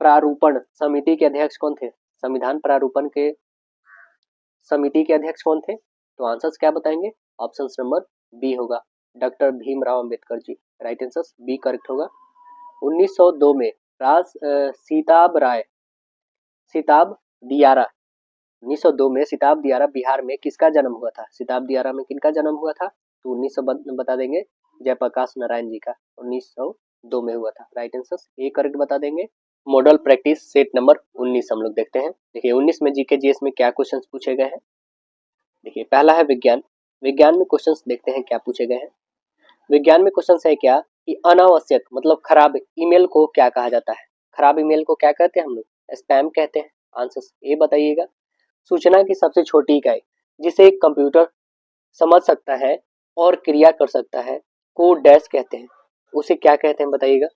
प्रारूपण समिति के अध्यक्ष कौन थे? संविधान प्रारूपण के समिति के अध्यक्ष कौन थे? तो आंसर्स क्या बताएंगे? ऑप्शन नंबर बी होगा, doctor Bhimrao Ambedkar ji. Right answer B correct होगा। 1902 में सिताब दियारा 1902 में सिताब दियारा बिहार में किसका जन्म हुआ था? सिताब दियारा में किनका जन्म हुआ था? तो 1900 बता देंगे जयप्रकाश नारायण जी का 1902 में हुआ था। राइट आंसर ए करेक्ट बता देंगे। मॉडल प्रैक्टिस सेट नंबर 19 हम लोग देखते हैं। देखिए 19 में जीके जीएस में क्या क्वेश्चंस पूछे गए हैं। देखिए पहला है विज्ञान। विज्ञान में क्वेश्चंस देखते हैं क्या पूछे गए हैं। विज्ञान में क्वेश्चंस है क्या कि अनावश्यक मतलब खराब ईमेल को क्या कहा जाता है? खराब ईमेल को क्या कहते हैं हम लोग? स्पैम कहते हैं। आंसर ए बताइएगा। सूचना की सबसे छोटी इकाई जिसे एक कंप्यूटर समझ सकता है और क्रिया कर सकता है को डैश कहते हैं, उसे क्या कहते हैं बताइएगा?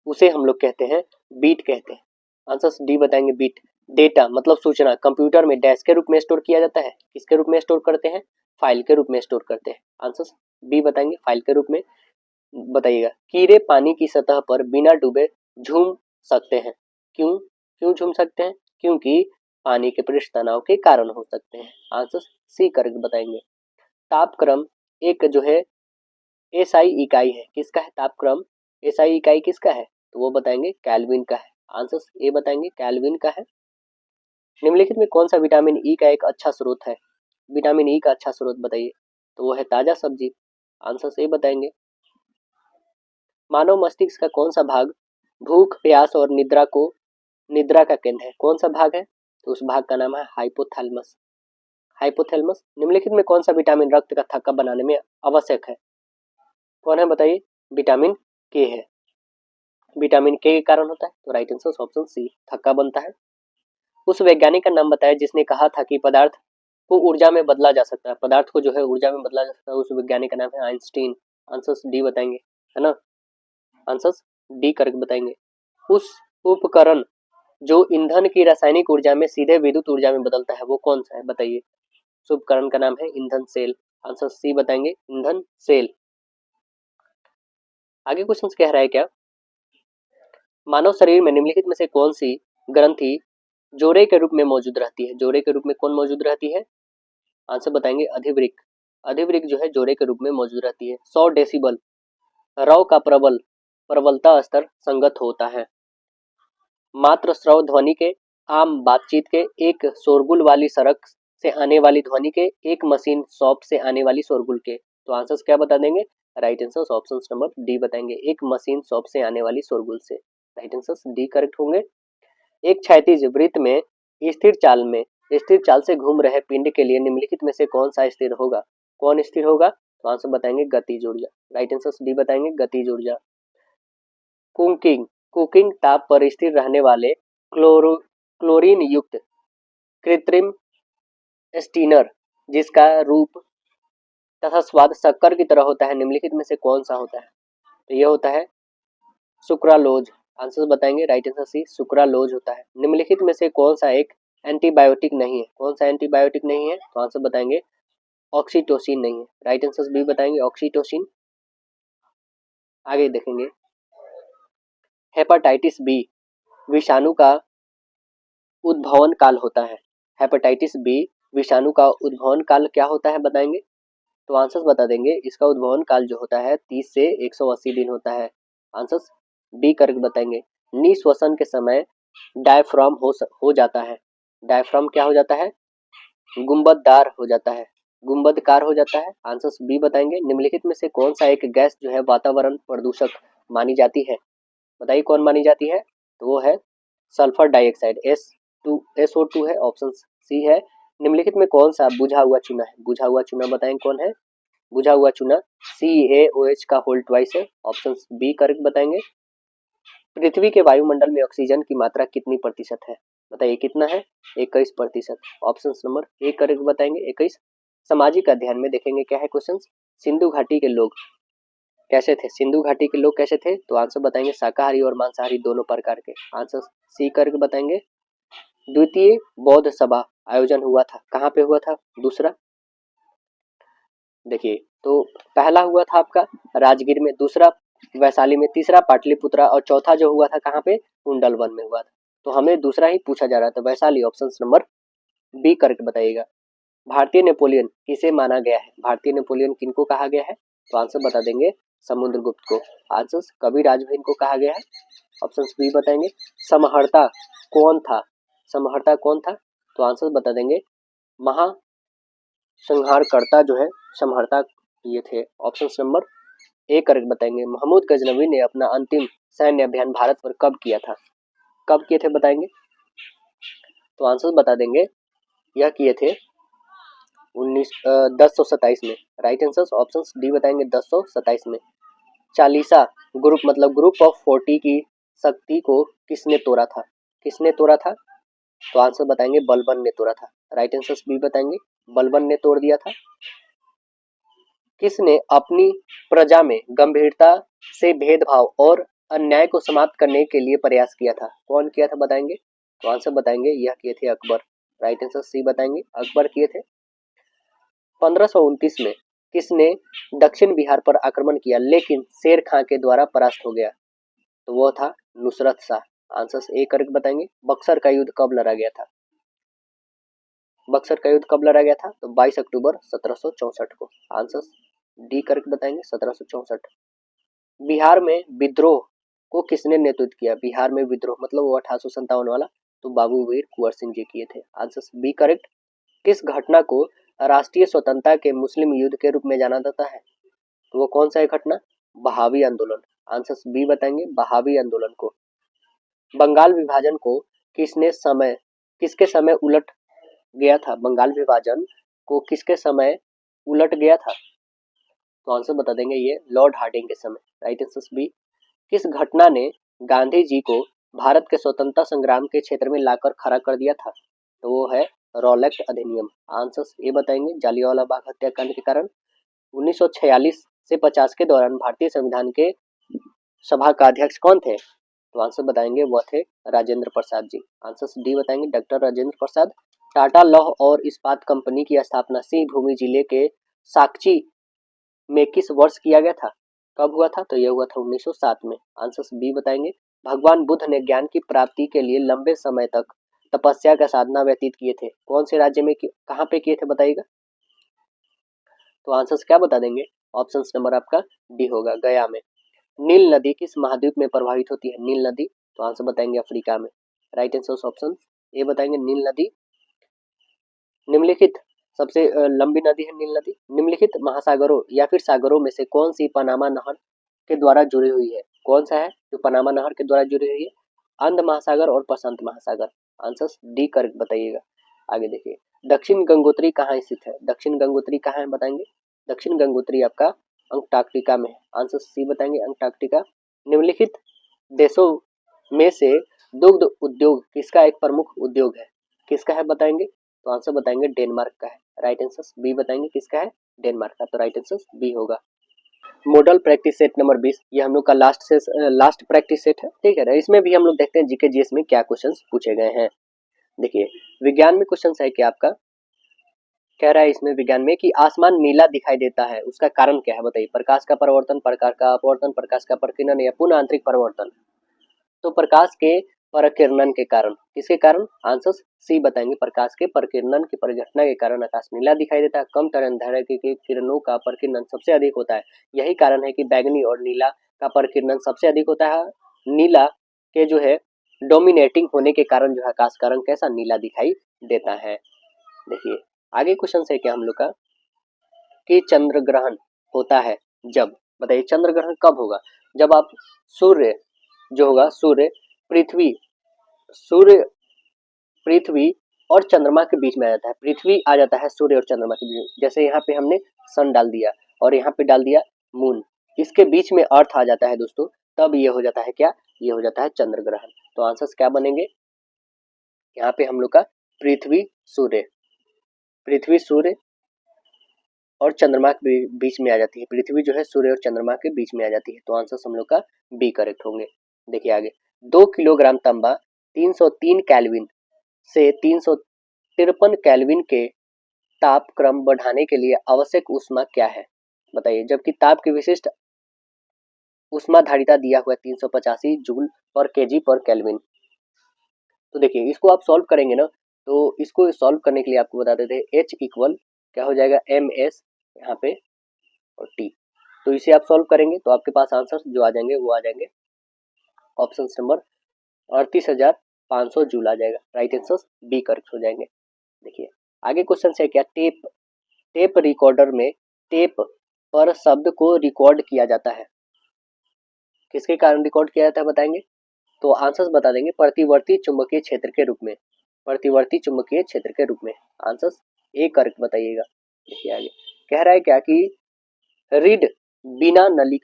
उसे हम लोग कहते हैं बीट कहते हैं। आंसर डी बताएंगे बीट। डेटा मतलब सूचना कंप्यूटर में डैश के रूप में स्टोर किया जाता है। किसके रूप में स्टोर करते हैं? फाइल के रूप में स्टोर करते हैं। आंसर बी बताएंगे फाइल के रूप में। बताइएगा कीड़े पानी की सतह पर बिना डूबे झूम सकते हैं। क्यों क्यों झूम सकते हैं? क्योंकि पानी के पृष्ठ तनाव के कारण हो सकते हैं। आंसर सी करेक्ट बताएंगे। तापक्रम एक जो है एसआई इकाई है, किसका है तापक्रम? एसआई इकाई किसका है? तो वो बताएंगे केल्विन का है। आंसर ए बताएंगे केल्विन का है। निम्नलिखित में कौन सा विटामिन ई का एक अच्छा स्रोत है? विटामिन ई का अच्छा स्रोत बताइए। तो वो है ताजा सब्जी। आंसर ए बताएंगे। मानव मस्तिष्क का कौन सा भाग भूख प्यास और निद्रा का केंद्र है? कौन सा भाग है? तो उस भाग का नाम है हाइपोथैलेमस। हाइपोथैलेमस। निम्नलिखित में कौन सा विटामिन रक्त का थक्का बनाने में आवश्यक है? कौन है बताइए? विटामिन के है। विटामिन के कारण होता है। तो राइट आंसर ऑप्शन सी थक्का बनता है। उस वैज्ञानिक का नाम बताया जिसने कहा था कि पदार्थ को ऊर्जा में बदला जा सकता है। पदार्थ को जो है ऊर्जा में बदला जा सकता है, उस वैज्ञानिक का नाम है आइंस्टीन। आंसर डी बताएंगे, है ना। आंसर डी करेक्ट बताएंगे। उस उपकरण जो ईंधन की रासायनिक ऊर्जा में सीधे विद्युत ऊर्जा में बदलता है वो कौन सा है बताइए? उस उपकरण का नाम है ईंधन सेल। आंसर सी बताएंगे ईंधन सेल। आगे क्वेश्चन कह रहा है क्या, मानव शरीर में निम्नलिखित में से कौन सी ग्रंथि जोड़े के रूप में मौजूद रहती है? जोड़े के रूप में कौन मौजूद रहती है? आंसर बताएंगे अधिवृक्क। अधिवृक्क जो है जोड़े के रूप में मौजूद रहती है। 100 डेसिबल रव का प्रबलता स्तर संगत होता है। मात्र श्रव ध्वनि के, आम बातचीत के, एक शोरगुल वाली सड़क से आने वाली ध्वनि के, एक मशीन शॉप से आने वाली शोरगुल के। तो आंसर क्या बता देंगे? Right answer option number D बताएंगे, एक मशीन शॉप से आने वाली शोरगुल से। राइट आंसर डी करेक्ट होंगे। एक क्षैतिज वृत्त में स्थिर चाल से घूम रहे पिंड के लिए निम्नलिखित में से कौन सा स्थिर होगा? कौन स्थिर होगा? तो आंसर बताएंगे गतिज ऊर्जा। राइट आंसर डी बताएंगे गतिज ऊर्जा। कुकिंग ताप पर स्थिर रहने वाले क्लोरीन युक्त कृत्रिम स्टीनर जिसका रूप तथा स्वाद शक्कर की तरह होता है, निम्नलिखित में से कौन सा होता है? तो यह होता है सुक्रालोज। आंसर बताएंगे राइट आंसर सी सुक्रालोज होता है। निम्नलिखित में से कौन सा एक एंटीबायोटिक नहीं है? कौन सा एंटीबायोटिक नहीं है? तो आंसर बताएंगे ऑक्सीटोसिन नहीं है। राइट आंसर बी बताएंगे ऑक्सीटोसिन। आगे देखेंगे हेपेटाइटिस बी विषाणु का उद्भवन काल होता है। हेपेटाइटिस बी विषाणु का उद्भवन काल क्या होता है बताएंगे? तो आंसर्स बता देंगे। इसका उद्भवन काल जो होता है 30 से 180 दिन होता है। आंसर्स बी करेक्ट बताएंगे। निःश्वसन के समय डायफ्राम हो जाता है। डायफ्राम क्या हो जाता है? गुंबददार हो जाता है, गुंबदकार हो जाता है। आंसर्स बी बताएंगे। निम्नलिखित में से कौन सा एक गैस जो है वातावरण प्रदूषक मानी जाती है? बताइए कौन मानी जाती है? तो वो है सल्फर डाइऑक्साइड, SO2 है। ऑप्शन सी है। निम्नलिखित में कौन सा बुझा हुआ चूना है? बुझा हुआ चूना बताएंगे कौन है? बुझा हुआ चूना CaOH का होल ट्वाइस है। ऑप्शन बी करेक्ट बताएंगे। पृथ्वी के वायुमंडल में ऑक्सीजन की मात्रा कितनी प्रतिशत है? बताइए कितना है? 21%। ऑप्शन नंबर ए करेक्ट बताएंगे, 21। सामाजिक अध्ययन में देखेंगे क्या है क्वेश्चन। सिंधु घाटी के लोग कैसे थे? सिंधु घाटी के लोग कैसे थे? तो आंसर बताएंगे शाकाहारी और मांसाहारी दोनों प्रकार के। आंसर सी करेक्ट बताएंगे। द्वितीय बौद्ध सभा आयोजन हुआ था, कहाँ पे हुआ था? दूसरा देखिए, तो पहला हुआ था आपका राजगीर में, दूसरा वैशाली में, तीसरा पाटलिपुत्रा और चौथा जो हुआ था कहाँ पे? कुंडलवन में हुआ था। तो हमें दूसरा ही पूछा जा रहा था, Vaishali. Option number B correct बताइएगा। भारतीय नेपोलियन किसे माना गया है? भारतीय नेपोलियन किनको कहा गया है? तो आंसर बता देंगे समुद्रगुप्त को। आंसर कविराज भी इनको कहा गया है। ऑप्शन बी बताएंगे। समहर्ता कौन था? समहर्ता कौन था? तो आंसर बता देंगे महा संहारकर्ता जो है समहर्ता ये थे। ऑप्शन नंबर ए करेक्ट बताएंगे। महमूद गजनवी ने अपना अंतिम सैन्य अभियान भारत पर कब किया था? कब किए थे बताएंगे? तो आंसर बता देंगे यह किए थे 1027 में। राइट आंसर ऑप्शन डी बताएंगे 1027 में। चालीसा ग्रुप मतलब ग्रुप ऑफ 40 की शक्ति को किसने तोड़ा था? किसने तोड़ा था? तो आंसर बताएंगे बलबन ने तोड़ा था। राइट आंसर बी बताएंगे, बलबन ने तोड़ दिया था। किसने अपनी प्रजा में गंभीरता से भेदभाव और अन्याय को समाप्त करने के लिए प्रयास किया था? कौन किया था बताएंगे? तो आंसर बताएंगे यह किए थे अकबर। राइट आंसर सी बताएंगे, अकबर किए थे। 1529 में किसने दक्षिण बिहार पर आक्रमण किया लेकिन शेर खां के द्वारा परास्त हो गया? तो वो था Nusrat Shah. Answer A correct बताएंगे। बक्सर का युद्ध कब लड़ा गया था? बक्सर का युद्ध कब लड़ा गया था? तो 22 अक्टूबर 1764 को। आंसर डी करेक्ट बताएंगे 1764। बिहार में विद्रोह को किसने नेतृत्व किया? बिहार में विद्रोह मतलब वो 1857 वाला, तो बाबू वीर कुंवर सिंह जी किए थे। Answer B correct. किस घटना को राष्ट्रीय स्वतंत्रता के मुस्लिम युद्ध के रूप में जाना जाता है? तो वो कौन सा है घटना? बहावी आंदोलन। आंसर बी बताएंगे, बहावी आंदोलन को। बंगाल विभाजन को किसके समय उलट गया था? बंगाल विभाजन को किसके समय उलट गया था? तो आंसर बता देंगे ये लॉर्ड हार्डिंग के समय। Right answer B. किस घटना ने गांधी जी को भारत के स्वतंत्रता संग्राम के क्षेत्र में लाकर खड़ा कर दिया था? तो वो है रॉलेक्ट अधिनियम। आंसर ए बताएंगे, जालियांवाला बाग हत्याकांड के कारण 1946 से 50 के दौरान भारतीय संविधान के सभा का अध्यक्ष कौन थे? तो आंसर बताएंगे वह थे राजेंद्र प्रसाद जी। आंसर डी बताएंगे, डॉक्टर राजेंद्र प्रसाद। टाटा लौह और इस्पात कंपनी की स्थापना सिंह भूमि जिले के साकची में किस वर्ष किया गया था? कब हुआ था? तो यह हुआ था 1907 में। आंसर बी बताएंगे। भगवान बुद्ध ने ज्ञान की प्राप्ति के लिए लंबे समय तक तपस्या का साधना व्यतीत किए थे, कौन से राज्य में कहाँ पे किए थे बताइएगा? तो आंसर क्या बता देंगे? ऑप्शन नंबर आपका डी होगा, गया में। नील नदी किस महाद्वीप में प्रभावित होती है? नील नदी, तो आंसर बताएंगे अफ्रीका में। राइट आंसर ऑप्शन ए बताएंगे, नील नदी। निम्नलिखित सबसे लंबी नदी है नील नदी। निम्नलिखित महासागरों या फिर सागरों में से कौन सी पनामा नहर के द्वारा जुड़ी हुई है? कौन सा है जो पनामा नहर के द्वारा जुड़ी हुई है? अंध महासागर और प्रशांत महासागर। आंसर डी करेक्ट बताइएगा। आगे देखिए, दक्षिण गंगोत्री कहाँ स्थित है? दक्षिण गंगोत्री कहाँ है बताएंगे? दक्षिण गंगोत्री आपका अंटार्कटिका में है। आंसर सी बताएंगे, अंटार्कटिका। निम्नलिखित देशों में से दुग्ध उद्योग किसका एक प्रमुख उद्योग है? किसका है बताएंगे? तो आंसर बताएंगे डेनमार्क का है। राइट आंसर बी बताएंगे, किसका है? डेनमार्क का। तो राइट आंसर बी होगा। मॉडल प्रैक्टिस सेट नंबर 20, ये हम लोग का लास्ट प्रैक्टिस सेट है, ठीक है। इसमें भी हम लोग देखते हैं जीके जीएस में क्या क्वेश्चंस पूछे गए हैं। देखिए, विज्ञान में क्वेश्चन है कि आपका कह रहा है इसमें विज्ञान में कि आसमान नीला दिखाई देता है, उसका कारण क्या है बताइए? प्रकाश का परावर्तन, प्रकाश का अपवर्तन, प्रकाश का प्रकीर्णन या पुनः आंतरिक परावर्तन? तो प्रकाश के परकिरणन के कारण। किसके कारण? आंसर सी बताएंगे, प्रकाश के परकिरणन की परिघटना के कारण आकाश नीला दिखाई देता है। कम तरंगदैर्घ्य के किरणों का परकिरणन सबसे अधिक होता है। यही कारण है कि बैंगनी और नीला का परकिरणन सबसे अधिक होता है। नीला के जो है डोमिनेटिंग होने के कारण जो है आकाश का रंग कैसा? नीला दिखाई देता है। देखिए आगे क्वेश्चन है क्या हम लोग का कि चंद्र ग्रहण होता है जब, बताइए चंद्र ग्रहण कब होगा? जब आप सूर्य जो होगा सूर्य पृथ्वी और चंद्रमा के बीच में आ जाता है। पृथ्वी आ जाता है सूर्य और चंद्रमा के बीच में, जैसे यहाँ पे हमने सन डाल दिया और यहाँ पे डाल दिया मून, इसके बीच में अर्थ आ जाता है दोस्तों, तब ये हो जाता है क्या? ये हो जाता है चंद्र ग्रहण। तो आंसर क्या बनेंगे यहाँ पे हम लोग का? पृथ्वी सूर्य और चंद्रमा के बीच में आ जाती है। पृथ्वी जो है सूर्य और चंद्रमा के बीच में आ जाती है। तो आंसर हम लोग का बी करेक्ट होंगे। देखिए आगे 2 किलोग्राम तांबा 303 केल्विन से 353 केल्विन के ताप क्रम बढ़ाने के लिए आवश्यक ऊष्मा क्या है? बताइए, जबकि ताप की विशिष्ट ऊष्मा धारिता दिया हुआ है 385 जूल पर केजी पर केल्विन। तो देखिए इसको आप सॉल्व करेंगे ना, तो इसको सॉल्व करने के लिए आपको बता देते हैं H इक्वल क्या हो जाएगा? MS यहाँ पे और T। तो इसे आप सॉल्व करेंगे तो आपके पास आंसर जो आ जाएंगे वो आ जाएंगे ऑप्शन नंबर 38,500 जूल आ जाएगा। राइट आंसर बी करेक्ट हो जाएंगे। देखिए आगे क्वेश्चन है क्या? टेप रिकॉर्डर में टेप पर शब्द को रिकॉर्ड किया जाता है, किसके कारण रिकॉर्ड किया जाता है बताएंगे? तो आंसर्स बता देंगे, प्रतिवर्ती चुंबकीय क्षेत्र के रूप में, प्रतिवर्ती चुंबकीय क्षेत्र के रूप में। आंसर्स ए करेक्ट बताइएगा। देखिए आगे कह रहा है क्या कि रीड बिना नली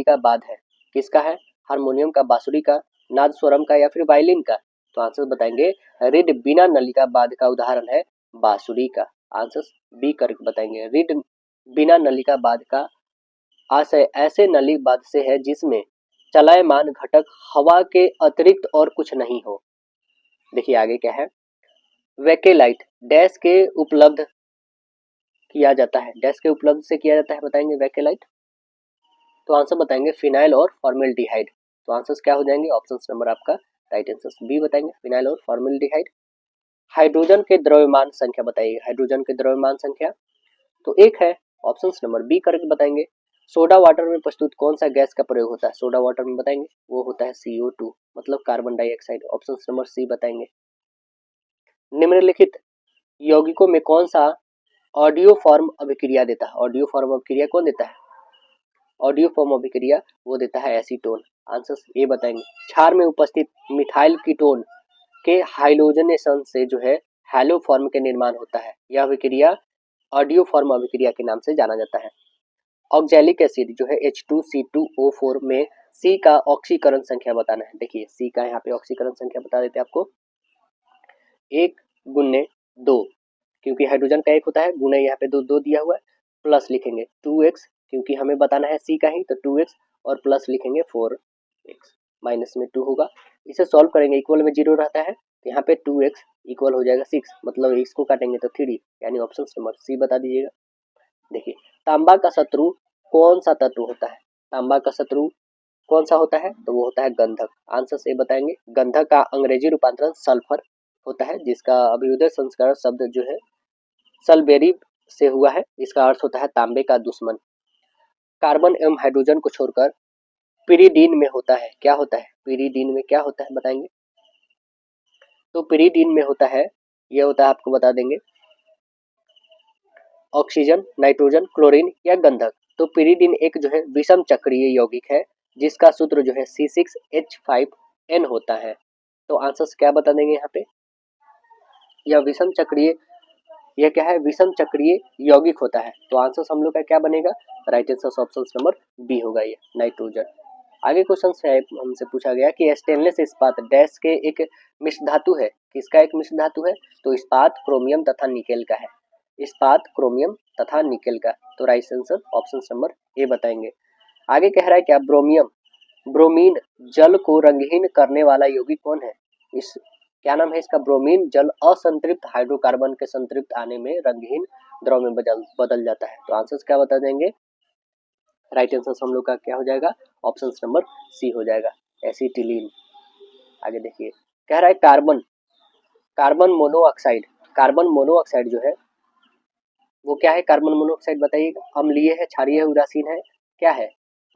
का बाद है, किसका है? हारमोनियम का, बांसुरी का, नाद स्वरम का या फिर वायलिन का? तो आंसर बताएंगे रीड बिना नली का बाद का उदाहरण है बांसुरी का। आंसर बी करेक्ट बताएंगे। रीड बिना नली का बाद का आशय ऐसे नली बाद से है जिसमें चलायमान घटक हवा के अतिरिक्त और कुछ नहीं हो। देखिए आगे क्या है? वेकेलाइट डैश के उपलब्ध किया जाता है, डैश के उपलब्ध से किया जाता है बताएंगे वेकेलाइट? तो आंसर बताएंगे फिनाइल और फॉर्मेल्डिहाइड। तो आंसर्स क्या हो जाएंगे? ऑप्शन नंबर आपका राइट आंसर बी बताएंगे, फिनाइल और फॉर्मेल्डिहाइड। हाइड्रोजन के द्रव्यमान संख्या बताइए, हाइड्रोजन के द्रव्यमान संख्या तो एक है, ऑप्शन नंबर बी करेक्ट बताएंगे। सोडा वाटर में प्रस्तुत कौन सा गैस का प्रयोग होता है? सोडा वाटर में बताएंगे वो होता है CO2 मतलब carbon dioxide. Option number C बताएंगे। निम्नलिखित यौगिकों में कौन सा ऑडियो फॉर्म अभिक्रिया देता है? ऑडियो फॉर्म अभिक्रिया कौन देता है? ऑडियो फॉर्म अभिक्रिया वो देता है एसीटोन। आंसर ए बताएंगे। क्षार में उपस्थित मिथाइल कीटोन के हाइड्रोजनेशन से जो है हैलो फॉर्म के निर्माण होता है। यह अभिक्रिया ऑडियो फॉर्म अभिक्रिया के नाम से जाना जाता है। ऑक्जेलिक एसिड जो है H2C2O4 में C का ऑक्सीकरण संख्या बताना है। देखिए C का यहाँ पे ऑक्सीकरण संख्या बता देते हैं आपको, 1/2, क्योंकि हाइड्रोजन का 1 होता है, गुणे यहाँ पे 2 दिया हुआ है, प्लस लिखेंगे 2x क्योंकि हमें बताना है C का ही, तो 2x और प्लस लिखेंगे 4x, माइनस में 2 होगा। इसे सॉल्व करेंगे, इक्वल में 0 रहता है, तो यहाँ पे 2x इक्वल हो जाएगा 6, मतलब इसको काटेंगे तो 3, यानी ऑप्शन नंबर सी बता दीजिएगा। देखिए तांबा का शत्रु कौन सा तत्व होता है? तांबा का शत्रु कौन सा होता है? तो वो होता है गंधक। आंसर से बताएंगे। गंधक का अंग्रेजी रूपांतरण सल्फर होता है, जिसका अभ्युदय संस्करण शब्द जो है सल्फेरी से हुआ है, इसका अर्थ होता है तांबे का दुश्मन। कार्बन एवं हाइड्रोजन को छोड़कर पिरीडीन में होता है, क्या होता है? पिरीडीन में क्या होता है बताएंगे? तो पिरीडीन में होता है, ये होता है आपको बता देंगे ऑक्सीजन, नाइट्रोजन, क्लोरीन या गंधक। तो पिरीडीन एक जो है विषम चक्रीय यौगिक है, जिसका सूत्र जो है C6H5N होता है। तो आंसर क्या बता देंगे यहाँ पे? यह विषम चक्रीय, यह क्या है? विषम चक्रीय यौगिक होता है। तो आंसर हम लोग का क्या बनेगा? Right answer option number B होगा, ये नाइट्रोजन। आगे क्वेश्चन है हमसे पूछा गया कि स्टेनलेस इस्पात डैश के एक मिश्र धातु है, किसका एक मिश्र धातु है? तो इस्पात क्रोमियम तथा निकेल का है, इस्पात क्रोमियम तथा निकेल का। तो right answer option number A बताएंगे। आगे कह रहा है क्या? ब्रोमीन जल को रंगहीन करने वाला यौगिक कौन है? इस क्या नाम है इसका? ब्रोमीन जल असंतृप्त हाइड्रोकार्बन के संतृप्त आने में रंगहीन द्रव में बदल जाता है। तो आंसर क्या बता देंगे? राइट आंसर हम लोग का क्या हो जाएगा? ऑप्शन नंबर सी हो जाएगा, एसिटिलीन। आगे देखिए, कह रहा है carbon carbon monoxide. Carbon monoxide जो है वो क्या है? कार्बन मोनोऑक्साइड बताइए, अम्लीय है, क्षारीय है, उदासीन है, क्या है?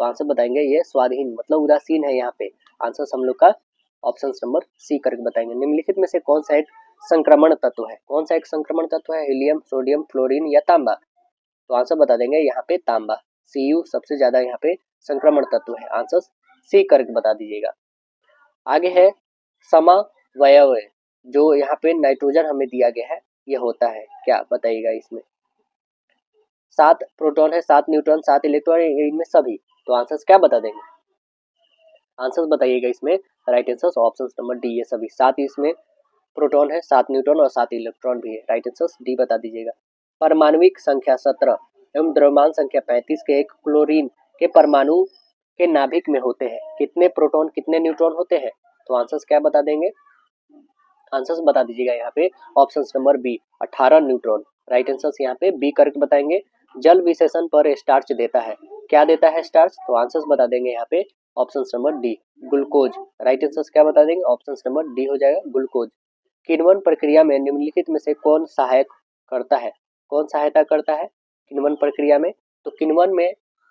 तो आंसर बताएंगे ये स्वादहीन मतलब उदासीन है यहाँ पे। आंसर हम लोग का ऑप्शन नंबर सी करके बताएंगे। निम्नलिखित में से कौन सा एक संक्रमण तत्व है? कौन सा एक संक्रमण तत्व है? हीलियम, सोडियम, फ्लोरीन या तांबा? तो आंसर बता देंगे यहाँ पे तांबा। Cu सबसे ज्यादा यहाँ पे संक्रमण तत्व है। आंसर सी करके बता दीजिएगा। आगे है समावयव, जो यहाँ पे नाइट्रोजन हमें दिया गया है, ये होता है क्या? बताइएगा। इसमें 7 प्रोटॉन है, 7 न्यूट्रॉन, 7 इलेक्ट्रॉन, इनमें सभी। तो आंसर्स क्या बता देंगे? आंसर्स बताइएगा इसमें। Right answer option number D, ये सभी 7 इसमें प्रोटॉन है, 7 न्यूट्रॉन और 7 इलेक्ट्रॉन भी है। राइट आंसर डी बता दीजिएगा। परमाणविक संख्या 17 एवं द्रव्यमान संख्या 35 के एक क्लोरीन के परमाणु के नाभिक में होते हैं, कितने प्रोटॉन कितने न्यूट्रॉन होते हैं? तो आंसर्स क्या बता देंगे? आंसर्स बता दीजिएगा यहाँ पे option number B, 18 neutron. Right answers यहाँ पे बी करके बताएंगे। जल विशेषण पर स्टार्च देता है, क्या देता है स्टार्च? तो आंसर्स बता देंगे यहाँ पे option number D, glucose. Right answers क्या बता देंगे? ऑप्शन नंबर डी हो जाएगा, ग्लूकोज। किण्वन प्रक्रिया में निम्नलिखित में से कौन सहायक करता है? कौन सहायता करता है किण्वन प्रक्रिया में? तो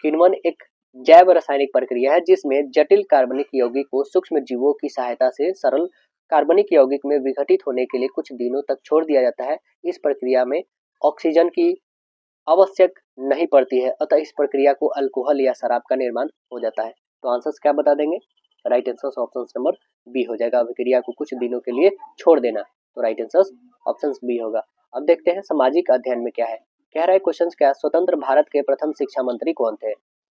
किण्वन एक जैव रासायनिक प्रक्रिया है जिसमें जटिल कार्बनिक यौगिक को सूक्ष्म जीवों की सहायता से सरल कार्बनिक यौगिक में विघटित होने के लिए कुछ दिनों तक छोड़ दिया जाता है। इस प्रक्रिया में ऑक्सीजन की आवश्यक नहीं पड़ती है, अतः इस प्रक्रिया को अल्कोहल या शराब का निर्माण हो जाता है। तो आंसर्स क्या बता देंगे? Right answer option number B हो जाएगा, अभिक्रिया को कुछ दिनों के लिए छोड़ देना। तो राइट आंसर ऑप्शन बी होगा। अब देखते हैं सामाजिक अध्ययन में क्या है। कह रहा है क्वेश्चन क्या, स्वतंत्र भारत के प्रथम शिक्षा मंत्री कौन थे?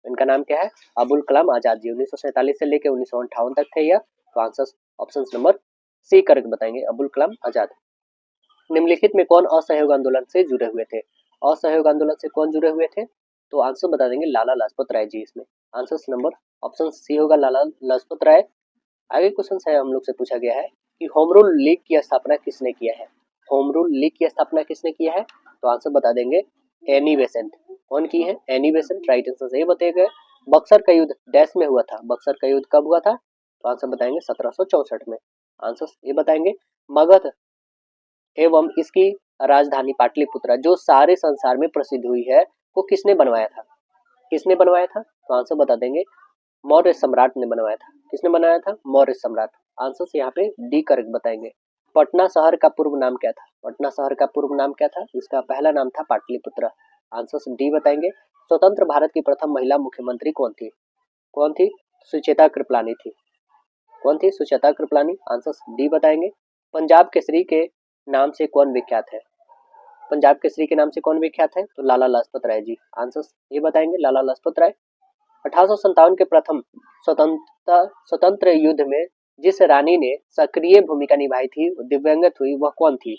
इनका नाम क्या है? अबुल कलाम आजाद जी। 1947 से लेकर 1958 तक थे यह। तो आंसर ऑप्शन नंबर सी करके बताएंगे, अबुल कलाम आजाद। निम्नलिखित में कौन असहयोग आंदोलन से जुड़े हुए थे? असहयोग आंदोलन से कौन जुड़े हुए थे? तो आंसर बता देंगे लाला लाजपत राय जी। इसमें आंसर नंबर ऑप्शन सी होगा, लाला लाजपत राय। आगे क्वेश्चन है हम लोग से पूछा गया है कि होम रूल लीग की स्थापना किसने किया है? होम रूल लीग की स्थापना किसने किया है? तो आंसर बता देंगे एनी बेसेंट। कौन की है? Annie Besant. राइट आंसर सही बताएगा। बक्सर का युद्ध डैश में हुआ था? बक्सर का युद्ध कब हुआ था? तो आंसर बताएंगे 1764 में। आंसर ये बताएंगे। मगध एवं इसकी राजधानी पाटलिपुत्र जो सारे संसार में प्रसिद्ध हुई है, वो किसने बनवाया था? किसने बनवाया था? तो आंसर बता देंगे मौर्य सम्राट ने बनवाया था। किसने बनाया था? मौर्य सम्राट। आंसर यहाँ पे डी करेक्ट बताएंगे। पटना शहर का पूर्व नाम क्या था? पटना शहर का पूर्व नाम क्या था? इसका पहला नाम था पाटलिपुत्र। आंसर डी बताएंगे। स्वतंत्र भारत की प्रथम महिला मुख्यमंत्री कौन थी? कौन थी? सुचेता कृपलानी थी। कौन थी? सुचेता कृपलानी। आंसर डी बताएंगे। पंजाब केसरी के नाम से कौन विख्यात है? पंजाब केसरी के नाम से कौन विख्यात है? तो लाला लाजपत राय जी। आंसर ये बताएंगे, लाला लाजपत राय। 1857 के प्रथम स्वतंत्र युद्ध में जिस रानी ने सक्रिय भूमिका निभाई थी, दिव्यांगत हुई, वह कौन थी?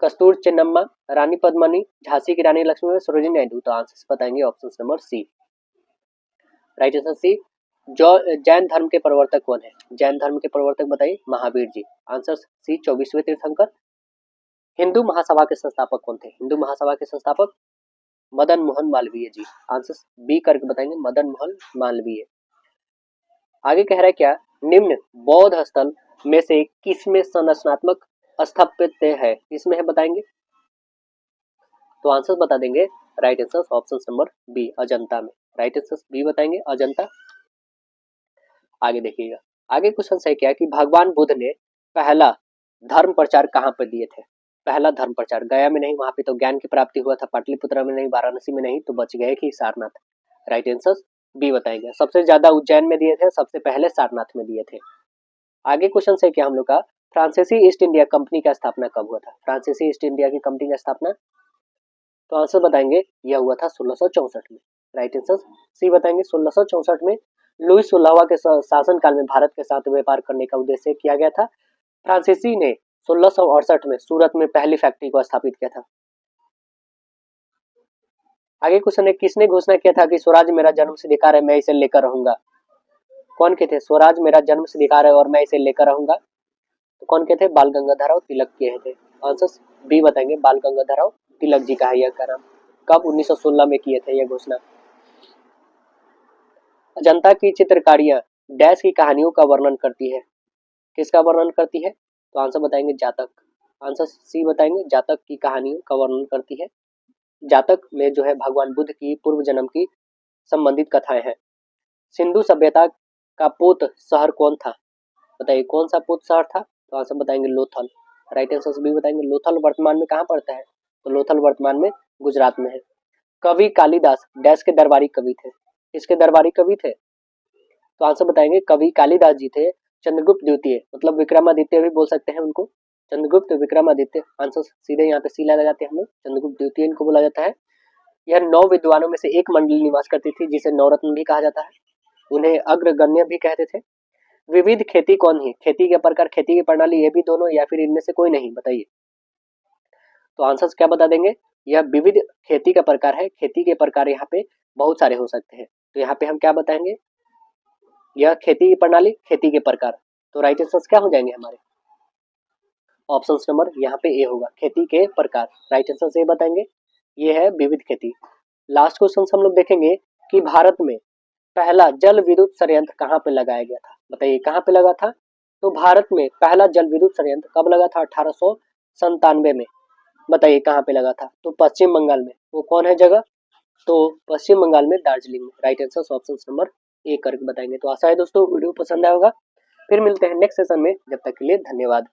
कस्तूर चेन्नम्मा, रानी पद्मिनी, झांसी की रानी लक्ष्मीबाई, सरोजिनी नायडू। तो आंसर बताएंगे option number C. Right answer C. जो जैन धर्म के प्रवर्तक कौन है? जैन धर्म के प्रवर्तक बताइए, महावीर जी। आंसर सी, 24वें तीर्थंकर। हिंदू महासभा के संस्थापक कौन थे? हिंदू महासभा के संस्थापक मदन मोहन मालवीय जी। आंसर बी करके बताएंगे, मदन मोहन मालवीय। आगे कह रहा है क्या, निम्न बौद्ध स्थल में से किसमें संरचनात्मक स्थापत्य है? किसमें है बताएंगे? तो आंसर बता देंगे right answer option number B, Ajanta में। राइट आंसर बी बताएंगे, अजंता। आगे देखिएगा, आगे क्वेश्चन है क्या कि भगवान बुद्ध ने पहला धर्म प्रचार कहाँ पर दिए थे? पहला धर्म प्रचार गया में नहीं, वहां पे तो ज्ञान की प्राप्ति हुआ था। पाटलिपुत्र में नहीं, वाराणसी में नहीं, तो बच गए कि सारनाथ। राइट आंसर बी बताएंगे। सबसे ज्यादा उज्जैन में दिए थे, सबसे पहले सारनाथ में दिए थे। आगे क्वेश्चन है क्या हम लोग का, फ्रांसीसी ईस्ट इंडिया कंपनी का स्थापना कब हुआ था? फ्रांसीसी ईस्ट इंडिया की कंपनी का स्थापना, तो आंसर बताएंगे यह हुआ था 1664 में। राइट आंसर सी बताएंगे, 1664 में लुईस 16वां के शासन काल में भारत के साथ व्यापार करने का उद्देश्य किया गया था। फ्रांसीसी ने 1668 में सूरत में पहली फैक्ट्री को स्थापित किया था। आगे क्वेश्चन है, किसने घोषणा किया था कि स्वराज मेरा जन्म सिद्धिकार है, मैं इसे लेकर रहूंगा? कौन के थे? स्वराज मेरा जन्म सिद्धिकार है और मैं इसे लेकर रहूंगा। तो कौन के थे? बाल गंगाधर तिलक के थे। आंसर बी बताएंगे, बाल गंगाधर तिलक जी का है यह का नाम। कब? 1916 में किए थे यह घोषणा। अजंता की चित्रकारियां डैश की कहानियों का वर्णन करती है? किसका वर्णन करती है? तो आंसर बताएंगे जातक। आंसर सी बताएंगे, जातक की कहानियों का वर्णन करती है। जातक में जो है भगवान बुद्ध की पूर्व जन्म की संबंधित कथाएं हैं। सिंधु सभ्यता का पोत शहर कौन था? बताइए कौन सा पोत शहर था? तो आंसर बताएंगे लोथल। राइट आंसर भी बताएंगे। लोथल वर्तमान में कहाँ पड़ता है? तो लोथल वर्तमान में गुजरात में है। कवि कालिदास डैश के दरबारी कवि थे। किसके दरबारी कवि थे? तो आंसर बताएंगे कवि कालिदास जी थे चंद्रगुप्त द्वितीय, मतलब विक्रमादित्य भी बोल सकते हैं उनको, चंद्रगुप्त विक्रमादित्य। आंसर सीधे यहाँ पे सी लगाते हैं हम लोग, चंद्रगुप्त द्वितीय इनको बोला जाता है। यह 9 विद्वानों में से एक मंडली निवास करती थी जिसे नवरत्न भी कहा जाता है। उन्हें अग्रगण्य भी कहते थे। विविध खेती कौन है? खेती के प्रकार, खेती की प्रणाली, ये भी दोनों या फिर इनमें से कोई नहीं? बताइए। तो आंसर क्या बता देंगे? यह विविध खेती का प्रकार है। खेती के प्रकार यहाँ पे बहुत सारे हो सकते हैं, तो यहाँ पे हम क्या बताएंगे? यह खेती की प्रणाली, खेती के प्रकार। तो राइट आंसर क्या हो जाएंगे हमारे? ऑप्शन नंबर यहाँ पे ए होगा, खेती के प्रकार। राइट आंसर से बताएंगे, ये है विविध खेती। लास्ट क्वेश्चन हम लोग देखेंगे कि भारत में पहला जल विद्युत संयंत्र कहाँ पे लगाया गया था? बताइए कहाँ पे लगा था? तो भारत में पहला जल विद्युत संयंत्र कब लगा था? 1897 में। बताइए कहाँ पे लगा था? तो पश्चिम बंगाल में। वो कौन है जगह? तो पश्चिम बंगाल में दार्जिलिंग में। राइट आंसर ऑप्शन नंबर ए करके बताएंगे। तो आशा है दोस्तों वीडियो पसंद आया होगा। फिर मिलते हैं नेक्स्ट सेशन में, जब तक के लिए धन्यवाद।